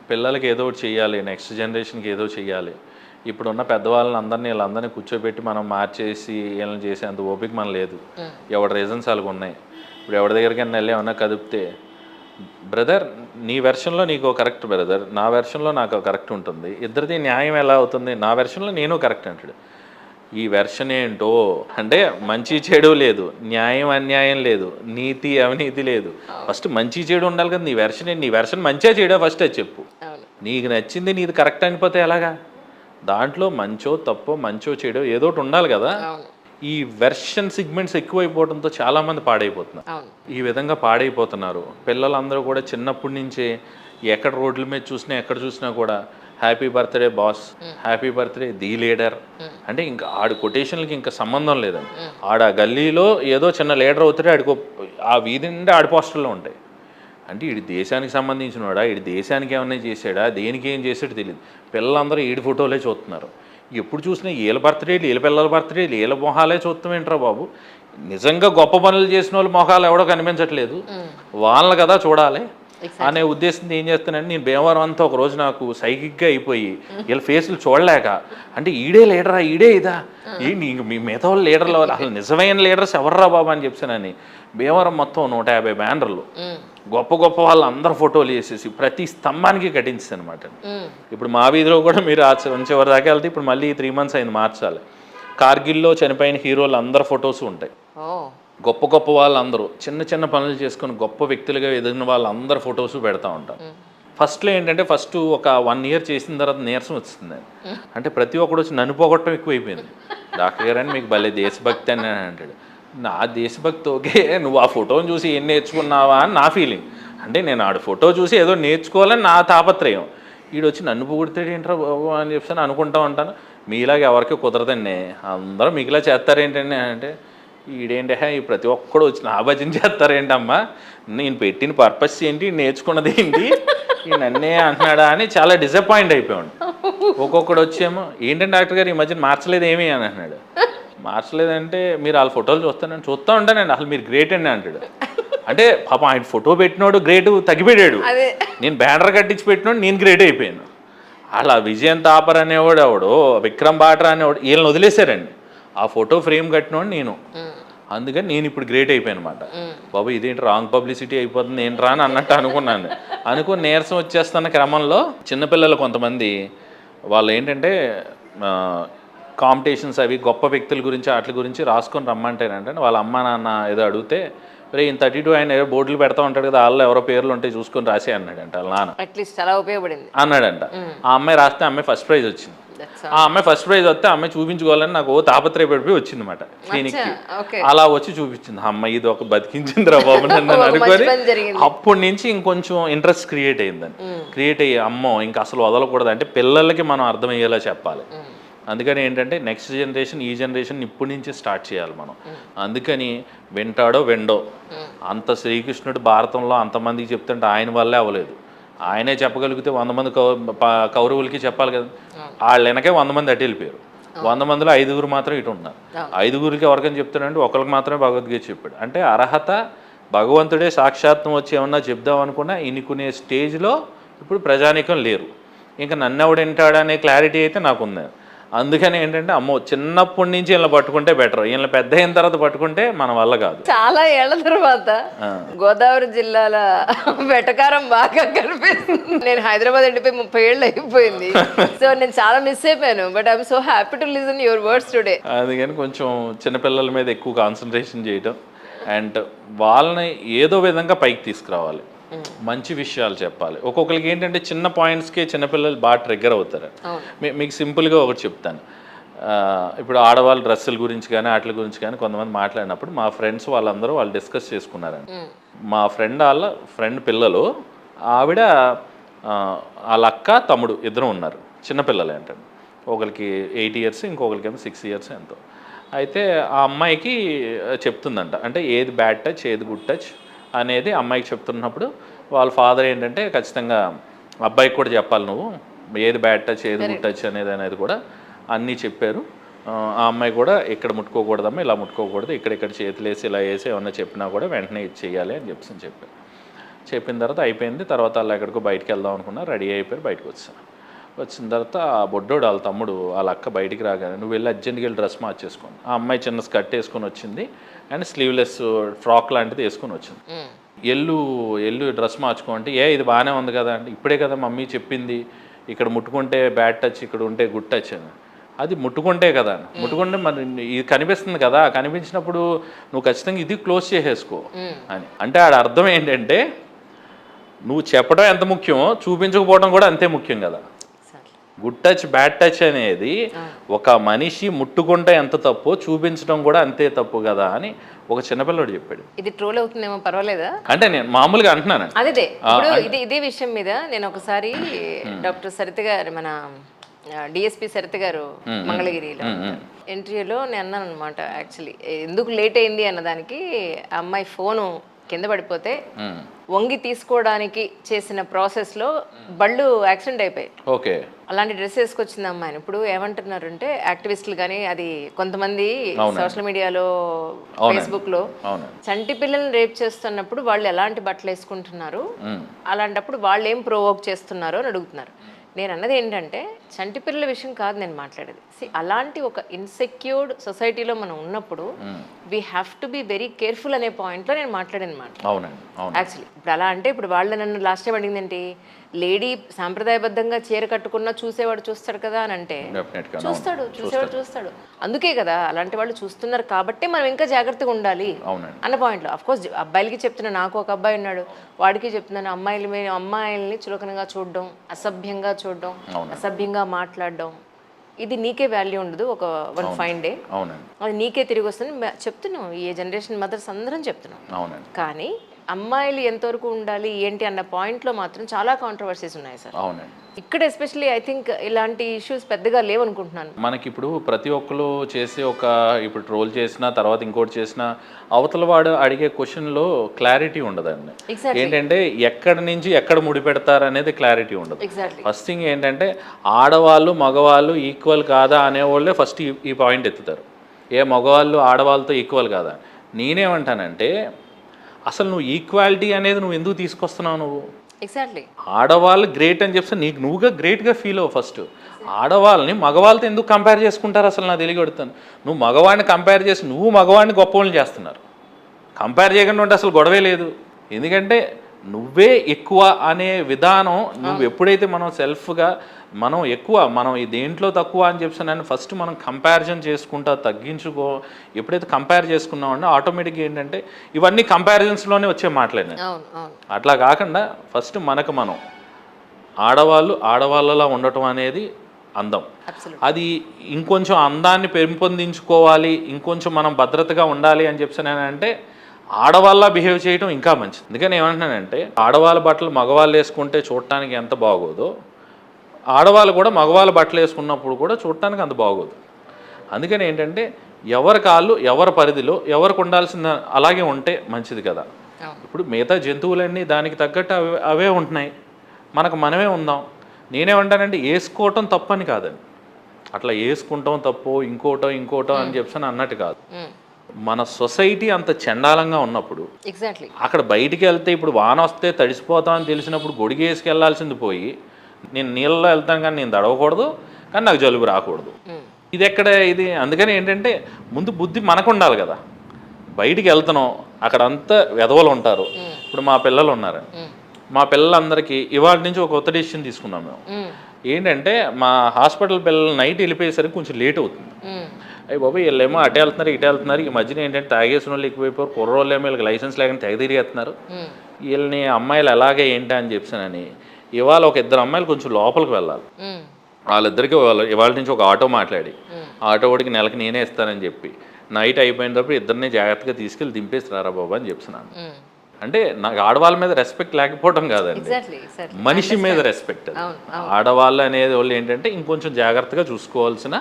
పిల్లలకి ఏదో ఒకటి చెయ్యాలి, నెక్స్ట్ జనరేషన్కి ఏదో చెయ్యాలి. ఇప్పుడున్న పెద్దవాళ్ళని వీళ్ళందరినీ కూర్చోబెట్టి మనం మార్చేసి వీళ్ళని చేసేంత ఓపిక మనం లేదు. ఎవరి రీజన్స్ వాళ్ళకు ఉన్నాయి. ఇప్పుడు ఎవరి దగ్గరికైనా వెళ్ళి ఏమన్నా కదిపితే బ్రదర్ నీ వెర్షన్లో నీకు కరెక్ట్ బ్రదర్, నా వెర్షన్లో నాకు కరెక్ట్ ఉంటుంది, ఇద్దరిది న్యాయం ఎలా అవుతుంది, నా వెర్షన్లో నేను కరెక్ట్ అంటాడు. ఈ వెర్షన్ ఏంటో అంటే మంచి చెడు లేదు, న్యాయం అన్యాయం లేదు, నీతి అవినీతి లేదు. ఫస్ట్ మంచి చెడు ఉండాలి కదా. నీ వెర్షన్ మంచిగా చెడో ఫస్ట్ అది చెప్పు. నీకు నచ్చింది నీది కరెక్ట్ అనిపోతే ఎలాగా? దాంట్లో మంచో తప్పో మంచో చెడో ఏదో ఒకటి ఉండాలి కదా. ఈ వెర్షన్ సిగ్మెంట్స్ ఎక్కువైపోవడంతో చాలామంది పాడైపోతున్నారు. ఈ విధంగా పాడైపోతున్నారు పిల్లలందరూ కూడా. చిన్నప్పటి నుంచే ఎక్కడ రోడ్ల మీద చూసినా ఎక్కడ చూసినా కూడా happy birthday boss, happy birthday the leader అంటే ఇంకా ఆడు కొటేషన్లకి ఇంకా సంబంధం లేదండి. ఆడ గల్లీలో ఏదో చిన్న లీడర్ అవుతాడే ఆడికో ఆ వీధి నుండి ఆడి పోస్టర్లో ఉంటాయి. అంటే ఈడి దేశానికి సంబంధించినవాడా, ఈడి దేశానికి ఏమన్నా చేశాడా, దేనికి ఏం చేసాడో తెలియదు. పిల్లలందరూ ఈడి ఫోటోలే చూస్తున్నారు. ఎప్పుడు చూసినా వీళ్ళ బర్త్డేలు, వీళ్ళ పిల్లల బర్త్డేలు, వీళ్ళ మొహాలే చూస్తామేంట్రా బాబు. నిజంగా గొప్ప పనులు చేసిన వాళ్ళు మొహాలు ఎవడో కనిపించట్లేదు, వాళ్ళని కదా చూడాలి అనే ఉద్దేశంతో ఏం చేస్తానంటే నేను భీమవరం అంతా ఒకరోజు నాకు సైకిక్గా అయిపోయి వీళ్ళ ఫేసులు చూడలేక, అంటే ఈడే లీడరా, ఈడే ఇదా, ఏంటి మీ మిగతా వాళ్ళు లీడర్లు అసలు నిజమైన లీడర్స్ ఎవర్రా బాబా అని చెప్పానని భీమవరం మొత్తం 150 బ్యానర్లు గొప్ప గొప్ప వాళ్ళు అందరు ఫోటోలు వేసేసి ప్రతి స్తంభానికి కట్టించేది అనమాట. ఇప్పుడు మా వీధిలో కూడా మీరు చివరి దాకా వెళ్తే ఇప్పుడు మళ్ళీ 3 months అయింది మార్చాలి. కార్గిల్లో చనిపోయిన హీరోలు అందరు ఫొటోస్ ఉంటాయి. గొప్ప గొప్ప వాళ్ళందరూ చిన్న చిన్న పనులు చేసుకుని గొప్ప వ్యక్తులుగా ఎదిగిన వాళ్ళందరూ ఫొటోస్ పెడతా ఉంటాం. ఫస్ట్లో ఏంటంటే ఫస్ట్ ఒక 1 year చేసిన తర్వాత నీరసం వచ్చింది. అంటే ప్రతి ఒక్కడు వచ్చి నన్ను పోగొట్టడం ఎక్కువైపోయింది. డాక్టర్ గారు అని మీకు భలే దేశభక్తి అని అంటాడు. నా దేశభక్తి ఓకే, నువ్వు ఆ ఫోటోని చూసి ఏం నేర్చుకున్నావా అని నా ఫీలింగ్. అంటే నేను ఆడు ఫోటో చూసి ఏదో నేర్చుకోవాలని నా తాపత్రయం. వీడు వచ్చి నన్ను పొగుడితాడు ఏంట్రా బాబు అని చెప్పి అనుకుంటా ఉంటాను. మీలాగా ఎవరికి కుదరదండి, అందరూ మీకులా చేస్తారేంటండి అంటే ఈడేంటి ఈ ప్రతి ఒక్కడు వచ్చి నా భజన చేస్తారేంటమ్మా, నేను పెట్టిన పర్పస్ ఏంటి, నేర్చుకున్నది ఏంటి, ఈ నన్నే అంటున్నాడా అని చాలా డిసప్పాయింట్ అయిపోయాడు. ఒక్కొక్కడు వచ్చేమో ఏంటంటే డాక్టర్ గారు ఈ మధ్యన మార్చలేదు ఏమి అని అన్నాడు. మార్చలేదంటే మీరు వాళ్ళ ఫోటోలు చూస్తూ ఉంటానండి, అసలు మీరు గ్రేట్ అండి అంటాడు. అంటే పాపం ఆయన ఫోటో పెట్టినోడు గ్రేట్ తగ్గిపోయాడు, నేను బ్యానర్ కట్టించి పెట్టినోడు నేను గ్రేట్ అయిపోయాను. అలా విజయన్ తాపర్ అనేవాడు ఎవడు, విక్రమ్ బాట్రా అనేవాడు, వీళ్ళని వదిలేశారండి. ఆ ఫోటో ఫ్రేమ్ కట్టినోడు నేను, అందుకని నేను ఇప్పుడు గ్రేట్ అయిపోయాను అనమాట. బాబు ఇదేంటి రాంగ్ పబ్లిసిటీ అయిపోతుంది ఏంట్రా అని అన్నట్టు అనుకున్నాను. అనుకుని నీరసం వచ్చేస్తున్న క్రమంలో చిన్నపిల్లలు కొంతమంది వాళ్ళు ఏంటంటే కాంపిటీషన్స్ అవి గొప్ప వ్యక్తుల గురించి వాటి గురించి రాసుకొని రమ్మంటేనంటే వాళ్ళ అమ్మ నాన్న ఏదో అడిగితే రే ఈయన 32 ఆయన ఏదో బోర్డులు పెడతా ఉంటాడు కదా, వాళ్ళు ఎవరో పేర్లు ఉంటే చూసుకొని రాసే అన్నాడంట వాళ్ళ నాన్న. అట్లీస్ట్ చాలా ఉపయోగపడింది అన్నాడంట. ఆ అమ్మాయి రాస్తే ఆ అమ్మాయి ఫస్ట్ ప్రైజ్ వచ్చింది. ఆ అమ్మాయి ఫస్ట్ ప్రైజ్ వస్తే అమ్మాయి చూపించుకోవాలని నాకు తాపత్రయపడిపోయి వచ్చింది అనమాట క్లినిక్కి. అలా వచ్చి చూపించింది, అమ్మాయి ఇది ఒక బతికించిందిరా బాబు నన్ను అనుకొని. అప్పటి నుంచి ఇంకొంచెం ఇంట్రెస్ట్ క్రియేట్ అయ్యిందని. క్రియేట్ అయ్యి అమ్మో ఇంకా అసలు వదలకూడదు, అంటే పిల్లలకి మనం అర్థమయ్యేలా చెప్పాలి. అందుకని ఏంటంటే నెక్స్ట్ జనరేషన్ ఈ జనరేషన్ ఇప్పటి నుంచి స్టార్ట్ చేయాలి మనం. అందుకని వింటాడో వెండో అంత శ్రీకృష్ణుడు భారతంలో అంతమందికి చెప్తుంటే ఆయన వల్లే అవ్వలేదు. ఆయనే చెప్పగలిగితే 100 మంది కౌరవులకి చెప్పాలి కదా. వాళ్ళు వెనకే 100 మంది అటు వెళ్ళిపోయారు. 100 మందిలో 5గురు మాత్రం ఇటు ఉన్నారు. 5గురికి ఎవరికైనా చెప్తాడంటే ఒకరికి మాత్రమే భగవద్గీత చెప్పాడు. అంటే అర్హత భగవంతుడే సాక్షాత్తం వచ్చి ఏమన్నా చెప్దాం అనుకున్నా ఇనుకునే స్టేజ్లో ఇప్పుడు ప్రజానీకం లేరు. ఇంకా నన్ను ఎవడు వింటాడనే క్లారిటీ అయితే నాకుంది. అందుకని ఏంటంటే అమ్మో చిన్నప్పటి నుంచి వీళ్ళని పట్టుకుంటే బెటర్, వీళ్ళని పెద్ద అయిన తర్వాత పట్టుకుంటే మన వల్ల కాదు. చాలా ఏళ్ల తర్వాత గోదావరి జిల్లాల వెటకారం బాగా కనిపిస్తుంది. నేను హైదరాబాద్ వెళ్ళిపోయి 30 ఏళ్ళు అయిపోయింది. సో నేను చాలా మిస్ అయిపోయాను. But I'm so happy to listen your words today. అందుకని కొంచెం చిన్నపిల్లల మీద ఎక్కువ కాన్సన్ట్రేషన్ చేయటం అండ్ వాళ్ళని ఏదో విధంగా పైకి తీసుకురావాలి, మంచి విషయాలు చెప్పాలి. ఒక్కొక్కరికి ఏంటంటే చిన్న పాయింట్స్కి చిన్నపిల్లలు బాగా ట్రిగ్గర్ అవుతారు. మీకు సింపుల్గా ఒకటి చెప్తాను. ఇప్పుడు ఆడవాళ్ళ డ్రెస్సుల గురించి కానీ వాటి గురించి కానీ కొంతమంది మాట్లాడినప్పుడు మా ఫ్రెండ్స్ వాళ్ళందరూ వాళ్ళు డిస్కస్ చేసుకున్నారండి. మా ఫ్రెండ్ పిల్లలు ఆవిడ వాళ్ళ అక్క తమ్ముడు ఇద్దరు ఉన్నారు, చిన్నపిల్లలు ఏంటండి. ఒకరికి 8 years ఇంకొకరికి 6 years ఎంతో. అయితే ఆ అమ్మాయికి చెప్తుందంట, అంటే ఏది బ్యాడ్ టచ్ ఏది గుడ్ టచ్ అనేది అమ్మాయికి చెప్తున్నప్పుడు వాళ్ళ ఫాదర్ ఏంటంటే ఖచ్చితంగా అబ్బాయికి కూడా చెప్పాలి, నువ్వు ఏది బ్యాడ్ టచ్ ఏది గుడ్ టచ్ అనేది కూడా అన్నీ చెప్పారు. ఆ అమ్మాయి కూడా ఇక్కడ ముట్టుకోకూడదమ్మా, ఇలా ముట్టుకోకూడదు, ఇక్కడ చేతులు వేసి ఇలా వేసి ఏమన్నా చెప్పినా కూడా వెంటనే ఇది చేయాలి అని చెప్పారు. చెప్పిన తర్వాత అయిపోయింది. తర్వాత వాళ్ళు ఎక్కడికో బయటికి వెళ్దాం అనుకున్నారు, రెడీ అయిపోయారు, బయటకు వచ్చిన తర్వాత ఆ బొడ్డోడు వాళ్ళ తమ్ముడు వాళ్ళ అక్క బయటికి రాగానే నువ్వు వెళ్ళి అర్జెంట్గా వెళ్ళి డ్రెస్ మార్చేసుకోండి. ఆ అమ్మాయి చిన్న స్కర్ట్ వేసుకొని వచ్చింది అండ్ స్లీవ్లెస్ ఫ్రాక్ లాంటిది వేసుకొని వచ్చింది. ఎల్లు డ్రెస్ మార్చుకోండి, ఇది బాగానే ఉంది కదా అంటే ఇప్పుడే కదా మమ్మీ చెప్పింది ఇక్కడ ముట్టుకుంటే బ్యాడ్ టచ్ ఇక్కడ ఉంటే గుడ్ టచ్ అని. అది ముట్టుకుంటే కదా, ముట్టుకుంటే మరి ఇది కనిపిస్తుంది కదా, కనిపించినప్పుడు నువ్వు ఖచ్చితంగా ఇది క్లోజ్ చేసేసుకో అని. అంటే ఆడ అర్థం ఏంటంటే నువ్వు చెప్పడం ఎంత ముఖ్యమో చూపించకపోవడం కూడా అంతే ముఖ్యం కదా. గుడ్ టచ్ బ్యాడ్ టచ్ అనేది ఒక మనిషి ముట్టుకుంటే ఎంత తప్పు చూపించడం కూడా అంతే తప్పు కదా అని ఒక చిన్నపిల్లడు చెప్పాడు. ఇది ట్రోల్ అవుతుందేమో పర్వాలేదా అంటే నేను మామూలుగా అంటున్నాను. అదే ఇదే విషయం మీద నేను ఒకసారి డాక్టర్ సరిత గారు, మన డిఎస్పి సరిత గారు మంగళగిరిలో ఇంటర్వ్యూలో నేను అన్నాను అనమాట. యాక్చువల్లీ ఎందుకు లేట్ అయింది అన్నదానికి ఆ అమ్మాయి ఫోను కింద పడిపోతే వంగి తీసుకోవడానికి చేసిన ప్రాసెస్లో బళ్ళు యాక్సిడెంట్ అయిపోయాయి. ఓకే, అలాంటి డ్రెస్ వేసుకొచ్చింది అమ్మాయిని. ఇప్పుడు ఏమంటున్నారంటే యాక్టివిస్టులు కానీ అది కొంతమంది సోషల్ మీడియాలో ఫేస్బుక్లో చంటి పిల్లల్ని రేప్ చేస్తున్నప్పుడు వాళ్ళు ఎలాంటి బట్టలు వేసుకుంటున్నారు, అలాంటప్పుడు వాళ్ళు ఏం ప్రొవోక్ చేస్తున్నారు అని అడుగుతున్నారు. నేను అన్నది ఏంటంటే చంటి పిల్లల విషయం కాదు నేను మాట్లాడేది. అలాంటి ఒక ఇన్సెక్యూర్డ్ సొసైటీలో మనం ఉన్నప్పుడు we have to be very careful అనే పాయింట్లో నేను మాట్లాడాను అనమాట. యాక్చువల్లీ ఇప్పుడు అలా అంటే ఇప్పుడు వాళ్ళు నన్ను లాస్ట్ టైం అడిగింది ఏంటి, లేడీ సాంప్రదాయబద్ధంగా చీర కట్టుకున్నా చూసేవాడు చూస్తాడు కదా అని అంటే చూస్తాడు. అందుకే కదా అలాంటి వాళ్ళు చూస్తున్నారు కాబట్టి మనం ఇంకా జాగ్రత్తగా ఉండాలి అన్న పాయింట్లో. అఫ్కోర్స్ అబ్బాయిలకి చెప్తున్నా, నాకు ఒక అబ్బాయి ఉన్నాడు, వాడికి చెప్తున్నాను అమ్మాయిల్ని చులకనగా చూడడం, అసభ్యంగా చూడడం, అసభ్యంగా మాట్లాడడం, ఇది నీకే వాల్యూ ఉండదు ఒక వన్ ఫైన్ డే, అది నీకే తిరిగి వస్తుంది చెప్తున్నాం. ఈ జనరేషన్ మదర్స్ అందరం చెప్తున్నాం. కానీ అమ్మాయిలు ఎంతవరకు ఉండాలి ఏంటి అన్న పాయింట్లో మాత్రం చాలా కాంట్రవర్సీస్ ఉన్నాయి సార్. ఇక్కడ ఎస్పెషల్లీ ఐ థింక్ ఇలాంటి ఇష్యూస్ పెద్దగా లేవనుకుంటున్నాను. మనకి ఇప్పుడు ప్రతి ఒక్కరు చేసే ఇప్పుడు ట్రోల్ చేసినా తర్వాత ఇంకోటి చేసినా అవతల వాడు అడిగే క్వశ్చన్లో క్లారిటీ ఉండదండి. ఏంటంటే ఎక్కడి నుంచి ఎక్కడ ముడి పెడతారు అనేది క్లారిటీ ఉండదు. ఫస్ట్ థింగ్ ఏంటంటే ఆడవాళ్ళు మగవాళ్ళు ఈక్వల్ కాదా అనేవాళ్ళే ఫస్ట్ ఈ పాయింట్ ఎత్తుతారు. మగవాళ్ళు ఆడవాళ్ళతో ఈక్వల్ కాదా. నేనేమంటానంటే అసలు నువ్వు ఈక్వాలిటీ అనేది నువ్వు ఎందుకు తీసుకొస్తున్నావు? ఎగ్జాక్ట్లీ. ఆడవాళ్ళు గ్రేట్ అని చెప్తే నీకు నువ్వుగా గ్రేట్గా ఫీల్ అవ్వు ఫస్ట్. ఆడవాళ్ళని మగవాళ్ళతో ఎందుకు కంపేర్ చేసుకుంటారు అసలు నా తెలియగడుతాను. నువ్వు మగవాడిని కంపేర్ చేసి నువ్వు మగవాడిని గొప్ప వాళ్ళని చేస్తున్నారు. కంపేర్ చేయకుండా ఉంటే అసలు గొడవే లేదు. ఎందుకంటే నువ్వే ఎక్కువ అనే విధానం నువ్వు ఎప్పుడైతే మనం సెల్ఫ్గా మనం ఎక్కువ మనం ఈ దేంట్లో తక్కువ అని చెప్పాను ఫస్ట్ మనం కంపారిజన్ చేసుకుంటా తగ్గించుకో. ఎప్పుడైతే కంపేర్ చేసుకున్నామో ఆటోమేటిక్గా ఏంటంటే ఇవన్నీ కంపారిజన్స్లోనే వచ్చే మాటలేనే. అట్లా కాకుండా ఫస్ట్ మనకు మనం ఆడవాళ్ళలా ఉండటం అనేది అందం. అది ఇంకొంచెం అందాన్ని పెంపొందించుకోవాలి, ఇంకొంచెం మనం భద్రతగా ఉండాలి అని చెప్పానంటే ఆడవాళ్ళ బిహేవ్ చేయడం ఇంకా మంచిది. అందుకని ఏమంటున్నానంటే ఆడవాళ్ళ బట్టలు మగవాళ్ళు వేసుకుంటే చూడటానికి ఎంత బాగోదో ఆడవాళ్ళు కూడా మగవాళ్ళ బట్టలు వేసుకున్నప్పుడు కూడా చూడటానికి అంత బాగోదు. అందుకని ఏంటంటే ఎవరి కాళ్ళు ఎవరి పరిధిలో ఎవరికి ఉండాల్సిన అలాగే ఉంటే మంచిది కదా. ఇప్పుడు మిగతా జంతువులన్నీ దానికి తగ్గట్టు అవే ఉంటున్నాయి, మనకు మనమే ఉందాం. నేనేమంటానంటే వేసుకోవటం తప్పని కాదండి, అట్లా వేసుకుంటాం తప్పు ఇంకోటో అని చెప్పి అన్నట్టు కాదు. మన సొసైటీ అంత చండాలంగా ఉన్నప్పుడు ఎగ్జాక్ట్లీ అక్కడ బయటికి వెళ్తే ఇప్పుడు వాన వస్తే తడిసిపోతాం అని తెలిసినప్పుడు గొడిగి వేసుకెళ్లాల్సింది పోయి నేను నీళ్ళలో వెళ్తాను కానీ నేను తడవకూడదు కానీ నాకు జలుబు రాకూడదు. ఇది ఎక్కడ ఇది? అందుకని ఏంటంటే ముందు బుద్ధి మనకు ఉండాలి కదా. బయటికి వెళ్తున్నాం అక్కడంతా వెధవలు ఉంటారు. ఇప్పుడు మా పిల్లలు ఉన్నారు, మా పిల్లలందరికీ ఇవాళ నుంచి ఒక కొత్త డెసిషన్ తీసుకున్నాం మేము. ఏంటంటే మా హాస్పిటల్ పిల్లలు నైట్ వెళ్ళిపోయేసరికి కొంచెం లేట్ అవుతుంది. అయ్యి బాబు వీళ్ళేమో అటే వెళ్తున్నారు. ఈ మధ్యన ఏంటంటే తాగేసిన వాళ్ళు ఎక్కువైపోయారు, కుర్రోళ్ళు ఏమో వీళ్ళకి లైసెన్స్ లేకుండా తెగ తిరిగేస్తున్నారు. వీళ్ళని అమ్మాయిలు ఎలాగే ఏంటి అని చెప్పానని ఇవాళ ఒక 2 అమ్మాయిలు కొంచెం లోపలికి వెళ్ళాలి. వాళ్ళిద్దరికి ఇవాళ నుంచి ఒక ఆటో మాట్లాడి ఆటో వాడికి నెలకి నేనే ఇస్తానని చెప్పి నైట్ అయిపోయినప్పుడు ఇద్దరిని జాగ్రత్తగా తీసుకెళ్ళి దింపేసి రారా బాబు అని చెప్తున్నాను. అంటే నాకు ఆడవాళ్ళ మీద రెస్పెక్ట్ లేకపోవడం కాదండి, మనిషి మీద రెస్పెక్ట్. ఆడవాళ్ళు అనేది వాళ్ళు ఏంటంటే ఇంకొంచెం జాగ్రత్తగా చూసుకోవాల్సిన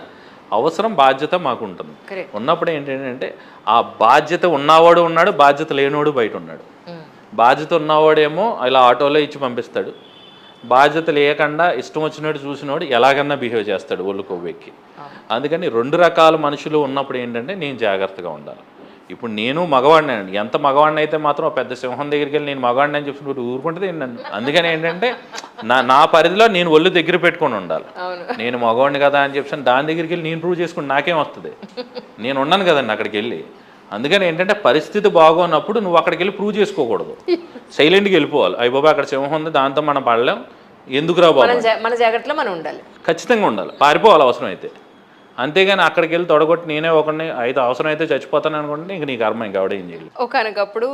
అవసరం బాధ్యత మాకు ఉంటుంది. ఉన్నప్పుడు ఏంటంటే ఆ బాధ్యత ఉన్నవాడు ఉన్నాడు, బాధ్యత లేనివాడు బయట ఉన్నాడు. బాధ్యత ఉన్నవాడేమో ఇలా ఆటోలో ఇచ్చి పంపిస్తాడు, బాధ్యత లేకుండా ఇష్టం వచ్చినట్టు చూసినోడు ఎలాగన్నా బిహేవ్ చేస్తాడు ఒళ్ళు కొవ్వెక్కి. అందుకని 2 రకాల మనుషులు ఉన్నప్పుడు ఏంటంటే నేను జాగ్రత్తగా ఉండాలి. ఇప్పుడు నేను మగవాడిని అండి, ఎంత మగవాడిని అయితే మాత్రం పెద్ద సింహం దగ్గరికి వెళ్ళి నేను మగవాడిని అని చెప్పి ఊరుకుంటుంది ఏంటండి. అందుకని ఏంటంటే నా పరిధిలో నేను ఒళ్ళు దగ్గర పెట్టుకొని ఉండాలి. నేను మగవాడిని కదా అని చెప్పి దాని దగ్గరికి వెళ్ళి నేను ప్రూవ్ చేసుకుని నాకేం వస్తుంది, నేను ఉన్నాను కదండి అక్కడికి వెళ్ళి. అందుకని ఏంటంటే పరిస్థితి బాగోన్నప్పుడు నువ్వు అక్కడికి వెళ్ళి ప్రూవ్ చేసుకోకూడదు, సైలెంట్గా వెళ్ళిపోవాలి. అయ్యి బాబా అక్కడ సింహం ఉంది దాంతో మనం పడలేం, ఎందుకురా బాబు మన జాగ్రత్తలో మనం ఉండాలి, ఖచ్చితంగా ఉండాలి, పారిపోవాలి అవసరం అయితే. అంతేగాని అక్కడికి వెళ్ళి తొడగొట్టి నేనే ఒకరిని అయితే అవసరం అయితే చచ్చిపోతాను అనుకుంటే ఇంక నీ కర్మ ఇంకా ఆవిడ ఏం చేయాలి. ఒకనకప్పుడు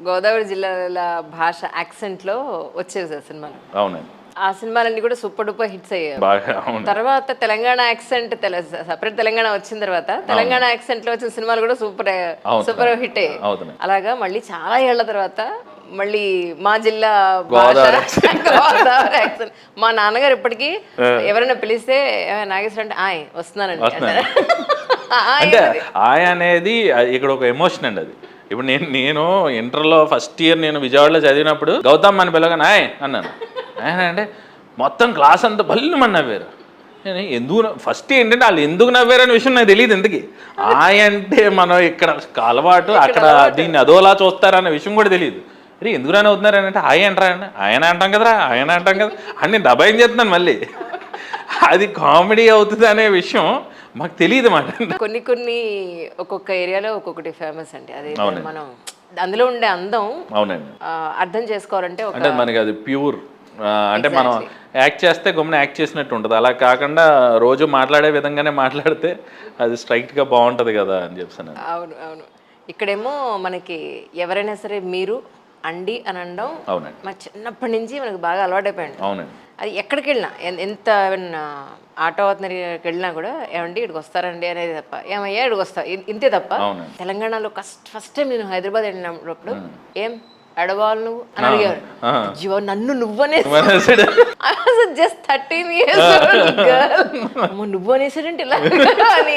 గోదావరి జిల్లాల భాష యాక్సెంట్లో వచ్చేవి సార్ సినిమాలు. అవునండి, ఆ సినిమాలన్నీ కూడా సూపర్ డూపర్ హిట్స్ అయ్యాయి. బాగా. తర్వాత తెలంగాణ యాక్సెంట్ సపరేట్ తెలంగాణ వచ్చిన తర్వాత తెలంగాణ యాక్సెంట్ లో వచ్చిన సినిమాలు కూడా సూపర్ హిట్ అయ్యాయి. అలాగా మళ్ళీ చాలా ఏళ్ల తర్వాత మళ్ళీ మా జిల్లా గోదావరి యాక్సెంట్. మా నాన్నగారు ఇప్పటికీ ఎవరైనా పిలిస్తే నాగేశ్వర అంటే ఆయ్ వస్తున్నానండి అంటే ఆయ్ అనేది ఇక్కడ ఒక ఎమోషన్ అండి. అది ఇప్పుడు నేను ఇంటర్లో ఫస్ట్ ఇయర్ నేను విజయవాడలో చదివినప్పుడు గౌతమ్ అని పిల్లగానే ఆయ్ అన్నాను. ఆయన అంటే మొత్తం క్లాస్ అంతా బల్లు మన నవ్వారు. నేను ఎందుకు ఫస్ట్ ఏంటంటే వాళ్ళు ఎందుకు నవ్వారనే విషయం నాకు తెలియదు. ఎందుకు అంటే మనం ఇక్కడ అలవాటు అక్కడ దీన్ని అదోలా చూస్తారన్న విషయం కూడా తెలియదు. అరే ఎందుకు రాని అవుతున్నారు అని అంటే అంటారా అండి, ఆయన అంటాం కదరా అని నేను డబ్బా ఏం చేస్తున్నాను మళ్ళీ అది కామెడీ అవుతుంది అనే విషయం మాకు తెలియదు మాట. కొన్ని ఒక్కొక్క ఏరియాలో ఒక్కొక్కటి ఫేమస్ అండి. అది మనం అందులో ఉండే అందం అవునండి అర్థం చేసుకోవాలంటే అంటే మనకి అది ప్యూర్ అంటే మనం యాక్ట్ చేస్తే గమ్మున యాక్ట్ చేసినట్టు ఉంటుంది. అలా కాకుండా రోజు మాట్లాడే విధంగానే మాట్లాడితే అది స్ట్రైట్గా బాగుంటుంది కదా అని చెప్పాను. అవును అవును. ఇక్కడేమో మనకి ఎవరైనా సరే మీరు అండి అని అనడం మా చిన్నప్పటి నుంచి మనకు బాగా అలవాటైపోయింది. అవునండి, అది ఎక్కడికి వెళ్ళినా ఎంత ఆటో అతనికి వెళ్ళినా కూడా ఏమండి ఇక్కడికి వస్తారండి అనేది తప్ప ఏమయ్యా ఇక్కడికి వస్తా ఇంతే తప్ప. తెలంగాణలో ఫస్ట్ టైం నేను హైదరాబాద్ వెళ్ళినప్పుడు ఏం ఎడవాళ్ళు నువ్వు అని అడిగారు. జీవ నన్ను నువ్వనే జస్ట్ 13 years నువ్వు అనేసాడంటే ఇలా అని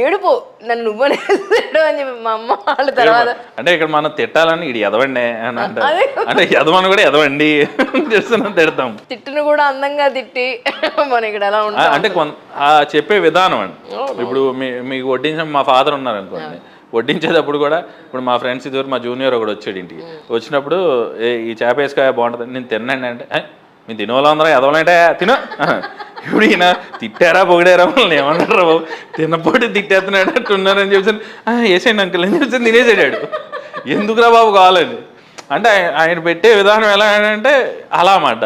ఏడుపో నన్ను నువ్వు అనేసాడు అని చెప్పి మా అమ్మ వాళ్ళ తర్వాత అంటే ఇక్కడ మనం తిట్టాలని ఇది ఎదవండి అని అంటే ఎదవని కూడా ఎదవండి చేస్తున్నాం తిడతాం. తిట్టును కూడా అందంగా తిట్టి మనం ఇక్కడ ఎలా ఉంటాం అంటే చెప్పే విధానం అండి. ఇప్పుడు మీకు వడ్డించిన మా ఫాదర్ ఉన్నారు అనుకోండి, వడ్డించేటప్పుడు కూడా ఇప్పుడు మా ఫ్రెండ్స్ ఇదివరకు మా జూనియర్ ఒకడు వచ్చాడు ఇంటికి వచ్చినప్పుడు ఈ చేప వేసుకో బాగుంటుంది నేను తిన్నాను అంటే మీ తినోళ్ళు అందరూ ఎదవలంటే తిన ఇప్పుడు ఈయన తిట్టారా పొగిడారా వాళ్ళని ఏమన్నారా బాబు తిన్నపోటీ తిట్టేస్తున్నాడు అంటున్నారని చెప్పి వేసేయండి అంకుల్ అని చెప్పి తినేసాడు ఎందుకురా బాబు కావాలని అంటే ఆయన పెట్టే విధానం ఎలా అంటే అలా అన్నమాట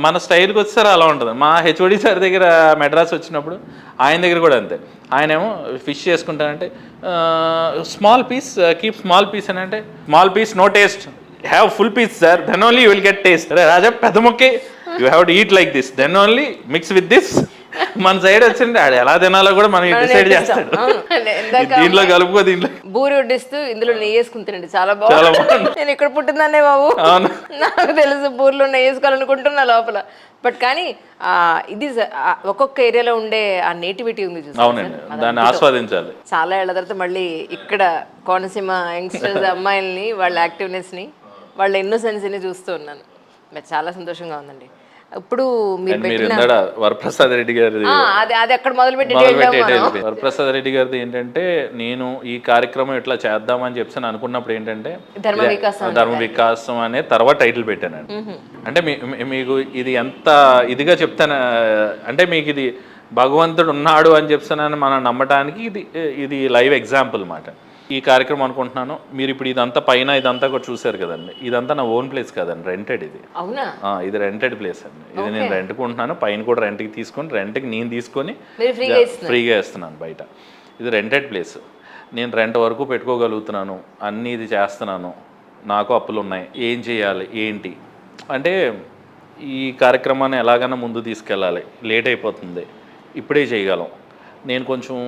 మన స్టైల్కి వచ్చేసరి అలా ఉంటుంది మా హెచ్ఓడి సార్ దగ్గర మెడ్రాస్ వచ్చినప్పుడు ఆయన దగ్గర కూడా అంతే ఆయన ఏమో ఫిష్ చేసుకుంటానంటే small piece keep small piece అని అంటే small piece no taste have full piece sir then only you will get taste అరే రాజా పెద్ద మొక్కే you have to eat like this then only mix with this మన సైడ్ వచ్చింది ఆడు ఎలా తినాలో కూడా మనం డిసైడ్ చేస్తాడు దీంట్లో కలుపుకో దీంట్లో బూరి వడ్డిస్తూ ఇందులో నెయ్యి వేసుకుని తినండి చాలా బాగుంది నేను ఇక్కడ పుట్టిందన్నే బాబు నాకు తెలుసు బూరిలో నెయ్యి వేసుకోవాలనుకుంటున్నా లోపల బట్ కానీ ఇది ఒక్కొక్క ఏరియాలో ఉండే ఆ నేటివిటీ ఉంది చూసి అవునండి దాన్ని ఆస్వాదించాలి చాలా ఏళ్ల తర్వాత మళ్ళీ ఇక్కడ కోనసీమ యంగ్స్టర్స్ అమ్మాయిల్ని వాళ్ళ యాక్టివ్నెస్ని వాళ్ళ ఇన్నోసెన్స్ని చూస్తూ ఉన్నాను మరి చాలా సంతోషంగా ఉందండి ఇప్పుడు మీరు వరప్రసాద్ రెడ్డి గారి అది అక్కడ మొదలుపెట్టి వరప్రసాద్ రెడ్డి గారిది ఏంటంటే నేను ఈ కార్యక్రమం ఇట్లా చేద్దామని చెప్పి అనుకున్నప్పుడు ఏంటంటే ధర్మ వికాసం అనే తర్వాత టైటిల్ పెట్టాను అంటే మీకు ఇది ఎంత ఇదిగా చెప్తాను అంటే మీకు ఇది భగవంతుడు ఉన్నాడు అని చెప్తానని మనం నమ్మటానికి ఇది లైవ్ ఎగ్జాంపుల్ మాట ఈ కార్యక్రమం అనుకుంటున్నాను మీరు ఇప్పుడు ఇదంతా పైన ఇదంతా కూడా చూసారు కదండి ఇదంతా నా ఓన్ ప్లేస్ కదండి రెంటెడ్ ఇది ఇది రెంటెడ్ ప్లేస్ అండి ఇది నేను రెంట్కుంటున్నాను పైన కూడా రెంట్కి తీసుకొని రెంట్కి నేను తీసుకొని ఫ్రీగా ఇస్తున్నాను బయట ఇది రెంటెడ్ ప్లేస్ నేను రెంట్ వరకు పెట్టుకోగలుగుతున్నాను అన్నీ ఇది చేస్తున్నాను నాకు అప్పులు ఉన్నాయి ఏం చేయాలి ఏంటి అంటే ఈ కార్యక్రమాన్ని ఎలాగైనా ముందు తీసుకెళ్ళాలి లేట్ అయిపోతుంది ఇప్పుడే చేయగలం నేను కొంచెం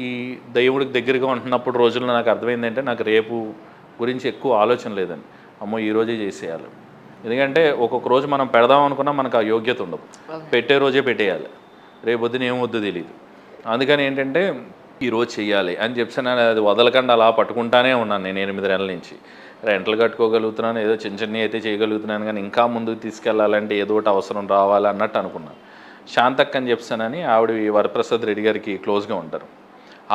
ఈ దేవుడికి దగ్గరగా ఉంటున్నప్పుడు రోజుల్లో నాకు అర్థమైంది అంటే నాకు రేపు గురించి ఎక్కువ ఆలోచన లేదండి అమ్మో ఈరోజే చేసేయాలి ఎందుకంటే ఒక్కొక్క రోజు మనం పెడదాం అనుకున్నా మనకు ఆ యోగ్యత ఉండదు పెట్టే రోజే పెట్టేయాలి రేపు పొద్దున ఏమొద్దు తెలియదు అందుకని ఏంటంటే ఈరోజు చెయ్యాలి అని చెప్పి అది వదలకుండా అలా పట్టుకుంటానే ఉన్నాను నేను 8 నెలల నుంచి రెంట్లు కట్టుకోగలుగుతున్నాను ఏదో చిన్న చిన్న అయితే చేయగలుగుతున్నాను కానీ ఇంకా ముందుకు తీసుకెళ్ళాలంటే ఏదో ఒకటి అవసరం రావాలి అన్నట్టు అనుకున్నాను శాంతక్క అని చెప్తానని ఆవిడ వరప్రసాద్ రెడ్డి గారికి క్లోజ్గా ఉంటారు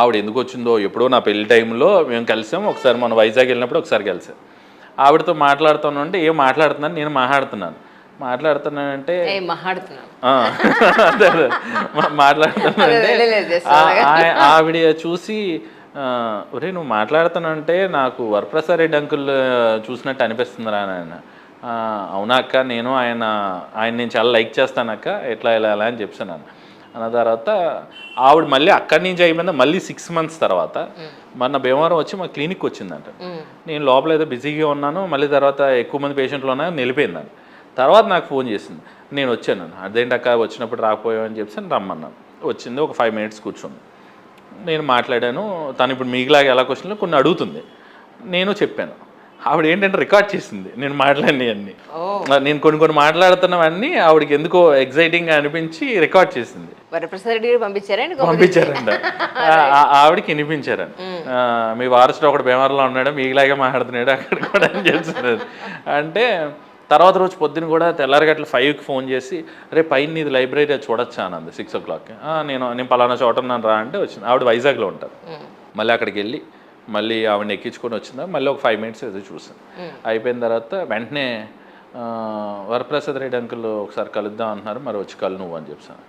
ఆవిడ ఎందుకు వచ్చిందో ఎప్పుడో నా పెళ్లి టైంలో మేము కలిసాం ఒకసారి మనం వైజాగ్ వెళ్ళినప్పుడు ఒకసారి కలిసాం ఆవిడతో మాట్లాడుతాను అంటే ఏం మాట్లాడుతున్నాను నేను మాట్లాడుతున్నానంటే మాట్లాడుతున్నానంటే ఆవిడ చూసి ఒరే నువ్వు మాట్లాడుతానంటే నాకు వరప్రసాద్ రెడ్డి అంకుల్ చూసినట్టు అనిపిస్తుందిరా ఆయన అవునా అక్క నేను నేను చాలా లైక్ చేస్తానక్క ఎట్లా ఎలా అని చెప్తున్నాను అన్న తర్వాత ఆవిడ మళ్ళీ అక్కడి నుంచి అయిపోయిందా మళ్ళీ 6 months తర్వాత మొన్న భీమవరం వచ్చి మా క్లినిక్ వచ్చిందంట నేను లోపల ఏదో బిజీగా ఉన్నాను మళ్ళీ తర్వాత ఎక్కువ మంది పేషెంట్లు ఉన్నా నిలిపోయిందండి తర్వాత నాకు ఫోన్ చేసింది నేను వచ్చాను అదేంటక్క వచ్చినప్పుడు రాకపోయావని చెప్పి రమ్మన్నాను వచ్చింది ఒక 5 minutes కూర్చుంది నేను మాట్లాడాను తను ఇప్పుడు మీకులాగా ఎలా క్వశ్చన్లు కొన్ని అడుగుతుంది నేను చెప్పాను ఆవిడ ఏంటంటే రికార్డ్ చేసింది నేను మాట్లాడినవన్నీ నేను కొన్ని మాట్లాడుతున్నవన్నీ ఆవిడకి ఎందుకో ఎగ్జైటింగ్గా అనిపించి రికార్డ్ చేసింది పంపించారంట ఆవిడకి వినిపించారండి మీ వారసుడు ఒకటి బేమార్లో ఉన్నాడు మీలాగే మాట్లాడుతున్నాడు అక్కడ కూడా అని చెప్తున్నారు అంటే తర్వాత రోజు పొద్దున్న కూడా తెల్లారిగట్ల 5కి ఫోన్ చేసి రేపు పైన ఇది లైబ్రరీ చూడొచ్చా అన్నది 6 o'clock నేను పలానా చోట ఉన్నాను రా అంటే వచ్చింది ఆవిడ వైజాగ్లో ఉంటారు మళ్ళీ అక్కడికి వెళ్ళి మళ్ళీ ఆవిడని ఎక్కించుకొని వచ్చిందా మళ్ళీ ఒక 5 minutes ఏదో చూసాను అయిపోయిన తర్వాత వెంటనే వరప్రసాద్ రెడ్డి అంకుల్ ఒకసారి కలుద్దాం అంటున్నారు మరి వచ్చి కలు నువ్వు అని చెప్పాను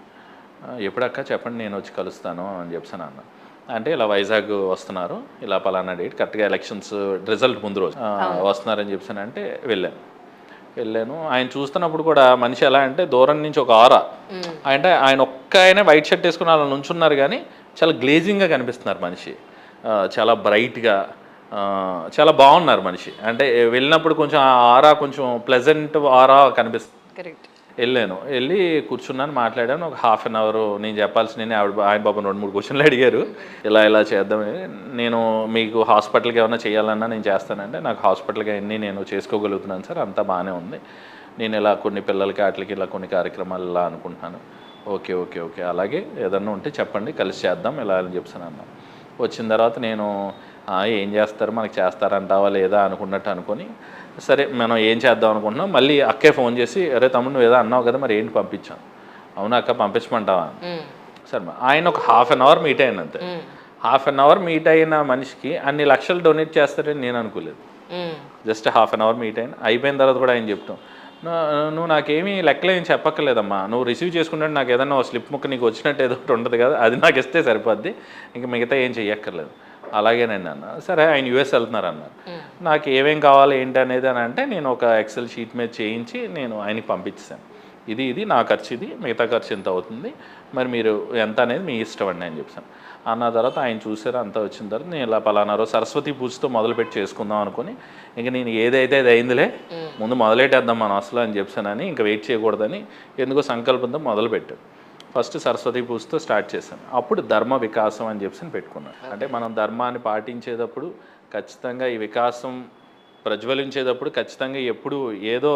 ఎప్పుడక్క చెప్పండి నేను వచ్చి కలుస్తాను అని చెప్పాను అన్న అంటే ఇలా వైజాగ్ వస్తున్నారు ఇలా పలానా డేట్ కరెక్ట్గా ఎలక్షన్స్ రిజల్ట్ ముందు రోజు వస్తున్నారని చెప్పాను అంటే వెళ్ళాను ఆయన చూస్తున్నప్పుడు కూడా మనిషి ఎలా అంటే దూరం నుంచి ఒక ఆరా అంటే ఆయన వైట్ షర్ట్ వేసుకుని అలా నుంచున్నారు కానీ చాలా గ్లేజింగ్గా కనిపిస్తున్నారు మనిషి చాలా బ్రైట్గా చాలా బాగున్నారు మనిషి అంటే వెళ్ళినప్పుడు కొంచెం ఆరా కొంచెం ప్లెజెంట్ ఆరా కనిపిస్తుంది వెళ్ళి కూర్చున్నాను మాట్లాడాను ఒక 1/2 hour నేను చెప్పాల్సిన ఆయన బాబు 2-3 క్వశ్చన్లు అడిగారు ఇలా చేద్దామని నేను మీకు హాస్పిటల్కి ఏమైనా చేయాలన్నా నేను చేస్తానంటే నాకు హాస్పిటల్కి అన్నీ నేను చేసుకోగలుగుతున్నాను సార్ అంతా బాగానే ఉంది నేను ఇలా కొన్ని పిల్లలకి వాటికి ఇలా కొన్ని కార్యక్రమాలు ఇలా అనుకుంటున్నాను ఓకే అలాగే ఏదన్నా ఉంటే చెప్పండి కలిసి చేద్దాం ఇలా అని చెప్పాను అన్న వచ్చిన తర్వాత నేను ఏం చేస్తారు మనకి చేస్తారంటావా లేదా అనుకుని సరే మనం ఏం చేద్దాం అనుకుంటున్నాం మళ్ళీ అక్కే ఫోన్ చేసి అరే తమ్ముడు నువ్వు ఏదో అన్నావు కదా మరి ఏంటి పంపించాను అవునా అక్క పంపించమంటావా సరే ఆయన ఒక 1/2 hour మీట్ అయింది అంతే హాఫ్ అన్ అవర్ మీట్ అయిన మనిషికి అన్ని లక్షలు డొనేట్ చేస్తారని నేను అనుకోలేదు. Just half an hour meet అయిపోయిన తర్వాత కూడా ఆయన చెప్తాం, నువ్వు నాకేమీ లెక్కలు ఏం చెప్పక్కర్లేదమ్మా, నువ్వు రిసీవ్ చేసుకుంటే నాకు ఏదన్నా స్లిప్ ముక్క నీకు వచ్చినట్టు ఏదో ఒకటి ఉంటుంది కదా, అది నాకు ఇస్తే సరిపోద్ది, ఇంక మిగతా ఏం చెయ్యక్కర్లేదు. అలాగేనండి అన్న. సరే ఆయన యూఎస్ వెళ్తున్నారు అన్నారు. నాకు ఏమేం కావాలి ఏంటి అనేది అని అంటే నేను ఒక ఎక్సెల్ షీట్ మీద చేయించి నేను ఆయనకి పంపించాను. ఇది నా ఖర్చు, ఇది మిగతా ఖర్చు ఎంత అవుతుంది, మరి మీరు ఎంత అనేది మీ ఇష్టం అండి అని చెప్పాను. అన్న తర్వాత ఆయన చూసారు, అంతా వచ్చిన తర్వాత నేను ఇలా పలానా రోజు సరస్వతి పూజతో మొదలుపెట్టి చేసుకుందాం అనుకుని, ఇంక నేను ఏదైతే అది అయిందిలే ముందు మొదలెట్టేద్దాం మనం అసలు అని చెప్పానని, ఇంకా వెయిట్ చేయకూడదని ఎందుకో సంకల్పంతో మొదలుపెట్టాను. ఫస్ట్ సరస్వతి పూజతో స్టార్ట్ చేశాను. అప్పుడు ధర్మ వికాసం అని చెప్పి పెట్టుకున్నాను. అంటే మనం ధర్మాన్ని పాటించేటప్పుడు ఖచ్చితంగా ఈ వికాసం ప్రజ్వలించేటప్పుడు ఖచ్చితంగా ఎప్పుడు ఏదో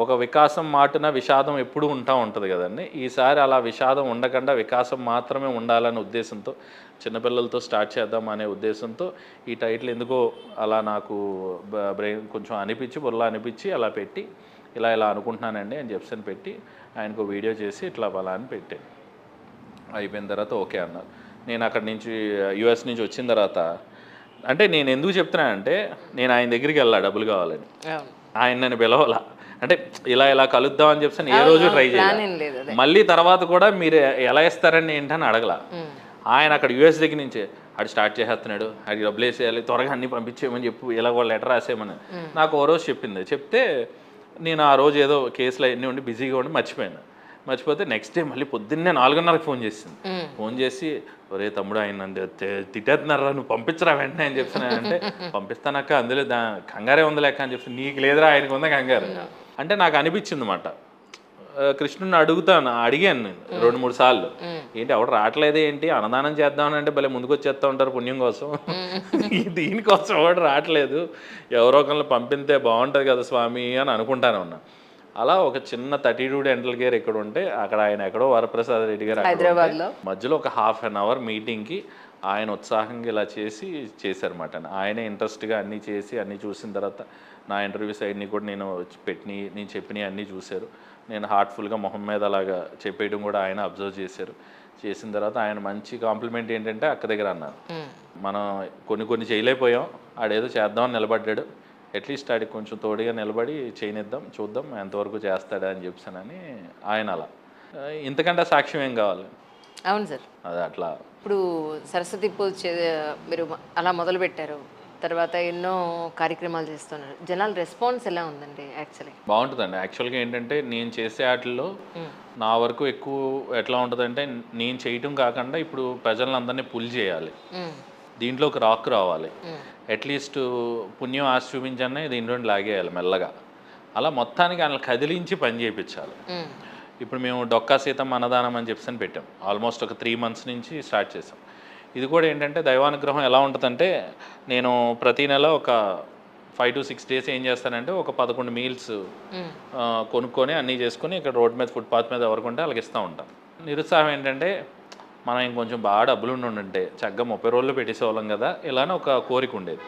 ఒక వికాసం మాటున విషాదం ఎప్పుడు ఉంటుంది కదండి. ఈసారి అలా విషాదం ఉండకుండా వికాసం మాత్రమే ఉండాలనే ఉద్దేశంతో చిన్నపిల్లలతో స్టార్ట్ చేద్దాం అనే ఉద్దేశంతో ఈ టైటిల్ ఎందుకో అలా నాకు బ్రెయిన్ కొంచెం అనిపించి బుర్రలా అనిపించి అలా పెట్టి ఇలా అనుకుంటున్నానండి అని చెప్పి పెట్టి ఆయనకు వీడియో చేసి ఇట్లా అలా అని పెట్టాను. అయిపోయిన తర్వాత ఓకే అన్నారు. నేను అక్కడి నుంచి యుఎస్ నుంచి వచ్చిన తర్వాత అంటే నేను ఎందుకు చెప్తున్నానంటే నేను ఆయన దగ్గరికి వెళ్ళా డబ్బులు కావాలని, ఆయన నన్ను పిలవాల అంటే ఇలా కలుద్దాం అని చెప్పి ఏ రోజు ట్రై చేయాలి. మళ్ళీ తర్వాత కూడా మీరు ఎలా ఇస్తారని ఏంటని అడగల. ఆయన అక్కడ యూఎస్ దగ్గర నుంచే ఆడు స్టార్ట్ చేసేస్తున్నాడు, ఆడికి డబ్బులు వేసేయాలి, త్వరగా అన్ని పంపించేయమని చెప్పు, ఇలా కూడా లెటర్ రాసేయమని నాకు ఓ రోజు చెప్తే నేను ఆ రోజు ఏదో కేసులు అన్నీ ఉండి బిజీగా ఉండి మర్చిపోతే నెక్స్ట్ డే మళ్ళీ పొద్దున్నే 4:30కి ఫోన్ చేసి ఒరే తమ్ముడు ఆయన తిట్టేస్తున్నారా, నువ్వు పంపించరా వెంటనే అని చెప్తున్నానంటే పంపిస్తానక్క, అందులో కంగారే ఉంది లెక్క అని చెప్తాను. నీకు లేదురా ఆయనకు ఉందా కంగారు అంటే నాకు అనిపించింది అన్నమాట. కృష్ణుని అడిగాను నేను 2-3 సార్లు, ఏంటి ఎవడు రావట్లేదు ఏంటి, అన్నదానం చేద్దామని అంటే భలే ముందుకు వచ్చేస్తూ ఉంటారు పుణ్యం కోసం, దీనికోసం ఎవడు రావట్లేదు, ఎవరో ఒకరిని పంపితే బాగుంటుంది కదా స్వామి అని అనుకుంటాను ఉన్నా. అలా ఒక చిన్న 32 డెంటల్ కేర్ ఇక్కడ ఉంటే అక్కడ ఆయన ఎక్కడో వరప్రసాద్ రెడ్డి గారు హైదరాబాద్లో మధ్యలో ఒక హాఫ్ అన్ అవర్ మీటింగ్కి ఆయన ఉత్సాహంగా ఇలా చేశారన్నమాట. ఆయనే ఇంట్రెస్ట్గా అన్నీ చేసి అన్నీ చూసిన తర్వాత నా ఇంటర్వ్యూస్ అన్నీ కూడా నేను చెప్పినవి అన్నీ చూశారు. నేను హార్ట్ఫుల్గా మొహం మీద అలాగా చెప్పేయడం కూడా ఆయన అబ్జర్వ్ చేసిన తర్వాత ఆయన మంచి కాంప్లిమెంట్ ఏంటంటే అక్క దగ్గర అన్నారు, మనం కొన్ని చేయలేకపోయాం, ఆడేదో చేద్దామని నిలబడ్డాడు, అట్లీస్ట్ ఆడికి కొంచెం తోడుగా నిలబడి చేయనిద్దాం, చూద్దాం ఎంతవరకు చేస్తాడా అని చెప్పానని ఆయన అలా. ఇంతకంటే సాక్ష్యం ఏం కావాలి? అవును సార్, అదే అట్లా. ఇప్పుడు సరస్వతి పూజ మీరు అలా మొదలుపెట్టారు, తర్వాత ఎన్నో కార్యక్రమాలు చేస్తున్నారు, జనాల రెస్పాన్స్ ఎలా ఉందండి? బాగుంటుందండి. యాక్చువల్గా ఏంటంటే నేను చేసే వాటిల్లో నా వరకు ఎక్కువ ఎట్లా ఉంటుందంటే నేను చేయటం కాకుండా ఇప్పుడు ప్రజలందరినీ పుల్ చేయాలి, దీంట్లో ఒక రాక్ రావాలి, అట్లీస్ట్ పుణ్యం ఆశ చూపించనే దీంట్లో లాగేయాలి మెల్లగా, అలా మొత్తానికి ఆయన కదిలించి పని చేయించాలి. ఇప్పుడు మేము డొక్కా సీతమ్మ అన్నదానం అని చెప్పి పెట్టాం, ఆల్మోస్ట్ ఒక 3 months నుంచి స్టార్ట్ చేసాం. ఇది కూడా ఏంటంటే దైవానుగ్రహం ఎలా ఉంటుందంటే నేను ప్రతి నెల ఒక 5 to 6 days ఏం చేస్తానంటే ఒక 11 meals కొనుక్కొని అన్నీ చేసుకొని ఇక్కడ రోడ్ మీద ఫుట్పాత్ మీద ఎవరికి ఉంటే వాళ్ళకి ఇస్తూ ఉంటాం. నిరుత్సాహం ఏంటంటే మనం ఇంకొంచెం బాగా డబ్బులు ఉండుంటే చక్కగా 30 రోజులు పెట్టేసేవాళ్ళం కదా, ఇలానే ఒక కోరిక ఉండేది.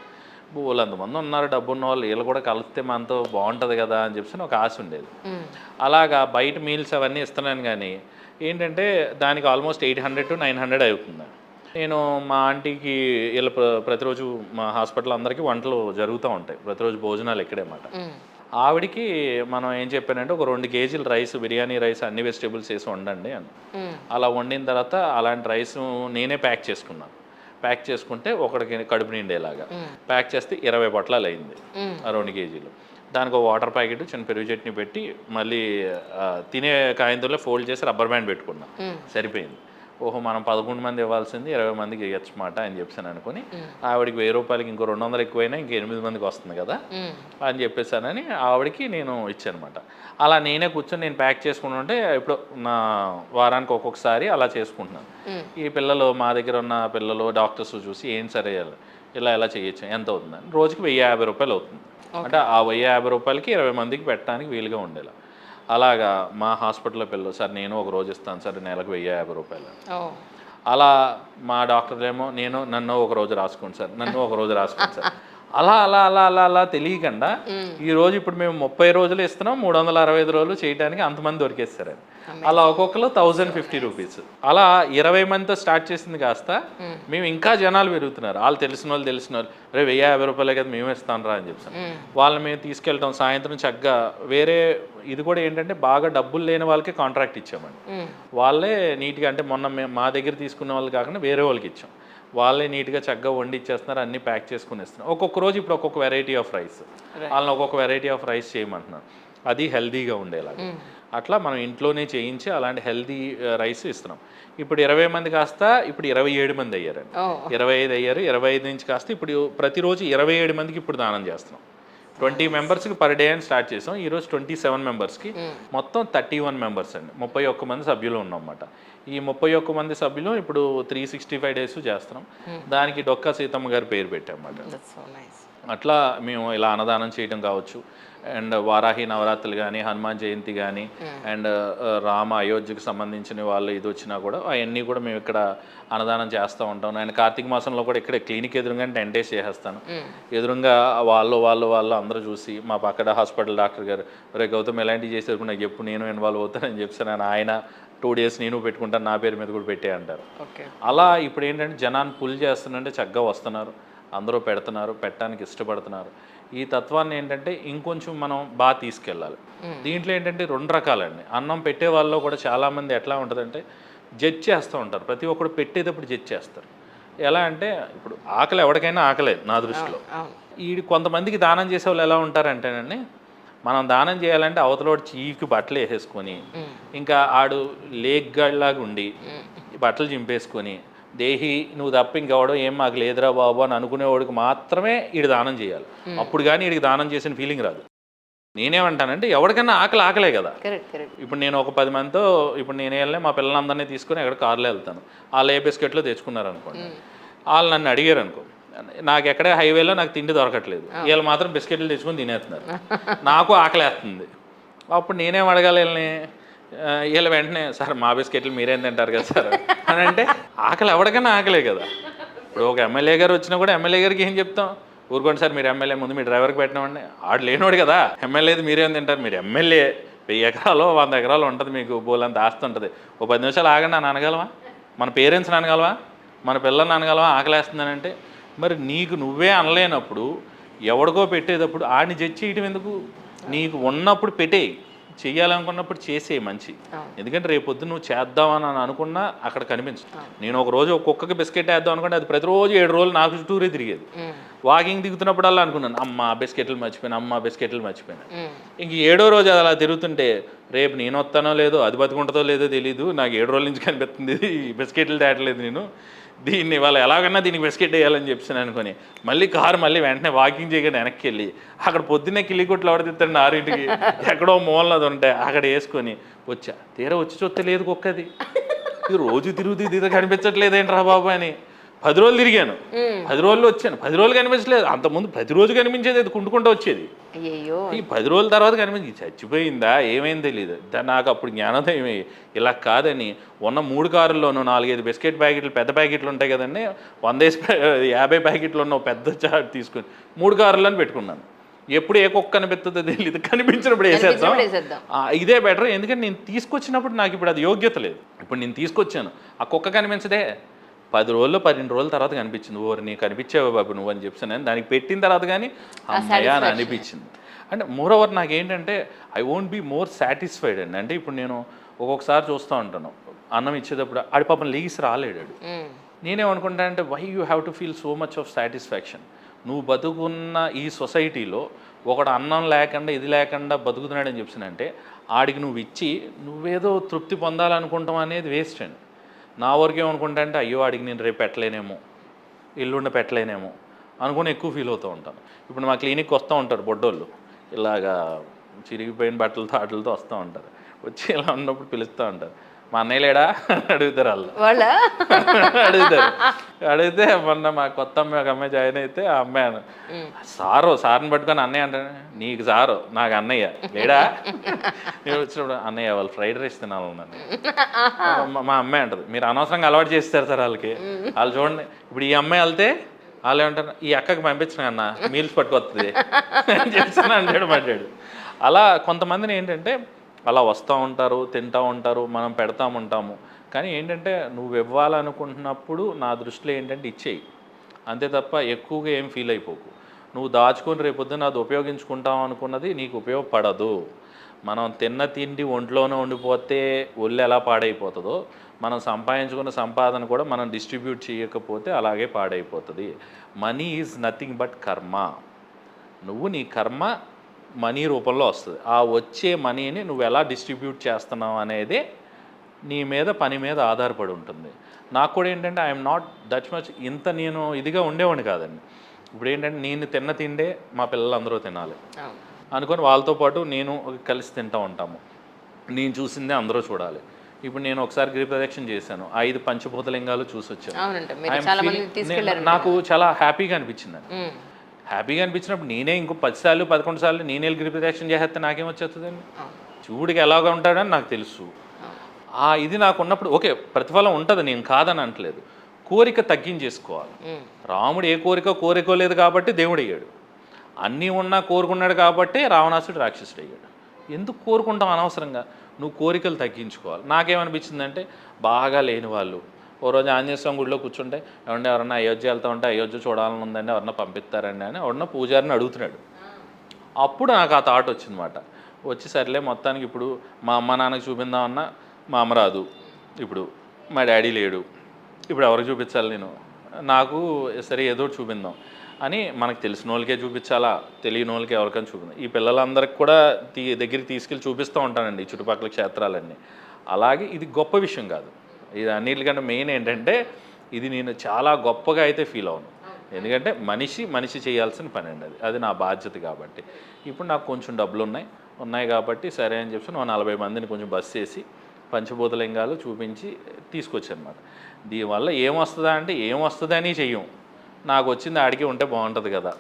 వాళ్ళు అంతమంది ఉన్నారు, డబ్బు ఉన్న వాళ్ళు, వీళ్ళు కూడా కలిస్తే మనతో బాగుంటుంది కదా అని చెప్పి ఒక ఆశ ఉండేది. అలాగా బయట మీల్స్ అవన్నీ ఇస్తున్నాను కానీ ఏంటంటే దానికి ఆల్మోస్ట్ 800 to 900 అవుతుంది. నేను మా ఆంటీకి వీళ్ళ ప్రతిరోజు మా హాస్పిటల్ అందరికీ వంటలు జరుగుతూ ఉంటాయి, ప్రతిరోజు భోజనాలు ఇక్కడే మాట. ఆవిడికి మనం ఏం చెప్పానంటే ఒక 2 kgs రైస్, బిర్యానీ రైస్, అన్ని వెజిటేబుల్స్ వేసి వండండి అని. అలా వండిన తర్వాత అలాంటి రైస్ నేనే ప్యాక్ చేసుకుంటే ఒకడికి కడుపు నిండేలాగా ప్యాక్ చేస్తే 20 పొట్లాలు అయింది ఆ 2 kgs. దానికి ఒక వాటర్ ప్యాకెట్, చిన్న పెరుగు చట్నీ పెట్టి మళ్ళీ తినే కాయంతో ఫోల్డ్ చేసి రబ్బర్ బ్యాండ్ పెట్టుకున్నా, సరిపోయింది. ఓహో మనం 11 మంది ఇవ్వాల్సింది 20 మందికి ఇవ్వచ్చు మాట అని చెప్పాను అనుకుని, ఆవిడకి 1000 రూపాయలకి ఇంకో 200 ఎక్కువైనా ఇంక 8 మందికి వస్తుంది కదా అని చెప్పేసానని ఆవిడకి నేను ఇచ్చానమాట. అలా నేనే కూర్చొని నేను ప్యాక్ చేసుకుని ఉంటే ఇప్పుడు నా వారానికి ఒక్కొక్కసారి అలా చేసుకుంటున్నాను. ఈ పిల్లలు మా దగ్గర ఉన్న పిల్లలు డాక్టర్స్ చూసి ఏం సరే ఇలా చేయొచ్చు, ఎంత అవుతుందని రోజుకి 1050 రూపాయలు అవుతుంది. అంటే ఆ 1050 రూపాయలకి 20 మందికి పెట్టడానికి వీలుగా ఉండేలా. అలాగా మా హాస్పిటల్లో పిల్లలు, సార్ నేను ఒక రోజు ఇస్తాను సార్, నెలకు 1050 రూపాయలు. అలా మా డాక్టర్లేమో నన్ను ఒక రోజు రాసుకోండి సార్, నన్ను ఒక రోజు రాసుకోండి సార్. అలా అలా అలా అలా అలా తెలియకుండా ఈ రోజు ఇప్పుడు మేము 30 రోజులు ఇస్తున్నాం, 365 రోజులు చేయడానికి అంతమంది దొరికేస్తారండి. అలా ఒక్కొక్కరు 1050 రూపీస్. అలా 20 మందితో స్టార్ట్ చేసింది కాస్త మేము ఇంకా జనాలు పెరుగుతున్నారు. వాళ్ళు తెలిసిన వాళ్ళు రే 1050 రూపాయలే కదా మేము ఇస్తాను రా అని చెప్పాను. వాళ్ళని మేము తీసుకెళ్ళటం సాయంత్రం చక్కగా వేరే ఇది కూడా ఏంటంటే బాగా డబ్బులు లేని వాళ్ళకి కాంట్రాక్ట్ ఇచ్చామండి. వాళ్ళే నీట్గా అంటే మొన్న మా దగ్గర తీసుకున్న వాళ్ళు కాకుండా వేరే వాళ్ళకి ఇచ్చాం. వాళ్ళే నీట్గా చక్కగా వండి ఇచ్చేస్తున్నారు, అన్నీ ప్యాక్ చేసుకుని ఇస్తున్నారు. ఒక్కొక్క రోజు ఇప్పుడు ఒక్కొక్క వెరైటీ ఆఫ్ రైస్, వాళ్ళని ఒక్కొక్క వెరైటీ ఆఫ్ రైస్ చేయమంటున్నారు. అది హెల్దీగా ఉండేలాగా అట్లా మనం ఇంట్లోనే చేయించి అలాంటి హెల్దీ రైస్ ఇస్తున్నాం. ఇప్పుడు 20 మంది కాస్త ఇప్పుడు 27 మంది అయ్యారండి. 25 అయ్యారు. 25 నుంచి కాస్త ఇప్పుడు ప్రతిరోజు 27 మందికి ఇప్పుడు దానం చేస్తున్నాం. 20 మెంబర్స్కి పర్ డే అని స్టార్ట్ చేసాం. ఈరోజు 27 మెంబర్స్కి మొత్తం 31 మెంబర్స్ అండి. 31 మంది సభ్యులు ఉన్నామన్నమాట. ఈ 31 మంది సభ్యులు ఇప్పుడు 365 డేస్ చేస్తున్నాం. దానికి డొక్కా సీతమ్మ గారి పేరు పెట్టామన్నమాట. అట్లా మేము ఇలా అన్నదానం చేయడం కావచ్చు, అండ్ వారాహి నవరాత్రులు కానీ, హనుమాన్ జయంతి కానీ, అండ్ రామ అయోధ్యకు సంబంధించిన వాళ్ళు ఇది వచ్చినా కూడా అవన్నీ కూడా మేము ఇక్కడ అన్నదానం చేస్తూ ఉంటాం. అండ్ కార్తీక మాసంలో కూడా ఇక్కడ క్లినిక్ ఎదురుగానే 10 days చేసేస్తాను. ఎదురుగా వాళ్ళు అందరూ చూసి మా పక్కన హాస్పిటల్ డాక్టర్ గారు రే గౌతమ్ ఎలాంటివి చేసేది నాకు చెప్పు, నేను ఇన్వాల్వ్ అవుతానని చెప్పాను. ఆయన 2 days నేను పెట్టుకుంటాను, నా పేరు మీద కూడా పెట్టే అంటారు. అలా ఇప్పుడు ఏంటంటే జనాన్ని పుల్ చేస్తున్నంటే చక్కగా వస్తున్నారు, అందరూ పెడుతున్నారు, పెట్టడానికి ఇష్టపడుతున్నారు. ఈ తత్వాన్ని ఏంటంటే ఇంకొంచెం మనం బాగా తీసుకెళ్ళాలి. దీంట్లో ఏంటంటే 2 రకాలండి. అన్నం పెట్టే వాళ్ళలో కూడా చాలామంది ఎట్లా ఉంటుందంటే జడ్జ్ చేస్తూ ఉంటారు. ప్రతి ఒక్కరు పెట్టేటప్పుడు జడ్జ్ చేస్తారు. ఎలా అంటే ఇప్పుడు ఆకలి ఎవరికైనా ఆకలే నా దృష్టిలో. ఈ కొంతమందికి దానం చేసే వాళ్ళు ఎలా ఉంటారంటేనండి, మనం దానం చేయాలంటే అవతలోడు చీకి బట్టలు వేసేసుకొని ఇంకా ఆడు లేగ్గాడిలాగా ఉండి బట్టలు చింపేసుకొని దేహి నువ్వు తప్ప ఇంకెవడో ఏం మాకు లేదురా బాబు అని అనుకునేవాడికి మాత్రమే వీడు దానం చేయాలి. అప్పుడు కానీ వీడికి దానం చేసిన ఫీలింగ్ రాదు. నేనేమంటానంటే ఎవరికైనా ఆకలే కదా. ఇప్పుడు నేను ఒక 10 మందితో ఇప్పుడు నేను వెళ్ళి మా పిల్లలందరినీ తీసుకొని ఎక్కడ కారులో వెళ్తాను. వాళ్ళు ఏ బిస్కెట్లు తెచ్చుకున్నారు అనుకోండి, వాళ్ళు నన్ను అడిగారు అనుకో, నాకు ఎక్కడే హైవేలో నాకు తిండి దొరకట్లేదు, వీళ్ళు మాత్రం బిస్కెట్లు తెచ్చుకొని తినేస్తున్నారు, నాకు ఆకలేస్తుంది. అప్పుడు నేనేం అడగాలి వీళ్ళని? వీళ్ళు వెంటనే సార్ మా బిస్కెట్లు మీరేం తింటారు కదా సార్ అని అంటే ఆకలి ఎవరికైనా ఆకలే కదా. ఇప్పుడు ఒక ఎమ్మెల్యే గారు వచ్చినా కూడా ఎమ్మెల్యే గారికి ఏం చెప్తాం, ఊరుకోండి సార్ మీరు ఎమ్మెల్యే, ముందు మీ డ్రైవర్కి పెట్టినామండి. ఆడు లేనోడు కదా, ఎమ్మెల్యేది మీరేం తింటారు, మీరు ఎమ్మెల్యే 1000 ఎకరాలు 100 ఎకరాలు ఉంటుంది, మీకు బోలంత ఆస్తి ఉంటుంది. ఓ 10 నిమిషాలు ఆగండి అని అనగలవా? మన పేరెంట్స్ని అనగలవా? మన పిల్లల్ని అనగలవా ఆకలేస్తుందని అంటే? మరి నీకు నువ్వే అనలేనప్పుడు ఎవడికో పెట్టేటప్పుడు ఆడిని జడ్జ్ చేయడం ఎందుకు? నీకు ఉన్నప్పుడు పెట్టేయి, చెయ్యాలనుకున్నప్పుడు చేసే మంచి. ఎందుకంటే రేపొద్దు నువ్వు చేద్దామని అనుకున్నా అక్కడ కనిపించదు. నేను ఒక రోజు ఒక్కొక్కకి బిస్కెట్ వేద్దాం అనుకుంటే అది ప్రతిరోజు 7 రోజులు నాకు చుట్టూరే తిరిగేది. వాకింగ్ దిగుతున్నప్పుడల్లా అనుకున్నాను అమ్మ బిస్కెట్లు మర్చిపోయినా. ఇంక 7వ రోజు అలా తిరుగుతుంటే రేపు నేను వస్తానో లేదో, అది బతుకుంటుందో లేదో తెలీదు, నాకు 7 రోజుల నుంచి కనిపిస్తుంది ఈ బిస్కెట్లు తేటలేదు, నేను దీన్ని వాళ్ళు ఎలాగన్నా దీనికి బిస్కెట్ వేయాలని చెప్పాను అనుకుని మళ్ళీ వెంటనే వాకింగ్ చేయగానే వెనక్కి వెళ్ళి అక్కడ పొద్దున్నే కిల్లికొట్లు ఎవడతిస్తాడు 6ంటికి ఎక్కడో మూలనది ఉంటాయి అక్కడ వేసుకొని తీరా వచ్చి చూస్తే లేదు కుక్కది. ఇది రోజు తిరుగుతూ కనిపించట్లేదేంట్రా బాబు అని 10 రోజులు తిరిగాను, 10 రోజులు వచ్చాను, 10 రోజులు కనిపించలేదు. అంతకుముందు ప్రతిరోజు కనిపించేది, అది కుంటుకుంటూ వచ్చేది. ఈ 10 రోజుల తర్వాత కనిపించి చచ్చిపోయిందా ఏమైంది తెలియదు. నాకు అప్పుడు జ్ఞానోదయం ఇలా కాదని ఉన్న 3 కారుల్లోనూ 4-5 బిస్కెట్ ప్యాకెట్లు, పెద్ద ప్యాకెట్లు ఉంటాయి కదండి, 150 ప్యాకెట్లు ఉన్న పెద్ద చాట్ తీసుకొని 3 కారులను పెట్టుకున్నాను. ఎప్పుడు ఏ కుక్క కనిపిస్తుందో తెలియదు, కనిపించినప్పుడు వేసేద్దాం, ఇదే బెటర్. ఎందుకంటే నేను తీసుకొచ్చినప్పుడు నాకు ఇప్పుడు అది యోగ్యత లేదు. ఇప్పుడు నేను తీసుకొచ్చాను, ఆ కుక్క కనిపించదే 10 రోజుల్లో 12 రోజుల తర్వాత కనిపించింది. ఓరు నీకు కనిపించావు బాబు నువ్వు అని చెప్పాను. దానికి పెట్టిన తర్వాత కానీ అమ్మయ్య అని అనిపించింది. అంటే మోరోవర్ నాకేంటంటే I won't be more satisfied అండి. అంటే ఇప్పుడు నేను ఒక్కొక్కసారి చూస్తూ ఉంటాను, అన్నం ఇచ్చేటప్పుడు ఆడి పాపం లేచి రాలేడాడు. నేనేమనుకుంటా అంటే why you have to feel so much of satisfaction. నువ్వు బతుకున్న ఈ సొసైటీలో ఒకడు అన్నం లేకుండా ఇది లేకుండా బతుకుతున్నాడని చెప్పానంటే ఆడికి నువ్వు ఇచ్చి నువ్వేదో తృప్తి పొందాలనుకుంటాం అనేది వేస్ట్ అండి. నా వరకు ఏమనుకుంటా అంటే అయ్యో ఆడికి నేను రేపు పెట్టలేనేమో, ఎల్లుండి పెట్టలేనేమో అనుకుని ఎక్కువ ఫీల్ అవుతూ ఉంటాను. ఇప్పుడు మా క్లినిక్కి వస్తూ ఉంటారు బొడ్డోళ్ళు, ఇలాగా చిరిగిపోయిన బట్టలతో ఆటలతో వస్తూ ఉంటారు. వచ్చి ఇలా ఉన్నప్పుడు పిలుస్తూ ఉంటారు, మా అన్నయ్య లేడా అడుగుతారు వాళ్ళు అడిగితే మొన్న మా కొత్త అమ్మాయి జాయిన్ అయితే ఆ అమ్మాయి సార్ని పట్టుకొని అన్నయ్య అంటాను, నీకు సారు నాకు అన్నయ్య లేడా? నేను వచ్చినప్పుడు అన్నయ్య వాళ్ళు ఫ్రైడ్ రైస్ తినాలన్నాను. మా అమ్మాయి అంటది మీరు అనవసరంగా అలవాటు చేస్తారు సార్ వాళ్ళకి. వాళ్ళు చూడండి ఇప్పుడు ఈ అమ్మాయి వెళ్తే వాళ్ళు ఏమంటారు, ఈ అక్కకి పంపించిన అన్న మీల్స్ పట్టుకొస్తుంది అని చెప్పి అంటాడు. అలా కొంతమందిని ఏంటంటే అలా వస్తూ ఉంటారు, తింటూ ఉంటారు, మనం పెడతా ఉంటాము. కానీ ఏంటంటే నువ్వు ఇవ్వాలనుకుంటున్నప్పుడు నా దృష్టిలో ఏంటంటే ఇచ్చేయి, అంతే తప్ప ఎక్కువగా ఏం ఫీల్ అయిపోకు. నువ్వు దాచుకొని రేపొద్దున అది ఉపయోగించుకుంటాం అనుకున్నది నీకు ఉపయోగపడదు. మనం తిన్న తిండి ఒంట్లోనే ఉండిపోతే ఒళ్ళు ఎలా పాడైపోతుందో, మనం సంపాదించుకున్న సంపాదన కూడా మనం డిస్ట్రిబ్యూట్ చేయకపోతే అలాగే పాడైపోతుంది. మనీ ఈజ్ నథింగ్ బట్ కర్మ. నువ్వు నీ కర్మ మనీ రూపంలో వస్తుంది. ఆ వచ్చే మనీని నువ్వు ఎలా డిస్ట్రిబ్యూట్ చేస్తున్నావు అనేదే నీ మీద పని మీద ఆధారపడి ఉంటుంది. నాకు కూడా ఏంటంటే ఐఎమ్ నాట్ దట్ మచ్ ఇంత నేను ఇదిగా ఉండేవాడిని కాదండి. ఇప్పుడు ఏంటంటే నేను తిన్న తిండే మా పిల్లలు అందరూ తినాలి అనుకొని వాళ్ళతో పాటు నేను కలిసి తింటూ ఉంటాము. నేను చూసిందే అందరూ చూడాలి. ఇప్పుడు నేను ఒకసారి గిరి ప్రదక్షిణ చేశాను, 5 పంచభూతలింగాలు చూసి వచ్చాను. నాకు చాలా హ్యాపీగా అనిపించింది. హ్యాపీగా అనిపించినప్పుడు నేనే ఇంకో 10 సార్లు 11 సార్లు నేనే గిరి ప్రదక్షిణ చేస్తే నాకేమొచ్చేస్తుందండి? చూడికి ఎలాగా ఉంటాడని నాకు తెలుసు. ఇది నాకు ఉన్నప్పుడు ఓకే, ప్రతిఫలం ఉంటుంది, నేను కాదని అనట్లేదు. కోరిక తగ్గించేసుకోవాలి. రాముడు ఏ కోరుకోలేదు కాబట్టి దేవుడు అయ్యాడు. అన్నీ ఉన్నా కోరుకున్నాడు కాబట్టి రావణాసుడు రాక్షసుడు అయ్యాడు. ఎందుకు కోరుకుంటాం అనవసరంగా? నువ్వు కోరికలు తగ్గించుకోవాలి. నాకేమనిపించిందంటే బాగా లేని వాళ్ళు ఓ రోజు ఆంజనేయ స్వామి గుడిలో కూర్చుంటే, ఏమంటే ఎవరన్నా అయోధ్య వెళ్తా ఉంటే అయోధ్య చూడాలని ఉందండి, ఎవరన్నా పంపిస్తారండి అని ఎవరన్నా పూజారిని అడుగుతున్నాడు. అప్పుడు నాకు ఆ థాట్ వచ్చిందన్నమాట. వచ్చి సర్లే మొత్తానికి ఇప్పుడు మా అమ్మ నాన్నకి చూపిందామన్నా మా అమ్మ రాదు, ఇప్పుడు మా డాడీ లేడు, ఇప్పుడు ఎవరికి చూపించాలి నేను? నాకు సరే ఏదో చూపిందాం అని మనకు తెలిసిన వాళ్ళకే చూపించాలా, తెలియని వాళ్ళకి ఎవరికైనా చూపిందాం. ఈ పిల్లలందరికీ కూడా దగ్గరికి తీసుకెళ్ళి చూపిస్తూ ఉంటానండి ఈ చుట్టుపక్కల క్షేత్రాలన్నీ. అలాగే ఇది గొప్ప విషయం కాదు. ఇది అన్నిటికంటే మెయిన్ ఏంటంటే ఇది నేను చాలా గొప్పగా అయితే ఫీల్ అవును. ఎందుకంటే మనిషి చేయాల్సిన పని అండి, అది నా బాధ్యత. కాబట్టి ఇప్పుడు నాకు కొంచెం డబ్బులు ఉన్నాయి కాబట్టి సరే అని చెప్పి 40 మందిని కొంచెం బస్ చేసి పంచభూతలింగాలు చూపించి తీసుకొచ్చాను అనమాట. దీనివల్ల ఏమొస్తుందా అంటే ఏమొస్తుందని చెయ్యం, నాకు వచ్చింది ఆడికి ఉంటే బాగుంటుంది కదా,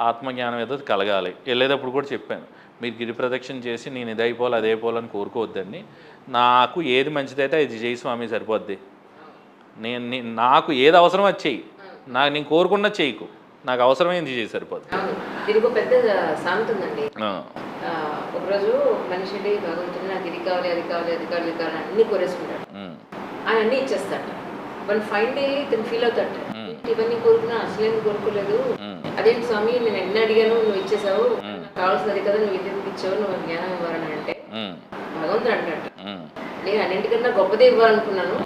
ఆత్మజ్ఞానం ఏదో కలగాలి. వెళ్ళేటప్పుడు కూడా చెప్పాను, మీరు గిరి ప్రదక్షిణ చేసి నేను ఇది అయిపోవాలి అదే అయిపోవాలని కోరుకోవద్దండి, నాకు ఏది మంచిదైతే అది చేయి స్వామి సరిపోద్ది, నాకు ఏది అవసరం అది చెయ్యి, నేను కోరుకున్న చేయకు, నాకు అవసరమైంది చేయి సరిపోద్ది. దీనికి పెద్ద సామెత ఉందండి. ఒకరోజు మనిషి భగవంతుడు నాకు ఇది కావాలి అది కావాలి అది కావాలి ఇది కావాలి అన్ని కోరేసుకుంటాడు, ఆయన అన్ని ఇచ్చేస్తాడు. వన్ ఫైన్ డే తను ఫీల్ అవుతాడు, ఇవన్నీ కోరుకున్నా అసలేం కోరుకోలేదు, అదేంటి స్వామి నేను ఎన్ని అడిగాను నువ్వు ఇచ్చేసావు, కావాల్సినది కదా నువ్వు ఎందుకు ఇచ్చావు, నువ్వు జ్ఞానం ఇవ్వాలని అంటే భగవంతుడు అంటాడు, నేను అన్నింటికన్నా గొప్పదే ఇవ్వాలనుకున్నాను,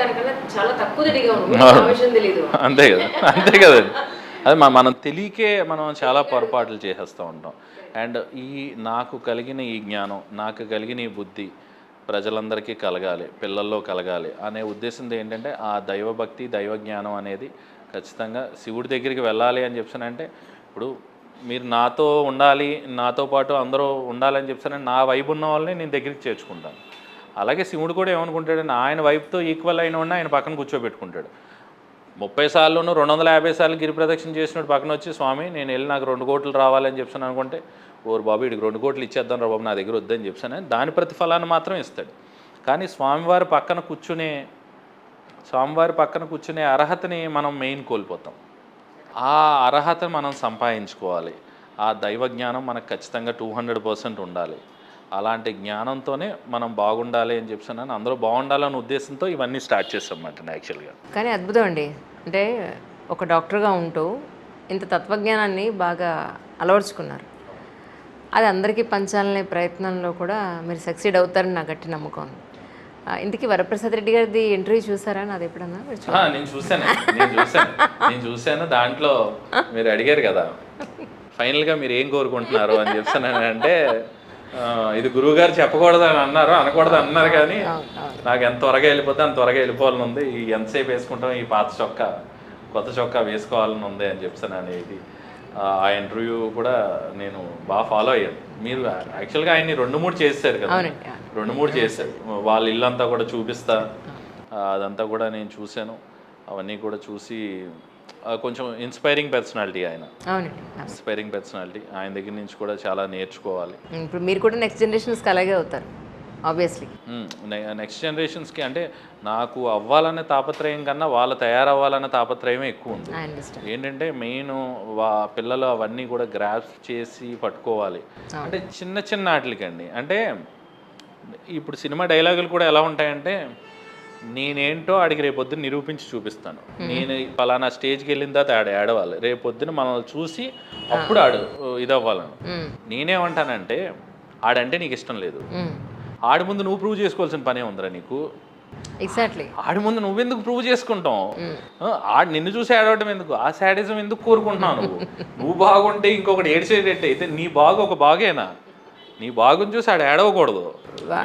తనకన్నా చాలా తక్కువ అడిగాను, విషయం తెలియదు. అంతే కదా అది మనం తెలియకే మనం చాలా పొరపాట్లు చేసేస్తూ ఉంటాం. అండ్ నాకు కలిగిన ఈ జ్ఞానం, నాకు కలిగిన ఈ బుద్ధి ప్రజలందరికీ కలగాలి, పిల్లల్లో కలగాలి అనే ఉద్దేశంతో ఏంటంటే ఆ దైవభక్తి దైవ జ్ఞానం అనేది ఖచ్చితంగా శివుడి దగ్గరికి వెళ్ళాలి అని చెప్పానంటే, ఇప్పుడు మీరు నాతో ఉండాలి, నాతో పాటు అందరూ ఉండాలని చెప్పానంటే నా వైపు ఉన్న వాళ్ళని నేను దగ్గరికి చేర్చుకుంటాను. అలాగే శివుడు కూడా ఏమనుకుంటాడంటే ఆయన వైపుతో ఈక్వల్ అయిన వాడిని ఆయన పక్కన కూర్చోబెట్టుకుంటాడు. 30 సార్లును 250 సార్లు గిరి ప్రదక్షిణ చేసినట్టు పక్కన వచ్చి స్వామి నేను వెళ్ళి నాకు 2 కోట్లు రావాలని చెప్పాను అనుకుంటే, ఓరు బాబు వీడికి 2 కోట్లు ఇచ్చేద్దాం రా బాబు నా దగ్గర వద్దని చెప్పాను, దాని ప్రతిఫలాన్ని మాత్రం ఇస్తాడు. కానీ స్వామివారి పక్కన కూర్చునే అర్హతని మనం మెయిన్ కోల్పోతాం. ఆ అర్హతను మనం సంపాదించుకోవాలి. ఆ దైవ జ్ఞానం మనకు ఖచ్చితంగా 200% ఉండాలి. అలాంటి జ్ఞానంతోనే మనం బాగుండాలి అని చెప్పాను, అందరూ బాగుండాలనే ఉద్దేశంతో ఇవన్నీ స్టార్ట్ చేస్తాం అన్నమాట యాక్చువల్గా. కానీ అద్భుతం అండి, అంటే ఒక డాక్టర్గా ఉంటూ ఇంత తత్వజ్ఞానాన్ని బాగా అలవర్చుకున్నారు. అది అందరికీ పంచాలనే ప్రయత్నంలో కూడా మీరు సక్సీడ్ అవుతారని నాకు గట్టి నమ్మకం ఉంది. ఇంతకీ వరప్రసాద్ రెడ్డి గారిది ఇంటర్వ్యూ చూసారా? నాది ఎప్పుడన్నా? నేను చూశాను. దాంట్లో మీరు అడిగారు కదా ఫైనల్గా మీరు ఏం కోరుకుంటున్నారు అని చెప్పాను అంటే, ఇది గురువుగారు చెప్పకూడదని అన్నారు, అనకూడదు అన్నారు, కానీ నాకు ఎంత త్వరగా వెళ్ళిపోతే అంత త్వరగా వెళ్ళిపోవాలని ఉంది, ఎంతసేపు వేసుకుంటాం ఈ పాత చొక్కా కొత్త చొక్కా వేసుకోవాలని ఉంది అని చెప్పాను అనేది. ఆ ఇంటర్వ్యూ కూడా నేను బాగా ఫాలో అయ్యాను. మీరు యాక్చువల్గా ఆయన్ని 2-3 చేశారు కదా, 2-3 చేశారు. వాళ్ళ ఇల్లంతా కూడా చూపిస్తా, అదంతా కూడా నేను చూశాను. అవన్నీ కూడా చూసి కొంచెం ఇన్స్పైరింగ్ పర్సనాలిటీ ఆయన, ఇన్స్పైరింగ్ పర్సనాలిటీ. ఆయన దగ్గర నుంచి కూడా చాలా నేర్చుకోవాలి. ఇప్పుడు మీరు కూడా నెక్స్ట్ జనరేషన్స్కి అలాగే అవుతారు. ఆబ్వియస్లీ. నెక్స్ట్ జనరేషన్స్కి అంటే నాకు అవ్వాలనే తాపత్రయం కన్నా వాళ్ళు తయారవ్వాలనే తాపత్రయమే ఎక్కువ ఉంది. I understand. ఏంటంటే మెయిన్ పిల్లలు అవన్నీ కూడా గ్రాప్స్ చేసి పట్టుకోవాలి. అంటే చిన్న చిన్న వాటికండి. అంటే ఇప్పుడు సినిమా డైలాగులు కూడా ఎలా ఉంటాయంటే, నేనేంటో ఆడికి రేపొద్దున నిరూపించి చూపిస్తాను. నేను పలానా స్టేజ్కి వెళ్ళిన తర్వాత ఆడ ఏడవాలి, రేపొద్దున మనల్ని చూసి అప్పుడు ఆడు ఇదవ్వాలను. నేనేమంటానంటే, ఆడంటే నీకు ఇష్టం లేదు, ఆడి ముందు నువ్వు ప్రూవ్ చేసుకోవాల్సిన పనే ఉందిరా నీకు. ఎగ్జాక్ట్లీ. ఆడి ముందు నువ్వెందుకు ప్రూవ్ చేసుకుంటావు? ఆడు నిన్ను చూసి ఏడవడం ఎందుకు? ఆ శాడిజం ఎందుకు కోరుకుంటున్నావు? నువ్వు బాగుంటే ఇంకొకటి ఏడ్చేటట్టు అయితే నీ బాగు ఒక బాగేనా? నీ బాగుని చూసి ఆడ ఏడవకూడదు.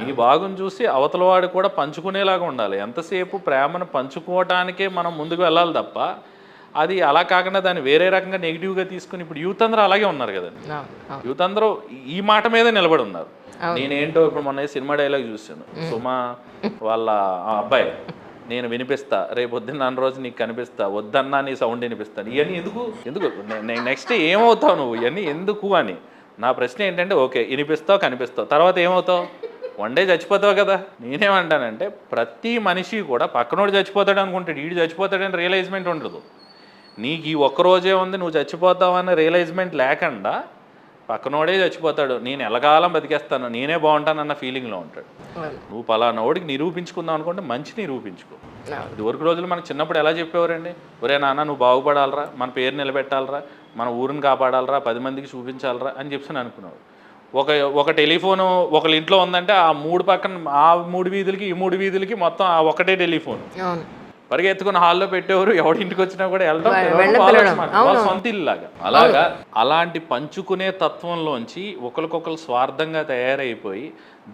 నీ బాగుని చూసి అవతల వాడు కూడా పంచుకునేలాగా ఉండాలి. ఎంతసేపు ప్రేమను పంచుకోవటానికే మనం ముందుకు వెళ్ళాలి తప్ప, అది అలా కాకుండా దాన్ని వేరే రకంగా నెగిటివ్గా తీసుకుని ఇప్పుడు యూత్ అందరూ అలాగే ఉన్నారు కదండి. యూత్ అందరూ ఈ మాట మీద నిలబడి ఉన్నారు. నేనేంటో ఇప్పుడు మొన్న సినిమా డైలాగ్ చూసాను, సుమా వాళ్ళ అబ్బాయి, నేను వినిపిస్తా రేపొద్దున్న అన్న రోజు నీకు కనిపిస్తా, వద్దన్నా నీ సౌండ్ వినిపిస్తాను. ఇవన్నీ ఎందుకు ఎందుకు నెక్స్ట్ ఏమవుతావు నువ్వు? ఇవన్నీ ఎందుకు అని నా ప్రశ్న ఏంటంటే, ఓకే వినిపిస్తావు కనిపిస్తావు, తర్వాత ఏమవుతావు? వన్ డే చచ్చిపోతావు కదా. నేనేమంటానంటే, ప్రతి మనిషి కూడా పక్కనోడు చచ్చిపోతాడు అనుకుంటాడు, వీడు చచ్చిపోతాడని రియలైజ్మెంట్ ఉండదు. నీకు ఈ ఒక్కరోజే ఉంది, నువ్వు చచ్చిపోతావు అన్న రియలైజ్మెంట్ లేకుండా పక్కనోడే చచ్చిపోతాడు, నేను ఎలకాలం బతికేస్తాను, నేనే బాగుంటానన్న ఫీలింగ్లో ఉంటాడు. నువ్వు పలానోడికి నిరూపించుకుందాం అనుకుంటే మంచి నిరూపించుకో. ఇదివరకు రోజులు మనకు చిన్నప్పుడు ఎలా చెప్పేవారండి, ఒరే నాన్న నువ్వు బాగుపడాలరా, మన పేరు నిలబెట్టాలరా, మన ఊరిని కాపాడాలరా, 10 మందికి చూపించాలరా అని చెప్పి అనుకున్నావు. ఒక టెలిఫోను ఒకళ్ళ ఇంట్లో ఉందంటే ఆ 3 పక్కన, ఆ 3 వీధులకి ఈ 3 వీధులకి మొత్తం ఆ ఒకటే టెలిఫోన్ పరిగెత్తుకుని హాల్లో పెట్టేవారు. ఎవడి ఇంటికి వచ్చినా కూడా వెళ్ళడం సొంత ఇల్లులాగా. అలాగా అలాంటి పంచుకునే తత్వంలోంచి ఒకరికొకరు స్వార్థంగా తయారైపోయి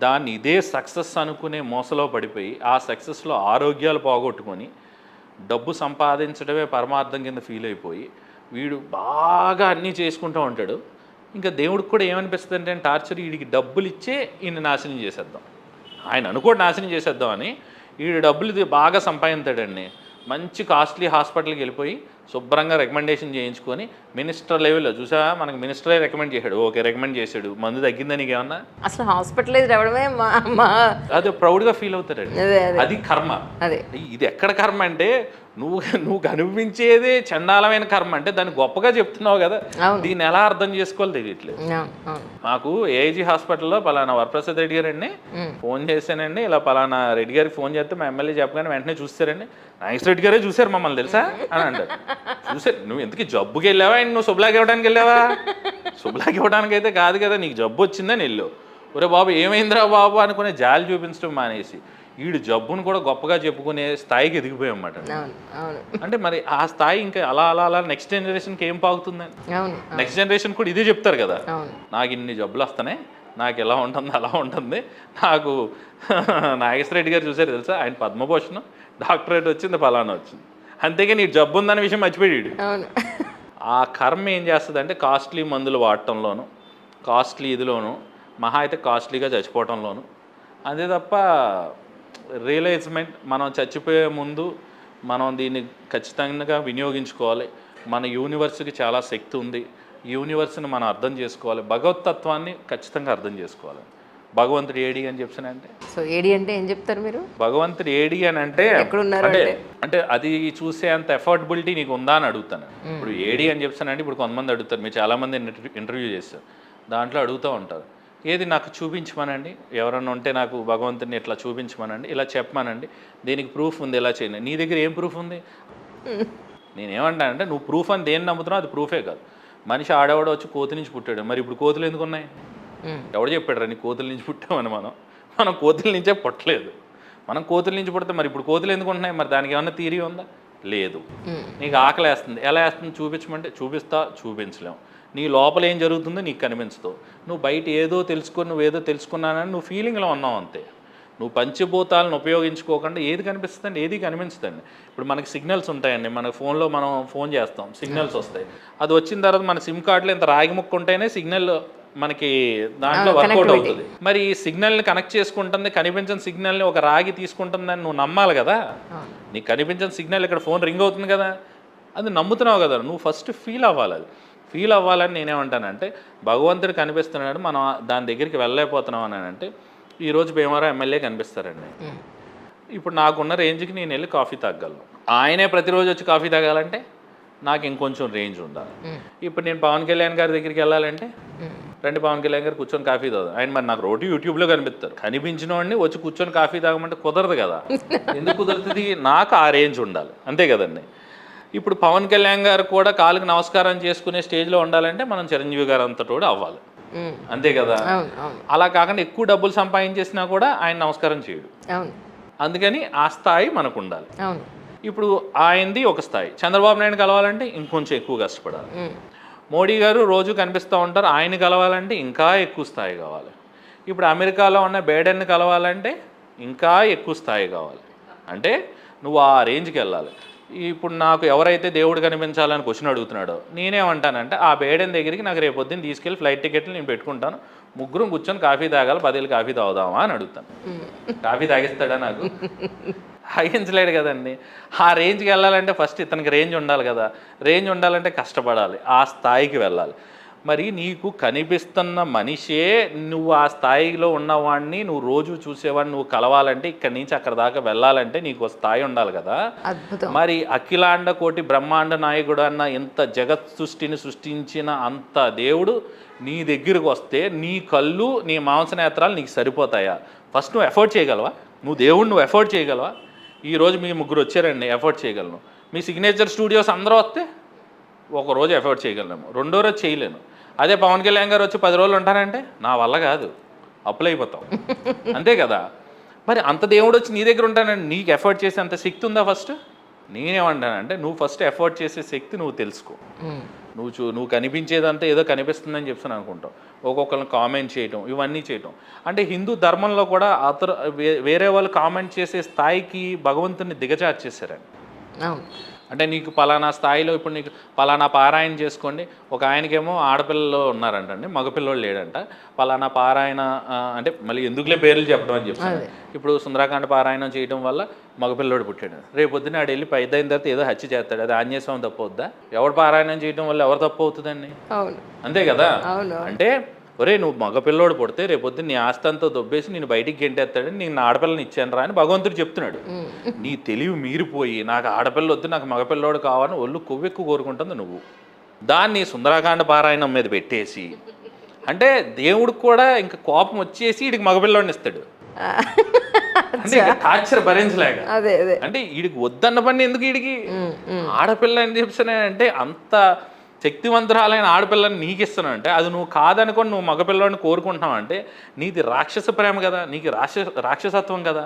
దాన్ని ఇదే సక్సెస్ అనుకునే మోసలో పడిపోయి ఆ సక్సెస్లో ఆరోగ్యాలు పోగొట్టుకొని డబ్బు సంపాదించడమే పరమార్థం కింద ఫీల్ అయిపోయి వీడు బాగా అన్నీ చేసుకుంటూ ఉంటాడు. ఇంకా దేవుడికి కూడా ఏమనిపిస్తుంది అంటే, టార్చర్ వీడికి డబ్బులు ఇచ్చే ఈయన నాశనం చేసేద్దాం, ఆయన అనుకోటి నాశనం చేసేద్దాం అని. వీడు డబ్బులు బాగా సంపాదించాడండి, మంచి కాస్ట్లీ హాస్పిటల్కి వెళ్ళిపోయి శుభ్రంగా రికమెండేషన్ చేయించుకొని మినిస్టర్ లెవెల్లో చూసావా, మనకు మినిస్టరే రికమెండ్ చేశాడు, ఓకే రికమెండ్ చేశాడు, మందు తగ్గిందని నీకు ఏమన్నా? అసలు హాస్పిటలైజ్ అవ్వడమే అదే ప్రౌడ్గా ఫీల్ అవుతాడండి. అది కర్మ. అదే ఇది ఎక్కడ కర్మ అంటే, నువ్వు కనిపించేదే చండాలమైన కర్మ అంటే దాన్ని గొప్పగా చెప్తున్నావు కదా, దీన్ని ఎలా అర్థం చేసుకోవాలి తెలియట్లేదు. మాకు ఏఐజీ హాస్పిటల్లో పలానా వరప్రసాద్ రెడ్డి గారు అండి ఫోన్ చేశానండి, ఇలా పలానా రెడ్డి గారికి ఫోన్ చేస్తే మా ఎమ్మెల్యే చెప్పగానే వెంటనే చూస్తారండి, నాగేశ్వర రెడ్డి గారే చూశారు మమ్మల్ని తెలుసా అని అంటారు. చూసారు, నువ్వు ఎందుకు జబ్బుకి వెళ్ళావా అండ్ నువ్వు శుభ్లాకి ఇవ్వడానికి వెళ్ళావా? శుభ్లాకి ఇవ్వడానికి అయితే కాదు కదా, నీకు జబ్బు వచ్చిందని వెళ్ళు. ఒరే బాబు ఏమైందిరా బాబు అనుకునే జాలి చూపించడం మానేసి వీడు జబ్బును కూడా గొప్పగా చెప్పుకునే స్థాయికి ఎదిగిపోయామాట. అంటే మరి ఆ స్థాయి ఇంకా అలా అలా అలా నెక్స్ట్ జనరేషన్కి ఏం పాగుతుందని, నెక్స్ట్ జనరేషన్ కూడా ఇదే చెప్తారు కదా, నాకు ఇన్ని జబ్బులు వస్తున్నాయి, నాకు ఎలా ఉంటుంది అలా ఉంటుంది. నాకు నాగేశ్వర రెడ్డి గారు చూసారు తెలుసా, ఆయన పద్మభూషణం డాక్టరేట్ వచ్చింది, ఫలానా వచ్చింది, అంతేగా నీ జబ్బు ఉందన్న విషయం మర్చిపోయాడు. ఆ కర్మ ఏం చేస్తుంది అంటే, కాస్ట్లీ మందులు వాడటంలోను, కాస్ట్లీ ఇదిలోను, మహా అయితే కాస్ట్లీగా చచ్చిపోవటంలోను. అంతే తప్ప రియలైజ్మెంట్ మనం చచ్చిపోయే ముందు మనం దీన్ని ఖచ్చితంగా వినియోగించుకోవాలి. మన యూనివర్స్కి చాలా శక్తి ఉంది, యూనివర్స్ని మనం అర్థం చేసుకోవాలి, భగవతత్వాన్ని ఖచ్చితంగా అర్థం చేసుకోవాలి. భగవంతుడు ఏడి అని చెప్పానంటే, సో ఏడి అంటే ఏం చెప్తారు మీరు? భగవంతుడు ఏడి అని అంటే అంటే అది చూసే అంత ఎఫర్టబిలిటీ నీకు ఉందా అని అడుగుతాను. ఇప్పుడు ఏడి అని చెప్పానంటే, ఇప్పుడు కొంతమంది అడుగుతారు, మీరు చాలామంది ఇంటర్వ్యూ చేస్తారు, దాంట్లో అడుగుతూ ఉంటారు, ఏది నాకు చూపించమనండి, ఎవరన్నా ఉంటే నాకు భగవంతుని ఇట్లా చూపించమనండి, ఇలా చెప్పమనండి, దీనికి ప్రూఫ్ ఉంది, ఇలా చేయండి. నీ దగ్గర ఏం ప్రూఫ్ ఉంది? నేనేమంటానంటే, నువ్వు ప్రూఫ్ అని దేన్ని నమ్ముతున్నావు అది ప్రూఫే కాదు. మనిషి ఆడవాడు వచ్చి కోతి నుంచి పుట్టాడు, మరి ఇప్పుడు కోతులు ఎందుకు ఉన్నాయి? ఎవడు చెప్పాడు రా నీ కోతుల నుంచి పుట్టామని? మనం కోతుల నుంచే పుట్టలేదు, మనం కోతుల నుంచి పుడితే మరి ఇప్పుడు కోతులు ఎందుకు ఉంటున్నాయి? మరి దానికి ఏమన్నా థియరీ ఉందా? లేదు. నీకు ఆకలి వేస్తుంది, ఎలా వేస్తుంది చూపించమంటే చూపిస్తా, చూపించలేము. నీ లోపల ఏం జరుగుతుందో నీకు కనిపించదు. నువ్వు బయట ఏదో తెలుసుకొని నువ్వేదో తెలుసుకున్నానని నువ్వు ఫీలింగ్లో ఉన్నావు అంతే. నువ్వు పంచభూతాలను ఉపయోగించుకోకుండా ఏది కనిపిస్తుందండి? ఏది కనిపించదండి. ఇప్పుడు మనకి సిగ్నల్స్ ఉంటాయండి, మన ఫోన్లో మనం ఫోన్ చేస్తాం, సిగ్నల్స్ వస్తాయి. అది వచ్చిన తర్వాత మన సిమ్ కార్డులో ఇంత రాగి ముక్క ఉంటేనే సిగ్నల్ మనకి దాంట్లో వర్కౌట్ అవుతుంది. మరి ఈ సిగ్నల్ని కనెక్ట్ చేసుకుంటుంది, కనిపించిన సిగ్నల్ని ఒక రాగి తీసుకుంటుందని నువ్వు నమ్మాలి కదా. నీకు కనిపించిన సిగ్నల్ ఇక్కడ ఫోన్ రింగ్ అవుతుంది కదా, అది నమ్ముతున్నావు కదా, నువ్వు ఫస్ట్ ఫీల్ అవ్వాలి. అది ఫీల్ అవ్వాలని నేనేమంటానంటే, భగవంతుడు కనిపిస్తున్నాడు, మనం దాని దగ్గరికి వెళ్ళలేకపోతున్నాం అని అంటే ఈరోజు భీమవరం ఎమ్మెల్యే కనిపిస్తారండి. ఇప్పుడు నాకున్న రేంజ్కి నేను వెళ్ళి కాఫీ తాగలను. ఆయనే ప్రతిరోజు వచ్చి కాఫీ తాగాలంటే నాకు ఇంకొంచెం రేంజ్ ఉండాలి. ఇప్పుడు నేను పవన్ కళ్యాణ్ గారి దగ్గరికి వెళ్ళాలంటే రండి పవన్ కళ్యాణ్ గారు కూర్చొని కాఫీ తాగు, ఆయన మరి నాకు రోజు యూట్యూబ్లో కనిపిస్తారు. కనిపించిన వాడిని వచ్చి కూర్చొని కాఫీ తాగమంటే కుదరదు కదా. ఎందుకు కుదురుతుంది? నాకు ఆ రేంజ్ ఉండాలి, అంతే కదండి. ఇప్పుడు పవన్ కళ్యాణ్ గారు కూడా కాలుకి నమస్కారం చేసుకునే స్టేజ్లో ఉండాలంటే మనం చిరంజీవి గారు అంతటోడు అవ్వాలి, అంతే కదా. అలా కాకుండా ఎక్కువ డబ్బులు సంపాదించేసినా కూడా ఆయన నమస్కారం చేయడు. అందుకని ఆ స్థాయి మనకు ఉండాలి. ఇప్పుడు ఆయనది ఒక స్థాయి. చంద్రబాబు నాయుడు కలవాలంటే ఇంకొంచెం ఎక్కువ కష్టపడాలి. మోడీ గారు రోజు కనిపిస్తూ ఉంటారు, ఆయన కలవాలంటే ఇంకా ఎక్కువ స్థాయి కావాలి. ఇప్పుడు అమెరికాలో ఉన్న బైడెన్ని కలవాలంటే ఇంకా ఎక్కువ స్థాయి కావాలి. అంటే నువ్వు ఆ రేంజ్కి వెళ్ళాలి. ఇప్పుడు నాకు ఎవరైతే దేవుడు కనిపించాలని క్వశ్చన్ అడుగుతున్నాడో నేనేమంటానంటే ఆ బైడెన్ దగ్గరికి నాకు రేపు పొద్దున్న తీసుకెళ్ళి ఫ్లైట్ టికెట్లు నేను పెట్టుకుంటాను, ముగ్గురం కూర్చొని కాఫీ తాగాలి, 10 ఏళ్ళు కాఫీ తాగుదామా అని అడుగుతాను. కాఫీ తాగిస్తాడా? నాకు తాగించలేడు కదండి. ఆ రేంజ్కి వెళ్ళాలంటే ఫస్ట్ ఇతనికి రేంజ్ ఉండాలి కదా. రేంజ్ ఉండాలంటే కష్టపడాలి, ఆ స్థాయికి వెళ్ళాలి. మరి నీకు కనిపిస్తున్న మనిషే నువ్వు ఆ స్థాయిలో ఉన్నవాడిని నువ్వు రోజు చూసేవాడిని నువ్వు కలవాలంటే ఇక్కడి నుంచి అక్కడ దాకా వెళ్ళాలంటే నీకు స్థాయి ఉండాలి కదా. మరి అఖిలాండ కోటి బ్రహ్మాండ నాయకుడు అన్న ఇంత జగత్ సృష్టిని సృష్టించిన అంత దేవుడు నీ దగ్గరకు వస్తే నీ కళ్ళు నీ మాంసనేత్రాలు నీకు సరిపోతాయా? ఫస్ట్ నువ్వు ఎఫర్ట్ చేయగలవా? నువ్వు దేవుడు నువ్వు ఎఫర్ట్ చేయగలవా? ఈరోజు మీ ముగ్గురు వచ్చారండి, ఎఫర్ట్ చేయగలను. మీ సిగ్నేచర్ స్టూడియోస్ అందరూ వస్తే ఒకరోజు ఎఫర్ట్ చేయగలను, రెండో రోజు చేయలేను. అదే పవన్ కళ్యాణ్ గారు వచ్చి 10 రోజులు ఉంటారంటే నా వల్ల కాదు, అప్పులు అయిపోతాం, అంతే కదా. మరి అంత దేవుడు వచ్చి నీ దగ్గర ఉంటానంటే నీకు ఎఫర్ట్ చేసే అంత శక్తి ఉందా? ఫస్ట్ నేనేమంటానంటే నువ్వు ఫస్ట్ ఎఫర్ట్ చేసే శక్తి నువ్వు తెలుసుకో. నువ్వు కనిపించేదంతా ఏదో కనిపిస్తుందని చెప్పి అనుకుంటావు. ఒక్కొక్కరిని కామెంట్ చేయటం, ఇవన్నీ చేయటం అంటే హిందూ ధర్మంలో కూడా వేరే వాళ్ళు కామెంట్ చేసే స్థాయికి భగవంతుని దిగజార్చేశారండి. అంటే నీకు పలానా స్థాయిలో ఇప్పుడు నీకు పలానా పారాయణ చేసుకోండి. ఒక ఆయనకేమో ఆడపిల్లలు ఉన్నారంటండి, మగపిల్లోడు లేడంట. పలానా పారాయణ అంటే మళ్ళీ ఎందుకులే పేర్లు చెప్పడం అని చెప్తాను. ఇప్పుడు సుందరాకాండ పారాయణం చేయడం వల్ల మగపిల్లోడు పుట్టాడు. రేపు పొద్దున్న ఆడు వెళ్ళి 5 అయిన తర్వాత ఏదో హత్య చేస్తాడు, అది ఆంజనేయ స్వామి తప్పు అవుద్దా? ఎవడు పారాయణం చేయడం వల్ల ఎవరు తప్పు అవుతుందండి? అంతే కదా. అంటే ఒరే నువ్వు మగపిల్లోడు పుడితే రేపొద్దు నీ ఆస్తంతో దొబ్బేసి నేను బయటికి గెంటేస్తాడని నేను ఆడపిల్లని ఇచ్చాను రా అని భగవంతుడు చెప్తున్నాడు. నీ తెలివి మీరిపోయి నాకు ఆడపిల్ల వద్దు నాకు మగపిల్లోడు కావాలని ఒళ్ళు కొవ్వెక్కు కోరుకుంటుంది నువ్వు. దాన్ని సుందరాకాండ పారాయణం మీద పెట్టేసి అంటే దేవుడికి కూడా ఇంకా కోపం వచ్చేసి వీడికి మగపిల్లోడిని ఇస్తాడు. అంటే టార్చర్ భరించలేక అంటే వీడికి వద్దన్న పని ఎందుకు వీడికి ఆడపిల్ల అని చెప్తానంటే అంత శక్తివంతురాలైన ఆడపిల్లని నీకు ఇస్తున్నానంటే అది నువ్వు కాదనుకొని నువ్వు మగపిల్లని కోరుకుంటున్నావు అంటే నీది రాక్షస ప్రేమ కదా, నీకు రాక్షసత్వం కదా.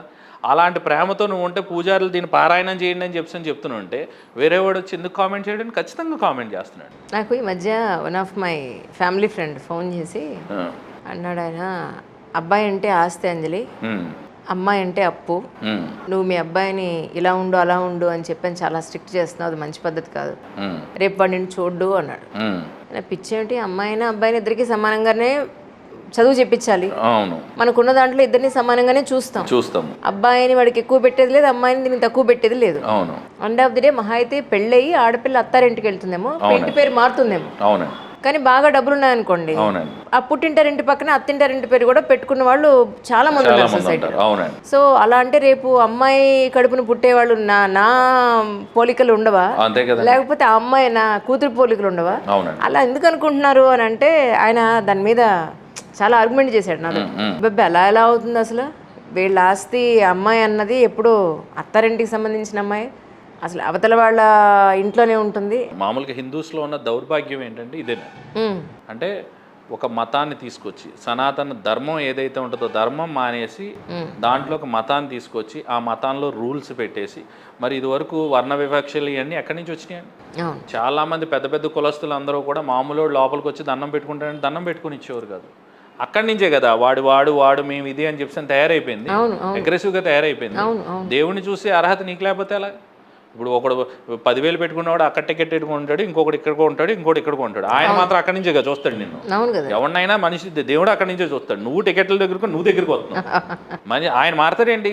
అలాంటి ప్రేమతో నువ్వు ఉంటే పూజారులు దీన్ని పారాయణం చేయండి అని చెప్తున్నావు అంటే వేరే వాడు వచ్చి ఎందుకు కామెంట్ చేయడానికి ఖచ్చితంగా కామెంట్ చేస్తున్నాడు. నాకు ఈ మధ్య one of my family friend phone చేసి అన్నాడు, ఆయన అబ్బాయి అంటే ఆస్తి అంజలి, అమ్మాయి అంటే అప్పు, నువ్వు మీ అబ్బాయిని ఇలా ఉండు అలా ఉండు అని చెప్పని చాలా స్ట్రిక్ట్ చేస్తున్నావు, అది మంచి పద్ధతి కాదు, రేపు వాడు నేను చూడ్డు అన్నాడు. పిచ్చేంటి, అమ్మాయినా అబ్బాయిని ఇద్దరికి సమానంగానే చదువు చెప్పించాలి, మనకున్న దాంట్లో ఇద్దరిని సమానంగానే చూస్తాం. అబ్బాయిని వాడికి ఎక్కువ పెట్టేది లేదు, అమ్మాయిని దీనికి తక్కువ పెట్టేది లేదు. ఎండ్ ఆఫ్ ది డే మహా అయితే పెళ్ళయి ఆడపిల్ల అత్తారింటికి వెళ్తుందేమో, ఇంటి పేరు మారుతుందేమో, కానీ బాగా డబ్బులు ఉన్నాయనుకోండి ఆ పుట్టింటారింటి పక్కన అత్తింటారింటి పేరు కూడా పెట్టుకున్న వాళ్ళు చాలా మంది ఉన్నారు సొసైటీలో. సో అలా అంటే రేపు అమ్మాయి కడుపును పుట్టేవాళ్ళు నా పోలికలు ఉండవా, లేకపోతే ఆ అమ్మాయి నా కూతురు పోలికలు ఉండవా? అలా ఎందుకు అనుకుంటున్నారు అని అంటే ఆయన దాని మీద చాలా ఆర్గ్యుమెంట్ చేశాడు నాతో. బాబా అలా ఎలా అవుతుంది అసలు, వీళ్ళ ఆస్తి అమ్మాయి అన్నది ఎప్పుడు అత్తారింటికి సంబంధించిన అమ్మాయి, అసలు అవతల వాళ్ళ ఇంట్లోనే ఉంటుంది. మామూలుగా హిందూస్లో ఉన్న దౌర్భాగ్యం ఏంటంటే ఇదేనా, అంటే ఒక మతాన్ని తీసుకొచ్చి సనాతన ధర్మం ఏదైతే ఉంటుందో ధర్మం మానేసి దాంట్లో ఒక మతాన్ని తీసుకొచ్చి ఆ మతంలో రూల్స్ పెట్టేసి, మరి ఇది వరకు వర్ణ వివక్షలు ఇవన్నీ ఎక్కడి నుంచి వచ్చినాయండి? చాలా మంది పెద్ద పెద్ద కులస్తులు అందరూ కూడా మామూలు లోపలికి వచ్చి దండం పెట్టుకుంటారని దండం పెట్టుకుని ఇచ్చేవారు కాదు. అక్కడి నుంచే కదా వాడు మేము ఇది అని చెప్పి తయారైపోయింది, అగ్రెసివ్గా తయారైపోయింది. దేవుడిని చూసి అర్హత నీకు లేకపోతే ఎలా? ఇప్పుడు ఒకడు 10,000 పెట్టుకున్నవాడు అక్కడ టికెట్ పెట్టుకుంటాడు, ఇంకొకటి ఇక్కడ ఉంటాడు, ఇంకోటి ఇక్కడ ఉంటాడు. ఆయన మాత్రం అక్కడి నుంచే చూస్తాడు నిన్ను. ఎవరినైనా మనిషి దేవుడు అక్కడి నుంచే చూస్తాడు. నువ్వు టికెట్ల దగ్గరకు నువ్వు దగ్గరికి వస్తున్నావు, మరి ఆయన మారుతాడేంటి?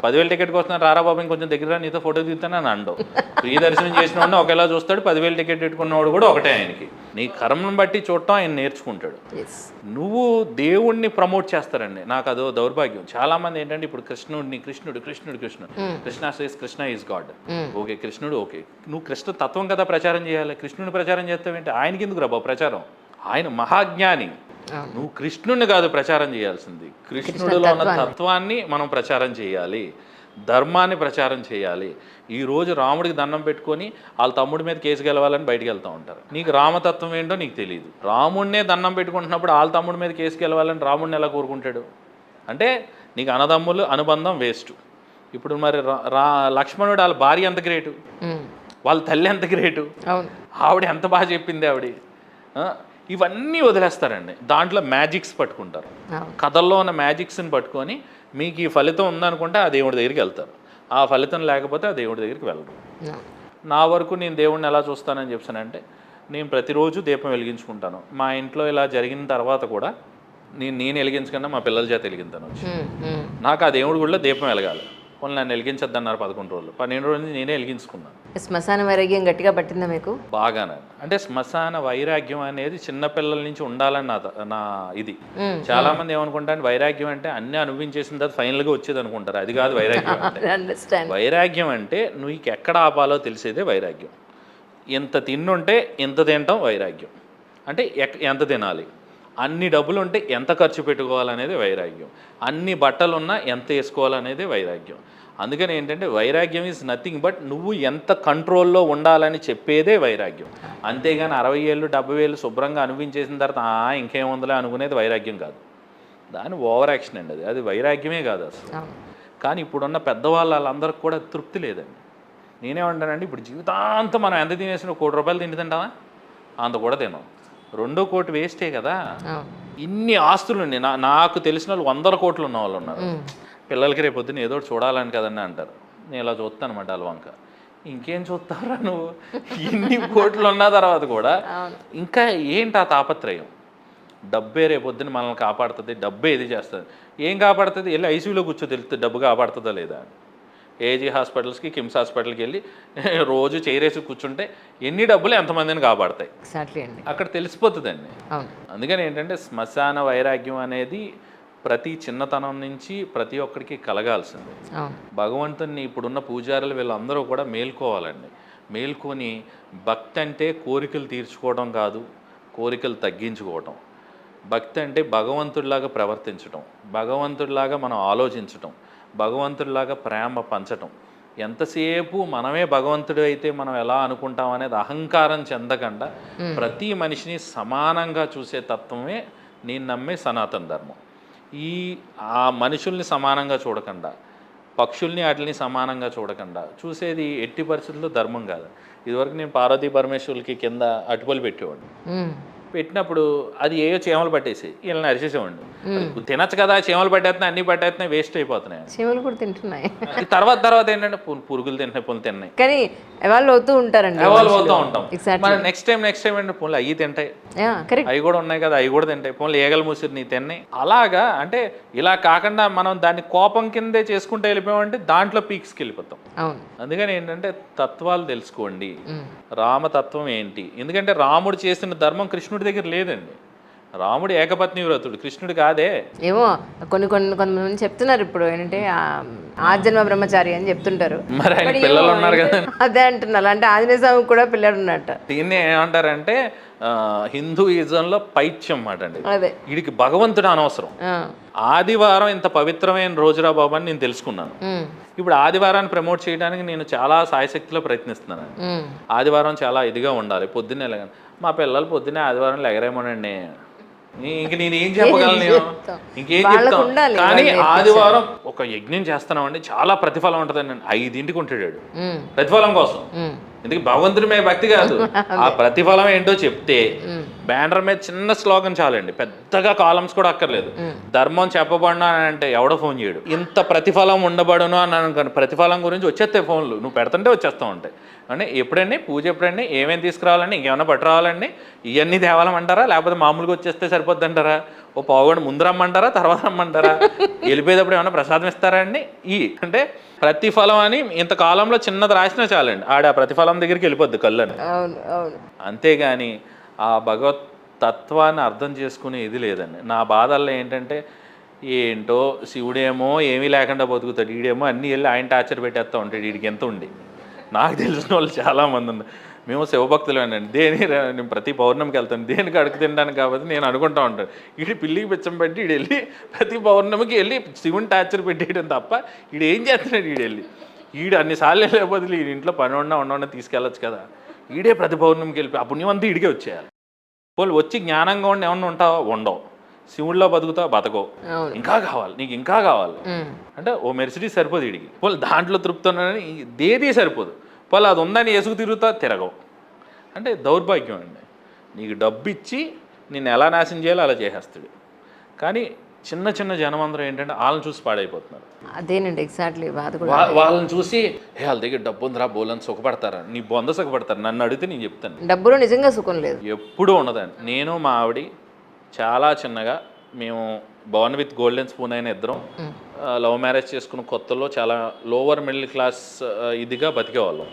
10,000 టికెట్కి వస్తున్నాడు, రారా బాబు ఇంకొంచెం దగ్గర నీతో ఫోటో తీస్తానని అండవు. ఫ్రీ దర్శనం చేసిన వాడిని ఒకేలా చూస్తాడు, 10,000 టికెట్ పెట్టుకున్నవాడు కూడా ఒకటే ఆయనకి. నీ కర్మను బట్టి చూడటం ఆయన నేర్చుకుంటాడు. ఎస్. నువ్వు దేవుణ్ణి ప్రమోట్ చేస్తారండి. నాకు అదో దౌర్భాగ్యం. చాలా మంది ఏంటంటే ఇప్పుడు కృష్ణుడు Krishna says Krishna is God. Okay, కృష్ణుడు ఓకే, నువ్వు కృష్ణ తత్వం కదా ప్రచారం చేయాలి. కృష్ణుని ప్రచారం చేస్తావేంటి? ఆయనకి ఎందుకు రాబో ప్రచారం? ఆయన మహాజ్ఞాని. నువ్వు కృష్ణుని కాదు ప్రచారం చేయాల్సింది, కృష్ణుడిలో ఉన్న తత్వాన్ని మనం ప్రచారం చేయాలి, ధర్మాన్ని ప్రచారం చేయాలి. ఈరోజు రాముడికి దండం పెట్టుకొని వాళ్ళ తమ్ముడి మీద కేసు గెలవాలని బయటికి వెళ్తూ ఉంటారు. నీకు రామతత్వం ఏంటో నీకు తెలియదు. రాముడినే దండం పెట్టుకుంటున్నప్పుడు వాళ్ళ తమ్ముడి మీద కేసు గెలవాలని రాముడిని ఎలా కోరుకుంటాడు? అంటే నీకు అన్నదమ్ములు అనుబంధం వేస్ట్. ఇప్పుడు మరి లక్ష్మణుడు వాళ్ళ భార్య ఎంత గ్రేటు, వాళ్ళ తల్లి ఎంత గ్రేటు, ఆవిడ ఎంత బాగా చెప్పింది ఆవిడ. ఇవన్నీ వదిలేస్తారండి. దాంట్లో మ్యాజిక్స్ పట్టుకుంటారు. కథల్లో ఉన్న మ్యాజిక్స్ని పట్టుకొని మీకు ఈ ఫలితం ఉందనుకుంటే ఆ దేవుడి దగ్గరికి వెళ్తారు. ఆ ఫలితం లేకపోతే ఆ దేవుడి దగ్గరికి వెళ్ళరు. నా వరకు నేను దేవుడిని ఎలా చూస్తానని చెప్పానంటే, నేను ప్రతిరోజు దీపం వెలిగించుకుంటాను. మా ఇంట్లో ఇలా జరిగిన తర్వాత కూడా నేను వెలిగించకుండా మా పిల్లల చేత వెలిగింతాను. నాకు ఆ దేవుడి గుడిలో దీపం వెలగాలి. వాళ్ళు నన్ను వెలిగించద్దన్నారు 11 రోజులు. 12 రోజులు నేనే వెలిగించుకున్నాను. శ్మశాన వైరాగ్యం గట్టిగా పట్టిందా మీకు? బాగానే. అంటే శ్మశాన వైరాగ్యం అనేది చిన్నపిల్లల నుంచి ఉండాలని నా ఇది. చాలా మంది ఏమనుకుంటారు, వైరాగ్యం అంటే అన్ని అనుభవించేసిన తర్వాత ఫైనల్గా వచ్చేది అనుకుంటారు. అది కాదు వైరాగ్యం అంటే. వైరాగ్యం అంటే నువ్వు ఎక్కడ ఆపాలో తెలిసేదే వైరాగ్యం. ఎంత తిన్నుంటే ఎంత తినటం వైరాగ్యం. అంటే ఎంత తినాలి, అన్ని డబ్బులు ఉంటే ఎంత ఖర్చు పెట్టుకోవాలనేది వైరాగ్యం, అన్ని బట్టలు ఉన్నా ఎంత వేసుకోవాలనేది వైరాగ్యం. అందుకని ఏంటంటే వైరాగ్యం ఈజ్ నథింగ్ బట్ నువ్వు ఎంత కంట్రోల్లో ఉండాలని చెప్పేదే వైరాగ్యం. అంతేగాని 60 ఏళ్ళు 70 ఏళ్ళు శుభ్రంగా అనుభవించేసిన తర్వాత ఇంకేముందిలే అనుకునేది వైరాగ్యం కాదు. దాని ఓవర్ యాక్షన్ అండి. అది వైరాగ్యమే కాదు అసలు. కానీ ఇప్పుడున్న పెద్దవాళ్ళు వాళ్ళందరికీ కూడా తృప్తి లేదండి. నేనేమంటానండి, ఇప్పుడు జీవితాంతం మనం ఎంత తినేసిన 1 కోటి రూపాయలు తింటుంటావా? అంత కూడా తినాం. 2 కోటి వేస్టే కదా. ఇన్ని ఆస్తులు ఉన్నాయి. నాకు తెలిసిన వాళ్ళు 100 కోట్లు ఉన్న వాళ్ళు ఉన్నారు. పిల్లలకి రేపు పొద్దున్న ఏదో చూడాలని కదండి అంటారు. నేను ఇలా చూస్తాను అనమాట వాళ్ళ వంక. ఇంకేం చూస్తారా నువ్వు? ఇన్ని కోట్లు ఉన్న తర్వాత కూడా ఇంకా ఏంటి ఆ తాపత్రయం? డబ్బే రేపు పొద్దున్న మనల్ని కాపాడుతుంది, డబ్బే ఇది చేస్తుంది. ఏం కాపాడుతుంది? వెళ్ళి ఐసీయూలో కూర్చో తెలుస్తుంది డబ్బు కాపాడుతుందా లేదా. ఏజీ హాస్పిటల్స్కి కిమ్స్ హాస్పిటల్కి వెళ్ళి రోజు చేరేసి కూర్చుంటే ఎన్ని డబ్బులు ఎంతమందిని కాపాడతాయి అక్కడ తెలిసిపోతుందండి. అందుకని ఏంటంటే శ్మశాన వైరాగ్యం అనేది ప్రతి చిన్నతనం నుంచి ప్రతి ఒక్కరికి కలగాల్సింది. భగవంతుని ఇప్పుడున్న పూజారులు వీళ్ళందరూ కూడా మేల్కోవాలండి. మేల్కొని భక్తి అంటే కోరికలు తీర్చుకోవడం కాదు, కోరికలు తగ్గించుకోవటం. భక్తి అంటే భగవంతుడిలాగా ప్రవర్తించటం, భగవంతుడిలాగా మనం ఆలోచించటం, భగవంతుడిలాగా ప్రేమ పంచటం. ఎంతసేపు మనమే భగవంతుడు అయితే మనం ఎలా అనుకుంటాం అనేది అహంకారం చెందకుండా ప్రతి మనిషిని సమానంగా చూసే తత్వమే నేను నమ్మే సనాతన ధర్మం. ఆ మనుషుల్ని సమానంగా చూడకుండా, పక్షుల్ని వాటిని సమానంగా చూడకుండా చూసేది ఎట్టి పరిస్థితుల్లో ధర్మం కాదు. ఇదివరకు నేను పార్వతీ పరమేశ్వరులకి కింద అటుపలు పెట్టేవాడిని. పెట్టినప్పుడు అది ఏయో చీమలు పట్టేసి వీళ్ళని అరిచేసేవాడిని. తినచ్చు కదా, చీమలు పట్టేస్తున్నాయి, అన్ని పట్టేస్తున్నాయి, వేస్ట్ అయిపోతున్నాయి. చీమలు కూడా తింటున్నాయి. తర్వాత ఏంటంటే పురుగులు తింటున్నాయి, పులు తిన్నాయి. కానీ ఎవాల్వ్ అవుతూ ఉంటారండి, ఎవాల్వ్ అవుతూ ఉంటాం. మరి నెక్స్ట్ టైం అంటే పులు అవి తింటాయి, అవి కూడా ఉన్నాయి కదా, అవి కూడా తింటాయి. పులు ఏగలు మూసిరు నీ తిన్నాయి. అలాగా అంటే ఇలా కాకుండా మనం దాన్ని కోపం కిందే చేసుకుంటూ వెళ్ళిపోయామంటే దాంట్లో పీక్స్కి వెళ్ళిపోతాం. అందుకని ఏంటంటే తత్వాలు తెలుసుకోండి. రామతత్వం ఏంటి? ఎందుకంటే రాముడు చేసిన ధర్మం కృష్ణుడి దగ్గర లేదండి. రాముడు ఏకపత్ని వ్రతుడు, కృష్ణుడు కాదే. ఏమో కొంతమంది చెప్తున్నారు ఇప్పుడు ఏంటంటే ఆజన్మ బ్రహ్మచారి అని చెప్తుంటారు. మరి ఆయన పిల్లలు ఉన్నారు కదా, అదే అంటున్నారు. అంటే ఆంజనేయ స్వామి కూడా పిల్లడు ఉన్నట్టు. దీన్ని ఏమంటారంటే హిందూయిజంలో పైత్యం అన్నమాట అండి. వీడికి భగవంతుడు అనవసరం. ఆదివారం ఇంత పవిత్రమైన రోజురా బాబు అని నేను తెలుసుకున్నాను. ఇప్పుడు ఆదివారాన్ని ప్రమోట్ చేయడానికి నేను చాలా సాయశక్తిలో ప్రయత్నిస్తున్నాను. ఆదివారం చాలా ఇదిగా ఉండాలి. పొద్దున్నే ఎలాగని మా పిల్లలు పొద్దున్నే ఆదివారం ఎగరేమోనండి. ఇంక నేను ఏం చెప్పగలను, ఇంకేం చెప్తాను. కానీ ఆదివారం ఒక యజ్ఞం చేస్తున్నామండి, చాలా ప్రతిఫలం ఉంటుందండి. 5ంటికి ఉంటాడు ప్రతిఫలం కోసం. ఎందుకు? భగవంతుడి మీద భక్తి కాదు, ఆ ప్రతిఫలం ఏంటో చెప్తే బ్యానర్ మీద చిన్న స్లోగన్ చాలండి, పెద్దగా కాలమ్స్ కూడా అక్కర్లేదు. ధర్మం చెప్పబడినా అంటే ఎవడో ఫోన్ చేయడు. ఇంత ప్రతిఫలం ఉండబడును అని అనుకోండి, ప్రతిఫలం గురించి వచ్చేస్తాయి ఫోన్లు, నువ్వు పెడుతుంటే వచ్చేస్తూ ఉంటాయి. అంటే ఎప్పుడండి పూజ, ఎప్పుడండి ఏమేమి తీసుకురావాలండి, ఇంకేమైనా పట్టురావాలండి, ఇవన్నీ తేవాలమంటారా, లేకపోతే మామూలుగా వచ్చేస్తే సరిపోద్ది అంటారా? ఓ పావుగంట ముందు రమ్మంటారా, తర్వాత రమ్మంటారా, వెళ్ళిపోయేటప్పుడు ఏమైనా ప్రసాదం ఇస్తారా అండి? అంటే ప్రతిఫలం అని ఇంత కాలంలో చిన్నది రాసినా చాలండి, ఆ ప్రతిఫలం దగ్గరికి వెళ్ళిపోద్ది కళ్ళు అని. అంతేగాని ఆ భగవత్ తత్వాన్ని అర్థం చేసుకునే ఇది లేదండి. నా బాధల్లో ఏంటంటే ఏంటో శివుడేమో ఏమీ లేకుండా బతుకుతాడు, ఈడేమో అన్నీ వెళ్ళి ఆయన టార్చర్ పెట్టేస్తూ ఉంటాడు, వీడికి ఎంత ఉండి. నాకు తెలిసిన వాళ్ళు చాలామంది ఉన్నారు. మేము శివభక్తులేనండి, నేను ప్రతి పౌర్ణమికి వెళ్తాను, దేనికి అడుగు తినడానికి కాబట్టి నేను అనుకుంటా ఉంటాను, వీడి పిల్లికి పిచ్చం పెట్టి వీడు వెళ్ళి ప్రతి పౌర్ణమికి వెళ్ళి శివుని టార్చర్ పెట్టేయడం తప్ప వీడు ఏం చేస్తున్నాడు, వీడు వెళ్ళి వీడు అన్నిసార్లు వెళ్ళకపోతే వీడి ఇంట్లో పని ఉండకుండా తీసుకెళ్ళచ్చు కదా, వీడే ప్రతి పౌర్ణమికి వెళ్ళి ఆ పుణ్యం అంతా వీడికే వచ్చేయాలి. వాళ్ళు వచ్చి జ్ఞానంగా ఉండి ఏమన్నా ఉంటావా, ఉండవు. శివుడిలో బతుకుతావు, బతకవు, ఇంకా కావాలి నీకు, ఇంకా కావాలి అంటే ఓ మెర్సిడీస్ సరిపోదు వీడికి. వాళ్ళు దాంట్లో తృప్తి ఉన్నాడని దేదీ సరిపోదు, వాళ్ళు అది ఉందని ఎసుగు తిరుగుతా తిరగవు. అంటే దౌర్భాగ్యం అండి. నీకు డబ్బు ఇచ్చి నిన్ను ఎలా నాశనం చేయాలో అలా చేసేస్తాడు. కానీ చిన్న చిన్న జనం అందరూ ఏంటంటే వాళ్ళని చూసి పాడైపోతున్నారు. అదేనండి ఎగ్జాక్ట్లీ బాధ కూడా. వాళ్ళని చూసి వాళ్ళ దగ్గర డబ్బు ఉందిరా బోలని సుఖపడతారా, నీ బొంద సుఖపడతారు. నన్ను అడిగితే నేను చెప్తాను, డబ్బులో నిజంగా సుఖం లేదు, ఎప్పుడూ ఉండదండి. నేను మా ఆవిడ చాలా చిన్నగా, మేము బోర్న్ విత్ గోల్డెన్ స్పూన్ అయిన ఇద్దరం లవ్ మ్యారేజ్ చేసుకున్న కొత్తలో చాలా లోవర్ మిడిల్ క్లాస్ ఇదిగా బతికేవాళ్ళం.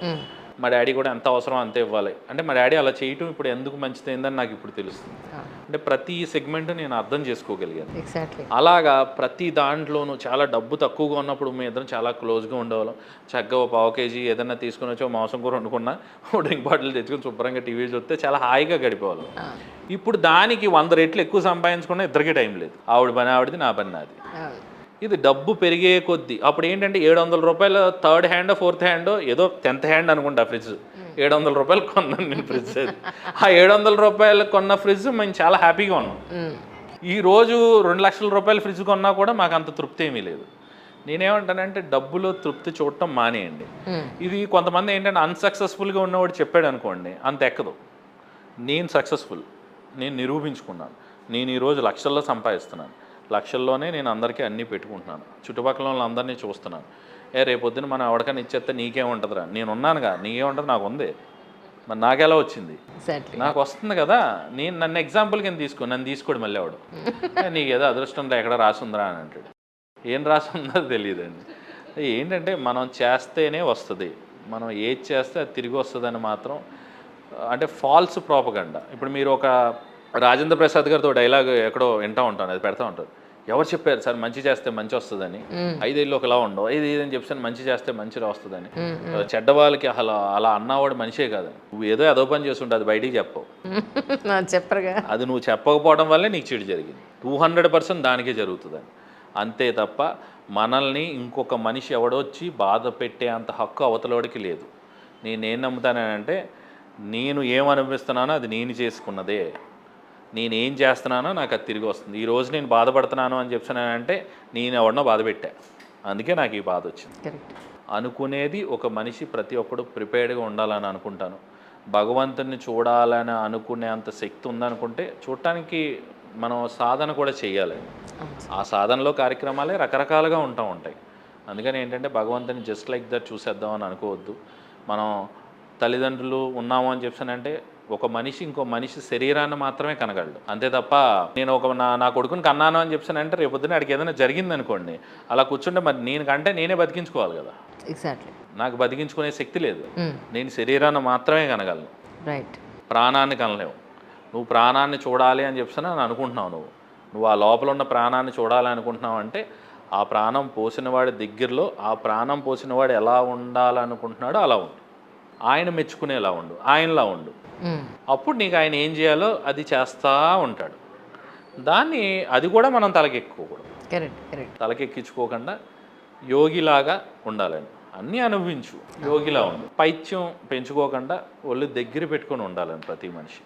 మా డాడీ కూడా ఎంత అవసరం అంతే ఇవ్వాలి అంటే మా డాడీ అలా చేయటం ఇప్పుడు ఎందుకు మంచిదైందని నాకు ఇప్పుడు తెలుస్తుంది. అంటే ప్రతి సెగ్మెంట్ నేను అర్థం చేసుకోగలిగాను. అలాగా ప్రతి దాంట్లోనూ చాలా డబ్బు తక్కువగా ఉన్నప్పుడు మీ ఇద్దరం చాలా క్లోజ్గా ఉండేవాళ్ళం. చక్కగా ఒక పావు కేజీ ఏదైనా తీసుకుని వచ్చి మాంసం కూర వండుకున్నా, డ్రింక్ బాటిల్ తెచ్చుకొని శుభ్రంగా టీవీ చూస్తే చాలా హాయిగా గడిపేవాళ్ళం. ఇప్పుడు దానికి 100 రెట్లు ఎక్కువ సంపాదించుకున్నా ఇద్దరికీ టైం లేదు. ఆవిడ పని ఆవిడది, నా పని నాది. ఇది డబ్బు పెరిగే కొద్దీ అప్పుడు ఏంటంటే 700 రూపాయలు థర్డ్ హ్యాండ్, ఫోర్త్ హ్యాండ్, ఏదో 10th హ్యాండ్ అనుకుంటా ఫ్రిడ్జ్, 700 రూపాయలు కొన్నాను నేను ఫ్రిడ్జ్. ఆ 700 రూపాయలు కొన్న ఫ్రిడ్జ్ మేము చాలా హ్యాపీగా ఉన్నాం. ఈరోజు 2 లక్షల రూపాయల ఫ్రిడ్జ్ కొన్నా కూడా మాకు అంత తృప్తి ఏమీ లేదు. నేనేమంటానంటే డబ్బులో తృప్తి చూడటం మానేయండి. ఇది కొంతమంది ఏంటంటే అన్సక్సెస్ఫుల్గా ఉన్నవాడు చెప్పాడు అనుకోండి, అంత ఎక్కదు. నేను సక్సెస్ఫుల్, నేను నిరూపించుకున్నాను, నేను ఈరోజు లక్షల్లో సంపాదిస్తున్నాను, లక్షల్లోనే నేను అందరికీ అన్నీ పెట్టుకుంటున్నాను, చుట్టుపక్కల వాళ్ళందరినీ చూస్తున్నాను. రేపొద్దున మనం ఎవరికైనా ఇచ్చేస్తే నీకేముంటుందిరా, నేను ఉన్నానుగా, నీకేముంటుంది, నాకు ఉంది, మరి నాకెలా వచ్చింది, నాకు వస్తుంది కదా. నన్ను ఎగ్జాంపుల్ కింద నన్ను తీసుకోడు మళ్ళీ ఎవడు, నీకు ఏదో అదృష్టం ఎక్కడ రాసుందిరా అని అంటాడు. ఏం రాసుందో తెలియదండి. ఏంటంటే మనం చేస్తేనే వస్తుంది, మనం ఏది చేస్తే అది తిరిగి వస్తుందని మాత్రం అంటే ఫాల్స్ ప్రోపగండా. ఇప్పుడు మీరు ఒక రాజేంద్ర ప్రసాద్ గారితో డైలాగ్ ఎక్కడో వింటూ ఉంటాను, అది పెడతా ఉంటారు. ఎవరు చెప్పారు సార్ మంచి చేస్తే మంచి వస్తుందని, 5 ఏళ్ళు ఒకలా ఉండవు, 5 ఏదని చెప్పాను మంచి చేస్తే మంచి వస్తుందని. చెడ్డవాళ్ళకి అలా అన్నవాడు మనిషే కాదు, నువ్వు ఏదో ఏదో పని చేస్తుంటే అది బయటికి చెప్పవు, చెప్పరుగా, అది నువ్వు చెప్పకపోవడం వల్లే నీకు చెడు జరిగింది. 200% దానికే జరుగుతుందని. అంతే తప్ప మనల్ని ఇంకొక మనిషి ఎవడొచ్చి బాధ పెట్టే అంత హక్కు అవతలోడికి లేదు. నేనేం నమ్ముతానంటే నేను ఏమనిపిస్తున్నానో అది నేను చేసుకున్నదే, నేనేం చేస్తున్నానో నాకు అది తిరిగి వస్తుంది. ఈరోజు నేను బాధపడుతున్నాను అని చెప్తున్నానంటే నేను ఎవరినో బాధ పెట్టా, అందుకే నాకు ఈ బాధ వచ్చింది. అనుకునేది ఒక మనిషి ప్రతి ఒక్కడు ప్రిపేర్డ్గా ఉండాలని అనుకుంటాను. భగవంతుని చూడాలని అనుకునే అంత శక్తి ఉందనుకుంటే చూడటానికి మనం సాధన కూడా చేయాలి. ఆ సాధనలో కార్యక్రమాలే రకరకాలుగా ఉంటాయి. అందుకని ఏంటంటే భగవంతుని జస్ట్ లైక్ దట్ చూసేద్దామని అనుకోవద్దు. మనం తల్లిదండ్రులు ఉన్నాము అని చెప్పానంటే ఒక మనిషి ఇంకో మనిషి శరీరాన్ని మాత్రమే కనగలడు, అంతే తప్ప నేను నా కొడుకుని కన్నాను అని చెప్పానంటే రేపొద్దున అడిగి ఏదైనా జరిగిందనుకోండి, అలా కూర్చుంటే మరి నేనే బతికించుకోవాలి కదా. నాకు బతికించుకునే శక్తి లేదు, నేను శరీరాన్ని మాత్రమే కనగలను, ప్రాణాన్ని కనలేవు. నువ్వు ప్రాణాన్ని చూడాలి అని చెప్పినా అని అనుకుంటున్నావు, నువ్వు ఆ లోపల ఉన్న ప్రాణాన్ని చూడాలి అనుకుంటున్నావు అంటే ఆ ప్రాణం పోసినవాడి దగ్గరలో ఆ ప్రాణం పోసినవాడు ఎలా ఉండాలనుకుంటున్నాడో అలా ఉండు, ఆయన మెచ్చుకునేలా ఉండు, ఆయనలా ఉండు. అప్పుడు నీకు ఆయన ఏం చేయాలో అది చేస్తూ ఉంటాడు. అది కూడా మనం తలకెక్కుకోకూడదు, తలకెక్కించుకోకుండా యోగిలాగా ఉండాలని అన్నీ అనుభవించు, యోగిలా ఉండు. పైత్యం పెంచుకోకుండా ఒళ్ళు దగ్గర పెట్టుకొని ఉండాలని ప్రతి మనిషి.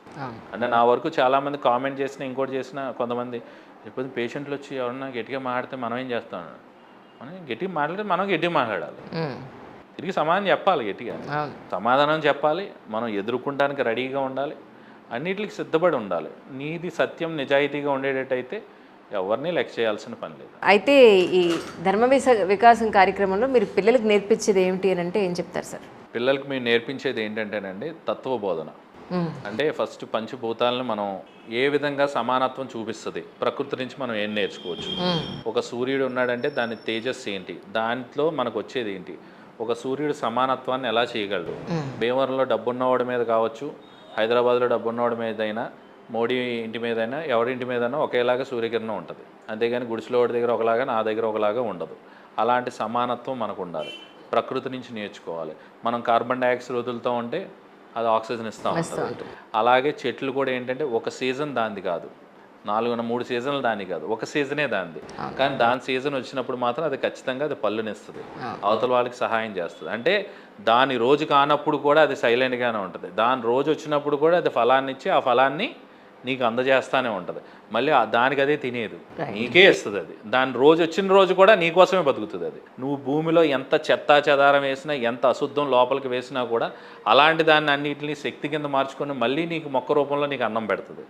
అంటే నా వరకు చాలామంది కామెంట్ చేసినా ఇంకోటి చేసినా కొంతమంది ఇప్పుడు పేషెంట్లు వచ్చి ఎవరన్నా గట్టిగా మాట్లాడితే మనం ఏం చేస్తాం, మనం గట్టిగా మాట్లాడితే మనం గట్టిగా మాట్లాడాలి, తిరిగి సమాధానం చెప్పాలి, గట్టిగా సమాధానం చెప్పాలి, మనం ఎదుర్కొనడానికి రెడీగా ఉండాలి, అన్నిటికి సిద్ధపడి ఉండాలి. నీది సత్యం నిజాయితీగా ఉండేటట్టయితే ఎవరిని లెక్క చేయాల్సిన పని లేదు. అయితే ఈ ధర్మ వికాసం కార్యక్రమంలో మీరు పిల్లలకు నేర్పించేది ఏమిటి అని అంటే ఏం చెప్తారు సార్? పిల్లలకు మేము నేర్పించేది ఏంటంటేనండి తత్వబోధన. అంటే ఫస్ట్ పంచభూతాలను మనం ఏ విధంగా సమానత్వం చూపిస్తుంది, ప్రకృతి నుంచి మనం ఏం నేర్చుకోవచ్చు. ఒక సూర్యుడు ఉన్నాడంటే దాని తేజస్సు ఏంటి, దాంట్లో మనకు వచ్చేది ఏంటి, ఒక సూర్యుడు సమానత్వాన్ని ఎలా చేయగలడు. భీమవరంలో డబ్బున్నవాడి మీద కావచ్చు, హైదరాబాద్లో డబ్బున్నవాడి మీదైనా, మోడీ ఇంటి మీదైనా, ఎవరి ఇంటి మీదైనా ఒకేలాగా సూర్యకిరణం ఉంటుంది. అంతేగాని గుడిసెలో వాడి దగ్గర ఒకలాగా, నా దగ్గర ఒకలాగా ఉండదు. అలాంటి సమానత్వం మనకు ఉండాలి. ప్రకృతి నుంచి నేర్చుకోవాలి. మనం కార్బన్ డైఆక్సైడ్ వదులుతూ ఉంటే అది ఆక్సిజన్ ఇస్తూ ఉంటుంది. అలాగే చెట్లు కూడా ఏంటంటే ఒక సీజన్ దానిది కాదు, 3 సీజన్లు దాని కాదు, ఒక సీజనే దానిది. కానీ దాని సీజన్ వచ్చినప్పుడు మాత్రం అది ఖచ్చితంగా అది పళ్ళునిస్తుంది, అవతల వాళ్ళకి సహాయం చేస్తుంది. అంటే దాని రోజు కానప్పుడు కూడా అది సైలెంట్గానే ఉంటుంది, దాని రోజు వచ్చినప్పుడు కూడా అది ఫలాన్ని ఇచ్చి ఆ ఫలాన్ని నీకు అందజేస్తానే ఉంటుంది. మళ్ళీ దానికి అదే తినేది, నీకే ఇస్తుంది. అది దాని రోజు వచ్చిన రోజు కూడా నీకోసమే బతుకుతుంది. అది నువ్వు భూమిలో ఎంత చెత్తా చెదారం వేసినా, ఎంత అశుద్ధం లోపలికి వేసినా కూడా అలాంటి దాన్ని అన్నింటినీ శక్తి కింద మార్చుకొని మళ్ళీ నీకు మొక్క రూపంలో నీకు అన్నం పెడుతుంది.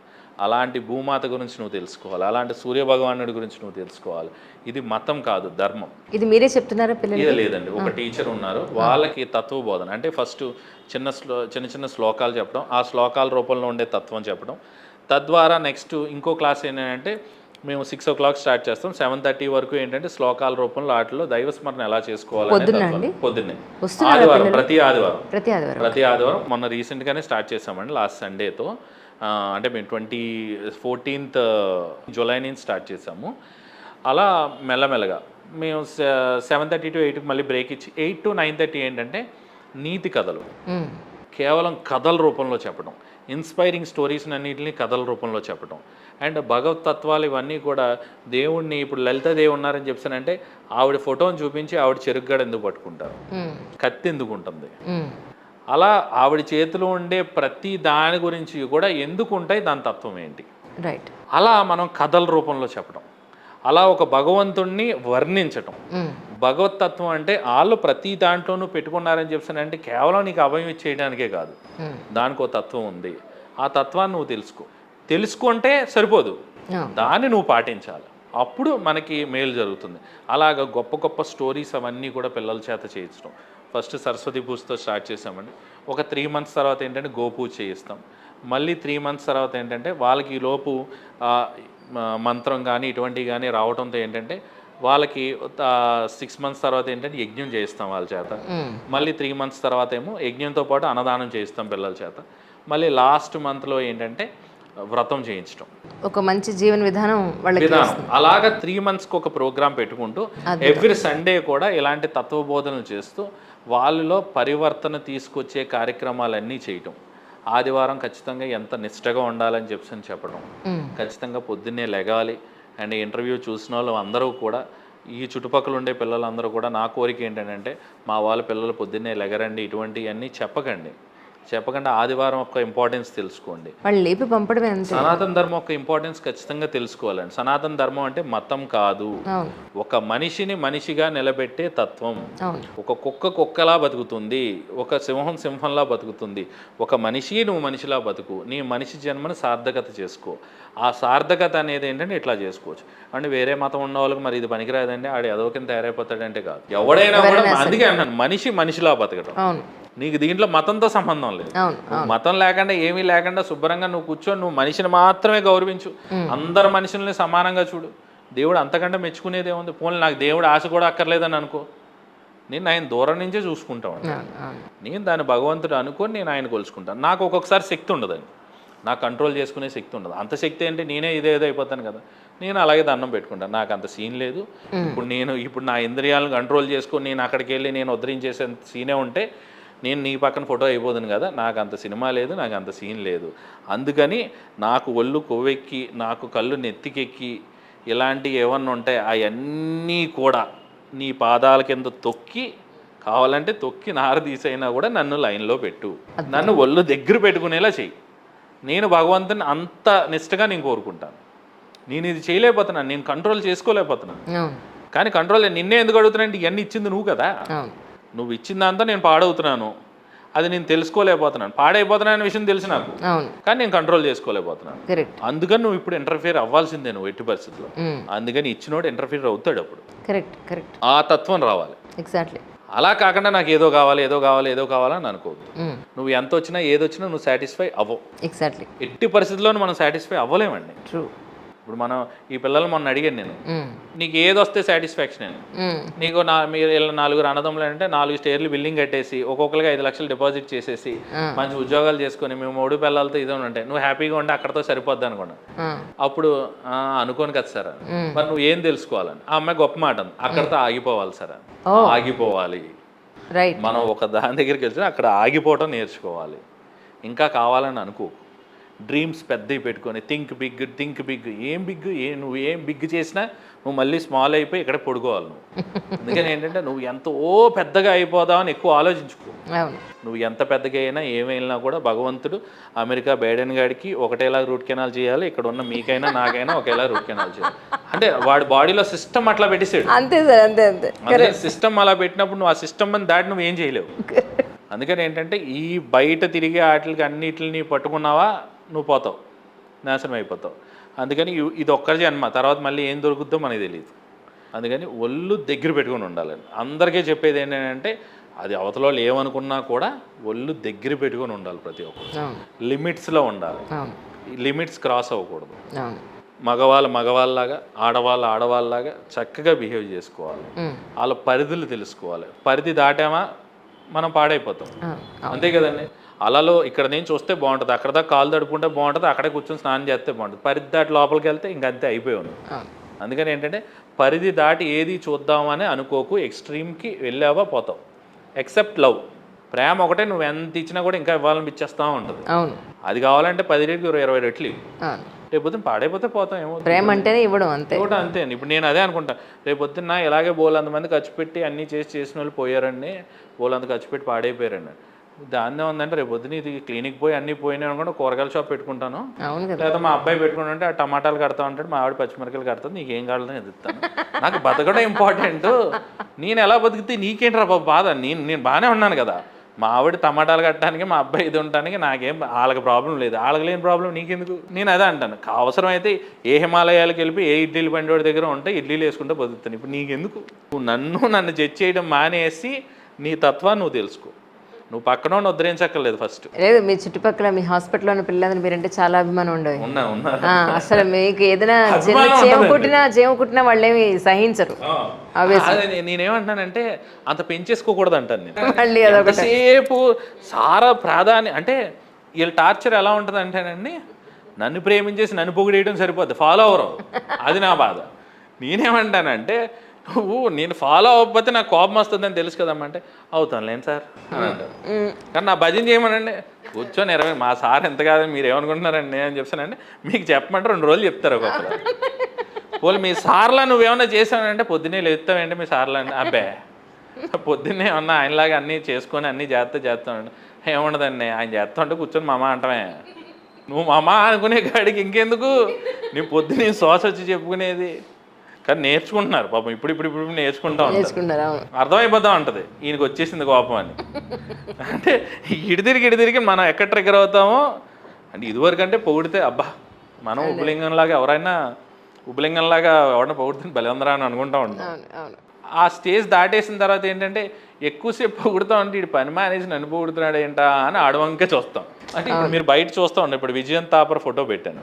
అలాంటి భూమాత గురించి నువ్వు తెలుసుకోవాలి, అలాంటి సూర్యభగవానుడి గురించి నువ్వు తెలుసుకోవాలి. ఇది మతం కాదు, ధర్మం. ఇది మీరే చెప్తున్నారా పిల్లలు? ఇది లేదండి, ఒక టీచర్ ఉన్నారు, వాళ్ళకి తత్వబోధన అంటే ఫస్ట్ చిన్న శ్లోకాలు చెప్పడం, ఆ శ్లోకాల రూపంలో ఉండే తత్వం చెప్పడం. తద్వారా నెక్స్ట్ ఇంకో క్లాస్ ఏంటంటే మేము 6 o'clock స్టార్ట్ చేస్తాం, 7:30 వరకు ఏంటంటే శ్లోకాల రూపంలో వాటిలో దైవస్మరణ ఎలా చేసుకోవాలి పొద్దున్నే ఆదివారం, ప్రతి ఆదివారం. మొన్న రీసెంట్గానే స్టార్ట్ చేసామండి, లాస్ట్ సండేతో. అంటే మేము 14th జూలై నుంచి స్టార్ట్ చేసాము. అలా మెల్లమెల్లగా మేము 7:30 to 8 మళ్ళీ బ్రేక్ ఇచ్చి 8 to 9:30 ఏంటంటే నీతి కథలు, కేవలం కథల రూపంలో చెప్పడం, ఇన్స్పైరింగ్ స్టోరీస్ అన్నింటినీ కథల రూపంలో చెప్పడం. అండ్ భగవత్ తత్వాలు ఇవన్నీ కూడా దేవుణ్ణి, ఇప్పుడు లలితాదేవి ఉన్నారని చెప్పానంటే ఆవిడ ఫోటోని చూపించి ఆవిడ చెరుగ్గాడు ఎందుకు పట్టుకుంటారు, కత్తి ఎందుకు ఉంటుంది, అలా ఆవిడ చేతిలో ఉండే ప్రతి దాని గురించి కూడా ఎందుకు ఉంటాయి, దాని తత్వం ఏంటి, రైట్, అలా మనం కథల రూపంలో చెప్పడం. అలా ఒక భగవంతుణ్ణి వర్ణించటం. భగవతత్వం అంటే వాళ్ళు ప్రతి దాంట్లోనూ పెట్టుకున్నారని చెప్పానంటే కేవలం నీకు అభయం ఇచ్చేయడానికే కాదు, దానికి ఒక తత్వం ఉంది. ఆ తత్వాన్ని నువ్వు తెలుసుకుంటే సరిపోదు, దాన్ని నువ్వు పాటించాలి, అప్పుడు మనకి మేలు జరుగుతుంది. అలాగ గొప్ప గొప్ప స్టోరీస్ అవన్నీ కూడా పిల్లల చేత చేయించడం. ఫస్ట్ సరస్వతి పూజతో స్టార్ట్ చేసామండి. ఒక 3 months తర్వాత ఏంటంటే గోపూజ చేయిస్తాం. మళ్ళీ 3 months తర్వాత ఏంటంటే వాళ్ళకి ఈ లోపు మంత్రం కానీ ఇటువంటివి కానీ రావడంతో ఏంటంటే వాళ్ళకి 6 months తర్వాత ఏంటంటే యజ్ఞం చేయిస్తాం వాళ్ళ చేత. మళ్ళీ 3 months తర్వాత ఏమో యజ్ఞంతో పాటు అన్నదానం చేయిస్తాం పిల్లల చేత. మళ్ళీ లాస్ట్ మంత్లో ఏంటంటే వ్రతం చేయించడం, ఒక మంచి జీవన విధానం. అలాగా 3 monthsకి ఒక ప్రోగ్రాం పెట్టుకుంటూ ఎవ్రీ సండే కూడా ఇలాంటి తత్వబోధనలు చేస్తూ వాళ్ళలో పరివర్తన తీసుకొచ్చే కార్యక్రమాలన్నీ చేయటం. ఆదివారం ఖచ్చితంగా ఎంత నిష్టగా ఉండాలని చెప్పడం, ఖచ్చితంగా పొద్దున్నే లెగాలి. అండ్ ఇంటర్వ్యూ చూసిన వాళ్ళు అందరూ కూడా, ఈ చుట్టుపక్కల ఉండే పిల్లలందరూ కూడా నా కోరిక ఏంటంటే మా వాళ్ళ పిల్లలు పొద్దున్నే లెగరండి, ఇటువంటివన్నీ చెప్పకుండా ఆదివారం యొక్క ఇంపార్టెన్స్ తెలుసుకోండి. వాళ్ళు లేపి పంపడమే. సనాతన ధర్మం యొక్క ఇంపార్టెన్స్ ఖచ్చితంగా తెలుసుకోవాలండి. సనాతన ధర్మం అంటే మతం కాదు, ఒక మనిషిని మనిషిగా నిలబెట్టే తత్వం. ఒక కుక్కలా బతుకుతుంది, ఒక సింహంలా బతుకుతుంది. ఒక మనిషి నువ్వు మనిషిలా బతుకు, నీ మనిషి జన్మను సార్థకత చేసుకో. ఆ సార్థకత అనేది ఏంటంటే ఇట్లా చేసుకోవచ్చు. అంటే వేరే మతం ఉన్న వాళ్ళకి మరి ఇది పనికిరాదండి, ఆడు ఏదో కింద తయారైపోతాడంటే కాదు. ఎవడైనా కూడా, అందుకే అన్నాను మనిషిలా బతకడం. నీకు దీంట్లో మతంతో సంబంధం లేదు. మతం లేకుండా ఏమీ లేకుండా శుభ్రంగా నువ్వు కూర్చొని నువ్వు మనిషిని మాత్రమే గౌరవించు, అందరు మనుషుల్ని సమానంగా చూడు. దేవుడు అంతకంటే మెచ్చుకునేది ఏముంది? పోనీ నాకు దేవుడు ఆశ కూడా అక్కర్లేదని అనుకో, నేను ఆయన దూరం నుంచే చూసుకుంటా ఉంటాను. నేను దాన్ని భగవంతుడు అనుకొని నేను ఆయన కొలుచుకుంటాను. నాకు ఒక్కొక్కసారి శక్తి ఉండదండి, నాకు కంట్రోల్ చేసుకునే శక్తి ఉండదు. అంత శక్తి అంటే నేనే ఇదేదో అయిపోతాను కదా, నేను అలాగే దండం పెట్టుకుంటాను. నాకు అంత సీన్ లేదు. ఇప్పుడు నా ఇంద్రియాలను కంట్రోల్ చేసుకొని నేను అక్కడికి వెళ్ళి నేను ఉద్ధరించేసే సీనే ఉంటే నేను నీ పక్కన ఫోటో అయిపోతుంది కదా. నాకు అంత సినిమా లేదు, నాకు అంత సీన్ లేదు. అందుకని నాకు ఒళ్ళు కొవ్వెక్కి, నాకు కళ్ళు నెత్తికెక్కి ఇలాంటివి ఏమన్నా ఉంటాయి అవన్నీ కూడా నీ పాదాల కింద తొక్కి, కావాలంటే తొక్కి నార తీసైనా కూడా నన్ను లైన్లో పెట్టు, నన్ను ఒళ్ళు దగ్గర పెట్టుకునేలా చెయ్యి. నేను భగవంతుని అంత నిష్టగా నేను కోరుకుంటాను. నేను ఇది చేయలేకపోతున్నాను, నేను కంట్రోల్ చేసుకోలేకపోతున్నాను. కానీ కంట్రోల్ నిన్నే ఎందుకు అడుగుతున్నానంటే ఇవన్నీ ఇచ్చింది నువ్వు కదా, నువ్వు ఇచ్చిన దాంతో నేను పాడవుతున్నాను, అది నేను తెలుసుకోలేకపోతున్నాను. పాడైపోతున్నాను విషయం తెలుసు నాకు, కానీ నేను కంట్రోల్ చేసుకోలేకపోతున్నాను. అందుకని నువ్వు ఇప్పుడు ఇంటర్ఫియర్ అవ్వాల్సిందే, నువ్వు ఎట్టి పరిస్థితుల్లో. అందుకని ఇచ్చినోడు ఇంటర్ఫియర్ అవుతాడు అప్పుడు. ఆ తత్వం రావాలి. అలా కాకుండా నాకు ఏదో కావాలని అనుకోవద్దు. నువ్వు ఎంత వచ్చినా ఏదొచ్చినా నువ్వు సాటిస్ఫై అవ్వవు. ఎట్టి పరిస్థితుల్లో మనం సాటిస్ఫై అవ్వలేమండి. ఇప్పుడు మనం ఈ పిల్లలు మొన్న అడిగాను నేను, నీకు ఏది వస్తే సాటిస్ఫాక్షన్ అని. నీకు మీరు ఇలా 4 అన్నదమ్ములు అంటే 4 స్టేర్లు బిల్డింగ్ కట్టేసి ఒక్కొక్కరికి 5 లక్షలు డిపాజిట్ చేసేసి మంచి ఉద్యోగాలు చేసుకొని మేము 3 పిల్లలతో ఇదే ఉంటాయి, నువ్వు హ్యాపీగా ఉంటే అక్కడతో సరిపోద్ది అనుకున్నా. అప్పుడు అనుకోను కదా సార్, మరి నువ్వు ఏం తెలుసుకోవాలని. ఆ అమ్మాయి గొప్ప మాట అంది, అక్కడతో ఆగిపోవాలి సార్, ఆగిపోవాలి. మనం ఒక దాని దగ్గరికి వెళ్తే అక్కడ ఆగిపోవటం నేర్చుకోవాలి. ఇంకా కావాలని అనుకో, డ్రీమ్స్ పెద్దవి పెట్టుకొని థింక్ బిగ్. ఏం బిగ్? నువ్వు ఏం బిగ్ చేసినా నువ్వు మళ్ళీ స్మాల్ అయిపోయి ఇక్కడ పడుకోవాలి నువ్వు. అందుకని ఏంటంటే నువ్వు ఎంతో పెద్దగా అయిపోదామని ఎక్కువ ఆలోచించుకో. నువ్వు ఎంత పెద్దగా అయినా ఏమైనా కూడా భగవంతుడు అమెరికా బైడెన్ గాడికి ఒకటేలా రూట్ కెనాల్ చేయాలి, ఇక్కడ ఉన్న మీకైనా నాకైనా ఒకేలా రూట్ కెనాల్ చేయాలి. అంటే వాడి బాడీలో సిస్టమ్ అట్లా పెట్టేసాడు. అంతే సార్, అంతే. సిస్టమ్ అలా పెట్టినప్పుడు నువ్వు ఆ సిస్టమ్ అని దాటి నువ్వు ఏం చేయలేవు. అందుకని ఏంటంటే ఈ బయట తిరిగే వాటికి అన్నిటిని పట్టుకున్నావా నువ్వు పోతావు, నాశనం అయిపోతావు. అందుకని ఇది ఒక్కరి జన్మ, తర్వాత మళ్ళీ ఏం దొరుకుద్దో మనకి తెలియదు. అందుకని ఒళ్ళు దగ్గర పెట్టుకుని ఉండాలని అందరికీ చెప్పేది ఏంటంటే, అది అవతల వాళ్ళు ఏమనుకున్నా కూడా ఒళ్ళు దగ్గర పెట్టుకొని ఉండాలి. ప్రతి ఒక్కరు లిమిట్స్లో ఉండాలి, లిమిట్స్ క్రాస్ అవ్వకూడదు. మగవాళ్ళలాగా ఆడవాళ్ళలాగా చక్కగా బిహేవ్ చేసుకోవాలి. వాళ్ళ పరిధులు తెలుసుకోవాలి. పరిధి దాటామా మనం పాడైపోతాం, అంతే కదండి. అలలో ఇక్కడ నేను చూస్తే బాగుంటుంది, అక్కడ దాకా కాలు తడుపుకుంటే బాగుంటుంది, అక్కడే కూర్చొని స్నానం చేస్తే బాగుంటుంది. పరిధి దాటి లోపలికి వెళ్తే ఇంకంతే అయిపోయి ఉంది. అందుకని ఏంటంటే పరిధి దాటి ఏది చూద్దామని అనుకోకు, ఎక్స్ట్రీమ్కి వెళ్ళావా పోతావు. ఎక్సెప్ట్ లవ్, ప్రేమ ఒకటే నువ్వు ఎంత ఇచ్చినా కూడా ఇంకా ఇవ్వాలనిపించేస్తూ ఉంటుంది. అది కావాలంటే 10 రెట్లు 20 రెట్లు రేపొద్దున పాడైపోతే పోతాం. ఏమో ప్రేమ అంటేనే ఇవ్వడం, అంతే. అంతే. ఇప్పుడు నేను అదే అనుకుంటా, రేపొద్దున ఇలాగే బోలంతమంది ఖర్చు పెట్టి అన్నీ చేసిన వాళ్ళు పోయారండి, బోలంత ఖర్చు పెట్టి పాడైపోయారండి. దాన్నే ఉందంటే రేపొద్దున ఇది క్లినిక్ పోయి అన్నీ పోయినాయి అనుకుంటే కూరగాయల షాప్ పెట్టుకుంటాను, లేదా మా అబ్బాయి పెట్టుకుంటే ఆ టమాటాలు కడతా ఉంటాడు, మా ఆవిడ పచ్చిమిరకాయలు కడతాను, నీకేం కావాలని ఎదుగుతాను. నాకు బతకడం ఇంపార్టెంట్, నేను ఎలా బతికితే నీకేంట్రా బాబు బాధ, నేను బాగానే ఉన్నాను కదా. మా ఆవిడ టమాటాలు కట్టడానికి, మా అబ్బాయి ఇది ఉండటానికి నాకేం, వాళ్ళకి ప్రాబ్లం లేదు, వాళ్ళకి లేని ప్రాబ్లం నీకెందుకు. నేను అదే అంటాను, అవసరమైతే ఏ హిమాలయాలకు వెళ్ళి ఏ ఇడ్లీలు బండివాడి దగ్గర ఉంటే ఇడ్లీలు వేసుకుంటే బతుకుతాను. ఇప్పుడు నీకెందుకు? నువ్వు నన్ను జడ్జ్ చేయడం మానేసి నీ తత్వాన్ని నువ్వు తెలుసుకో. నువ్వు పక్కన ఉద్ధరించక్కర్లేదు. ఫస్ట్ లేదు, మీ చుట్టుపక్కల మీ హాస్పిటల్లో ఉన్న పిల్లలందరూ మీరంటే చాలా అభిమానం ఉండవు. అసలు మీకు ఏదైనా జీవం కుట్టినా వాళ్ళేమి సహించరు. నేనేమంటున్నానంటే అంత పెంచేసుకోకూడదు అంటాను నేను. ఎంతసేపు సారా ప్రాధాన్యం అంటే వీళ్ళ టార్చర్ ఎలా ఉంటుంది అంటేనండి, నన్ను ప్రేమించేసి నన్ను పొగిడేయడం సరిపోద్ది, ఫాలో అవరు. అది నా బాధ. నేనేమంటానంటే, నువ్వు నేను ఫాలో అవ్వకపోతే నాకు కోపం వస్తుందని తెలుసు కదమ్మా అంటే, అవుతాను లేని సార్ అని అంటారు. కానీ నా భజన చేయమనండి, కూర్చొని 20 మా సార్ ఎంత కాదని మీరు ఏమనుకుంటున్నారండి అని చెప్పానంటే, మీకు చెప్పమంటే 2 రోజులు చెప్తారు ఒక్కొక్కరు. పోలీ మీ సార్లా నువ్వేమన్నా చేశానంటే, పొద్దున్నే లేస్తావేంటి మీ సార్లా అని, అబ్బే పొద్దున్నే ఏమన్నా ఆయనలాగా అన్నీ చేసుకొని అన్నీ చేస్తామండి. ఏముండదండి, ఆయన చేస్తా ఉంటే కూర్చొని మామ అంటమే. నువ్వు మామ అనుకునే కాడికి ఇంకెందుకు నీ పొద్దున్నే శ్వాస వచ్చి చెప్పుకునేది. కానీ నేర్చుకుంటున్నారు పాపం, ఇప్పుడు నేర్చుకుంటా ఉంటారు, అర్థమైపోతా ఉంటుంది ఈయనకి వచ్చేసింది కోపం అని. అంటే ఇటు తిరిగి మనం ఎక్కడ ట్రిగ్గర్ అవుతామో అంటే, ఇదివరకు అంటే పొగిడితే అబ్బా మనం ఉపలింగంలాగా ఎవరైనా పొగుడుతుంది భలే ఉందరా అని అనుకుంటా ఉంటాం. ఆ స్టేజ్ దాటేసిన తర్వాత ఏంటంటే ఎక్కువసేపు పొగుడుతాం అంటే, ఇటు పని మానేసి నన్ను పొగుడుతున్నాడు ఏంటా అని ఆడవంకే చూస్తాం. అంటే ఇప్పుడు మీరు బయట చూస్తూ ఉండే, ఇప్పుడు విజయం తాపర్ ఫోటో పెట్టాను,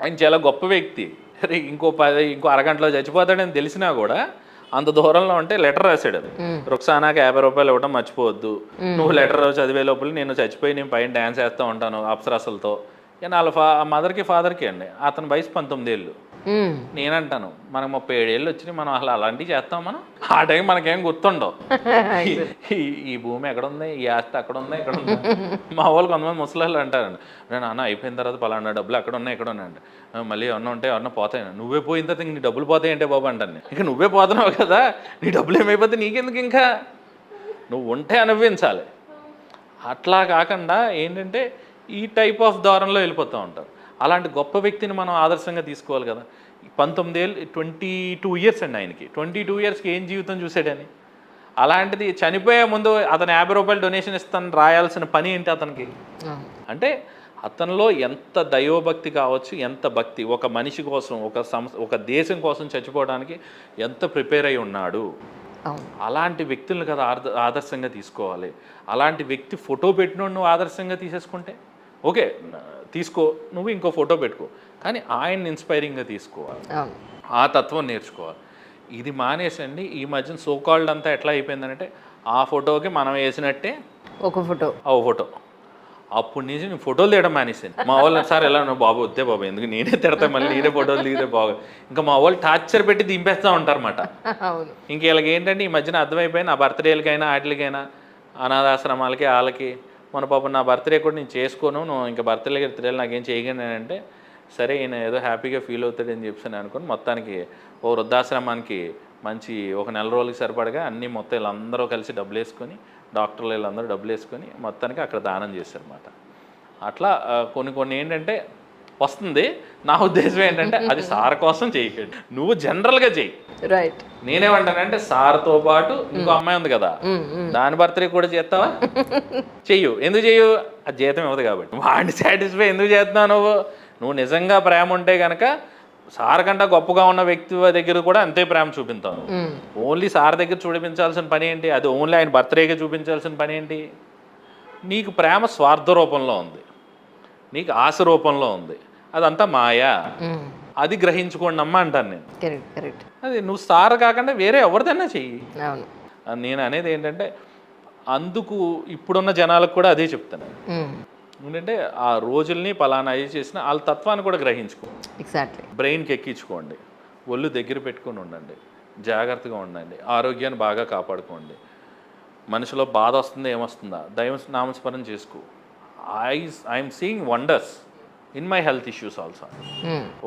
ఆయన చాలా గొప్ప వ్యక్తి, ఇంకో అరగంటలో చచ్చిపోతాడని తెలిసినా కూడా అంత దూరంలో ఉంటే లెటర్ రాశాడు. రుక్సానాకి 50 రూపాయలు ఇవ్వడం మర్చిపోవద్దు, నువ్వు లెటర్ చదివే లోపల నేను చచ్చిపోయి నేను పైన డ్యాన్స్ వేస్తూ ఉంటాను అప్సరసలతో. వాళ్ళ మదర్కి ఫాదర్కి అండి, అతని వయసు 19 ఏళ్ళు. నేనంటాను మనకు 37 ఏళ్ళు వచ్చినాయి, మనం అసలు అలాంటివి చేస్తాం. మనం ఆ టైం మనకేం గుర్తుండవు. ఈ భూమి ఎక్కడ ఉంది, ఈ ఆస్తి అక్కడ ఉంది, ఇక్కడ ఉంది. మా వాళ్ళు కొంతమంది ముసలాళ్ళు అంటారండి, నేను అన్న అయిపోయిన తర్వాత పలానా డబ్బులు అక్కడ ఉన్నాయి ఇక్కడ ఉన్నాయండి, మళ్ళీ ఏమన్నా ఉంటే ఏమన్నా పోతాయి. నువ్వే పోయిన తర్వాత నీ డబ్బులు పోతాయి అంటే బాబు అంటాను. ఇంకా నువ్వే పోతున్నావు కదా, నీ డబ్బులు ఏమైపోతే నీకెందుకు, ఇంకా నువ్వు ఉంటే అనుభవించాలి. అట్లా కాకుండా ఏంటంటే ఈ టైప్ ఆఫ్ దారంలో వెళ్ళిపోతూ ఉంటారు. అలాంటి గొప్ప వ్యక్తిని మనం ఆదర్శంగా తీసుకోవాలి కదా. 19 ఏళ్ళు 22 ఇయర్స్ అండి ఆయనకి. 22 ఇయర్స్కి ఏం జీవితం చూసాడని. అలాంటిది చనిపోయే ముందు అతను 50 రూపాయలు డొనేషన్ ఇస్తాను రాయాల్సిన పని ఏంటి అతనికి? అంటే అతనిలో ఎంత దైవభక్తి కావచ్చు, ఎంత భక్తి, ఒక మనిషి కోసం, ఒక దేశం కోసం చచ్చిపోవడానికి ఎంత ప్రిపేర్ అయి ఉన్నాడు. అలాంటి వ్యక్తులను కదా ఆదర్శంగా తీసుకోవాలి. అలాంటి వ్యక్తి ఫోటో పెట్టినోడు నువ్వు ఆదర్శంగా తీసేసుకుంటే ఓకే తీసుకో, నువ్వు ఇంకో ఫోటో పెట్టుకో, కానీ ఆయన్ని ఇన్స్పైరింగ్గా తీసుకోవాలి, అవును. ఆ తత్వం నేర్చుకోవాలి. ఇది మానేసండి ఈ మధ్యన సోకాల్డ్ అంతా ఎట్లా అయిపోయిందంటే ఆ ఫోటోకి మనం వేసినట్టే ఒక ఫోటో ఓ ఫోటో. అప్పటి నుంచి నేను ఫోటోలు తీయడం మానేసాను. మా వాళ్ళు సార్ ఎలా నువ్వు బాబు వద్దే బాబు ఎందుకు నేనే తిడతా మళ్ళీ నేనే ఫోటోలు దిగితే బాగు, ఇంకా మా వాళ్ళు టార్చర్ పెట్టి దింపేస్తూ ఉంటారన్నమాట. అవును. ఇంక వీళ్ళకి ఏంటంటే ఈ మధ్యన అర్థమైపోయి నా బర్త్డేలకైనా వాటికైనా అనాథాశ్రమాలకి వాళ్ళకి మన పాపం నా బర్త్డే కూడా నేను చేసుకోను, నువ్వు ఇంకా బర్త్డేలకి తిరగాలి నాకేం చేయగలను అంటే సరే ఈయన ఏదో హ్యాపీగా ఫీల్ అవుతాడని చెప్పి అనుకుని మొత్తానికి ఓ వృద్ధాశ్రమానికి మంచి ఒక నెల రోజులకి సరిపడగా అన్నీ మొత్తం వీళ్ళందరూ కలిసి డబ్బులు వేసుకొని డాక్టర్లు వీళ్ళందరూ డబ్బులు వేసుకొని మొత్తానికి అక్కడ దానం చేశారన్నమాట. అట్లా కొన్ని ఏంటంటే వస్తుంది. నా ఉద్దేశం ఏంటంటే అది సార్ కోసం చేయకండి, నువ్వు జనరల్గా చెయ్యి. రైట్. నేనేమంటానంటే సార్తో పాటు ఇంకో అమ్మాయి ఉంది కదా దాని బర్త్డే కూడా చేస్తావా? చెయ్యు. ఎందుకు చెయ్యు? అది జీతం ఇవ్వదు కాబట్టి. వాడిని సాటిస్ఫై ఎందుకు చేస్తున్నావు నువ్వు నిజంగా ప్రేమ ఉంటే కనుక సార్ కంటే గొప్పగా ఉన్న వ్యక్తి దగ్గర కూడా అంతే ప్రేమ చూపిస్తాను. ఓన్లీ సార్ దగ్గర చూపించాల్సిన పని ఏంటి? అది ఓన్లీ ఆయన బర్త్డేగా చూపించాల్సిన పని ఏంటి? నీకు ప్రేమ స్వార్థ రూపంలో ఉంది, నీకు ఆశ రూపంలో ఉంది, అదంతా మాయా. అది గ్రహించుకోండి అమ్మా అంటాను నేను. కరెక్ట్. అది నువ్వు సార్ కాకుండా వేరే ఎవరిదైనా చెయ్యి. అవును. నేను అనేది ఏంటంటే అందుకు ఇప్పుడున్న జనాలకు కూడా అదే చెప్తాను. ఏంటంటే ఆ రోజుల్ని పలానా అయ్యి చేసిన వాళ్ళ తత్వాన్ని కూడా గ్రహించుకో. ఎగ్జాక్ట్లీ. బ్రెయిన్కి ఎక్కించుకోండి, ఒళ్ళు దగ్గర పెట్టుకొని ఉండండి, జాగ్రత్తగా ఉండండి, ఆరోగ్యాన్ని బాగా కాపాడుకోండి. మనిషిలో బాధ వస్తుందా ఏమొస్తుందా దైవ నామస్మరణ చేసుకో. I'm seeing wonders in my health issues also.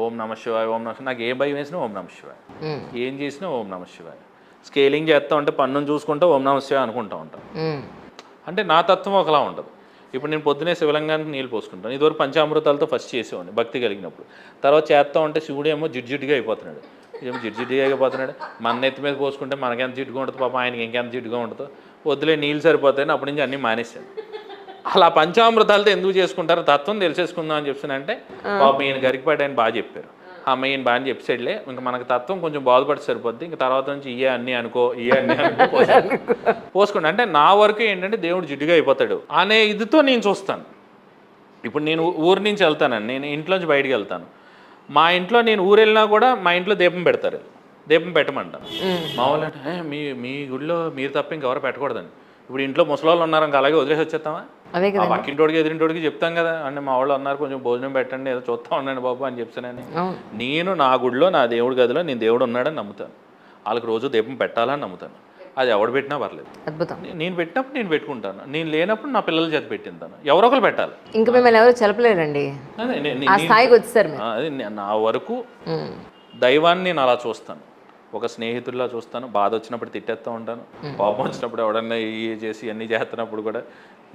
ఓం నమ శివాయ, ఓం నమ శివాయ. నాకు ఏ భయం వేసినా ఓం నమ శివాయ, ఏం చేసినా ఓం నమ శివాయ. స్కేలింగ్ చేస్తూ ఉంటే పన్నును చూసుకుంటే ఓం నమ శివాయ అనుకుంటూ ఉంటాను. అంటే నా తత్వం ఒకలా ఉండదు. ఇప్పుడు నేను పొద్దునే శివలింగానికి నీళ్ళు పోసుకుంటాను. ఇదివరకు పంచామృతాలతో ఫస్ట్ చేసేవాడిని భక్తి కలిగినప్పుడు. తర్వాత చేస్తూ ఉంటే శివుడు ఏమో జిడ్జిడ్డుగా అయిపోతున్నాడు, ఏమో జిడ్జిడ్డుగా అయిపోతున్నాడు. మన ఎత్తి మీద పోసుకుంటే మనకెంత జిడ్డుగా ఉంటుంది పాపం, ఆయనకి ఇంకెంత జిడ్డుగా ఉంటుందో. వద్దులే నీళ్ళు సరిపోతాయని అప్పటి నుంచి అన్నీ మానేశాను. అలా పంచామృతాలతో ఎందుకు చేసుకుంటారో తత్వం తెలిసేసుకుందాం అని చెప్పానంటే పాపం ఈయన గరికపాటి ఆయన బాగా చెప్పారు. అమ్మ ఈయన బాగా చెప్పేసాడులే, ఇంకా మనకు తత్వం కొంచెం బాధపడి సరిపోద్ది, ఇంకా తర్వాత నుంచి ఇయే అన్నీ అనుకో పోసుకోండి. అంటే నా వరకు ఏంటంటే దేవుడు జిడ్డుగా అయిపోతాడు అనే ఇదితో నేను చూస్తాను. ఇప్పుడు నేను ఊరి నుంచి వెళ్తానండి, నేను ఇంట్లోంచి బయటికి వెళ్తాను. మా ఇంట్లో నేను ఊరు వెళ్ళినా కూడా మా ఇంట్లో దీపం పెడతారు, దీపం పెట్టమంటాను. మా వాళ్ళు అంటే మీ గుడిలో మీరు తప్ప ఇంకెవరు పెట్టకూడదండి. ఇప్పుడు ఇంట్లో ముసలాళ్ళు ఉన్నారు ఇంకా అలాగే వదిలేసి వచ్చేస్తామా? ఆ పక్కింటోడికి ఎదురింటోడికి చెప్తాం కదా, అంటే మా వాళ్ళు అన్నారు కొంచెం భోజనం పెట్టండి ఏదో చూస్తా ఉండండి బాబు అని చెప్తానని. నేను నా గుడిలో నా దేవుడి గదిలో నేను దేవుడు ఉన్నాడని నమ్ముతాను, వాళ్ళకి రోజు దీపం పెట్టాలని నమ్ముతాను. అది ఎవడు పెట్టినా పర్లేదు. అద్భుతం. నేను పెట్టినప్పుడు నేను పెట్టుకుంటాను, నేను లేనప్పుడు నా పిల్లల చేత పెట్టింటాను, ఎవరో ఒకరు పెట్టాలి. ఇంకా మిమ్మల్ని ఎవరు చెప్పలేరండి, అది నా వరకు దైవాన్ని నేను అలా చూస్తాను. ఒక స్నేహితుల్లా చూస్తాను. బాధ వచ్చినప్పుడు తిట్టేస్తూ ఉంటాను, కోపం వచ్చినప్పుడు ఎవడన్నా ఇవి చేసి అన్నీ చేస్తున్నప్పుడు కూడా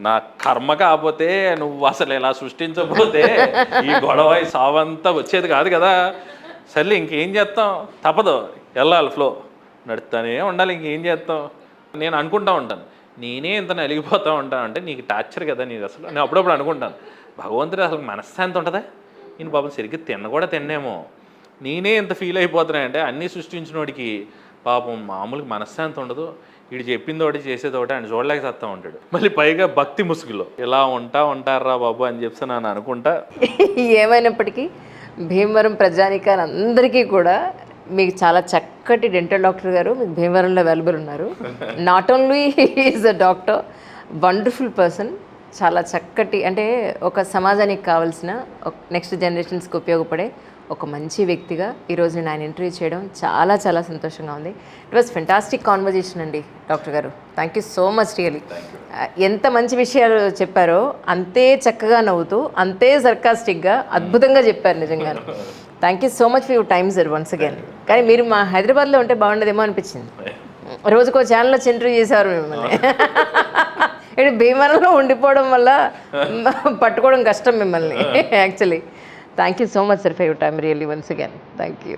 నా కర్మ కాకపోతే నువ్వు అసలు ఇలా సృష్టించకపోతే ఈ గొడవ సావంతా వచ్చేది కాదు కదా. సర్లే ఇంకేం చేస్తాం, తప్పదు, వెళ్ళాలి, ఫ్లో నడుస్తానే ఉండాలి, ఇంకేం చేస్తాం. నేను అనుకుంటా ఉంటాను నేనే ఇంత నలిగిపోతూ ఉంటాను అంటే నీకు టార్చర్ కదా నీకు. అసలు నేను అప్పుడప్పుడు అనుకుంటాను భగవంతుడు అసలు మనశ్శాంతి ఉంటుందా, నేను పాపం సరిగ్గా కూడా తిన్నేమో, నేనే ఎంత ఫీల్ అయిపోతున్నానంటే అన్నీ సృష్టించినోడికి పాపం మామూలుగా మనశ్శాంతి ఉండదు, వీడు చెప్పింది ఒకటి చేసేది ఒకటి ఆయన చూడలేక సత్తా ఉంటాడు. మళ్ళీ పైగా భక్తి ముసుగులో ఇలా ఉంటారా బాబు అని చెప్పి నేను అనుకుంటా. ఏమైనప్పటికీ భీమవరం ప్రజానికాలందరికీ కూడా మీకు చాలా చక్కటి డెంటల్ డాక్టర్ గారు మీకు భీమవరంలో అవైలబుల్ ఉన్నారు. Not only is a doctor, wonderful person, చాలా చక్కటి అంటే ఒక సమాజానికి కావాల్సిన నెక్స్ట్ జనరేషన్స్కి ఉపయోగపడే ఒక మంచి వ్యక్తిగా ఈరోజు నేను ఆయన ఇంటర్వ్యూ చేయడం చాలా చాలా సంతోషంగా ఉంది. ఇట్ వాజ్ ఫెంటాస్టిక్ కాన్వర్జేషన్ అండి డాక్టర్ గారు. Thank you so much really. ఎంత మంచి విషయాలు చెప్పారో అంతే చక్కగా నవ్వుతూ అంతే సర్కాస్టిక్గా అద్భుతంగా చెప్పారు నిజంగా. Thank you so much for your time sir once again. కానీ మీరు మా హైదరాబాద్లో ఉంటే బాగుండదేమో అనిపించింది. రోజుకో ఛానల్లో ఇంటర్వ్యూ చేసేవారు మిమ్మల్ని. ఇటు భీమవరంలో ఉండిపోవడం వల్ల పట్టుకోవడం కష్టం మిమ్మల్ని actually. Thank you so much, sir, for your time, really, once again. Thank you.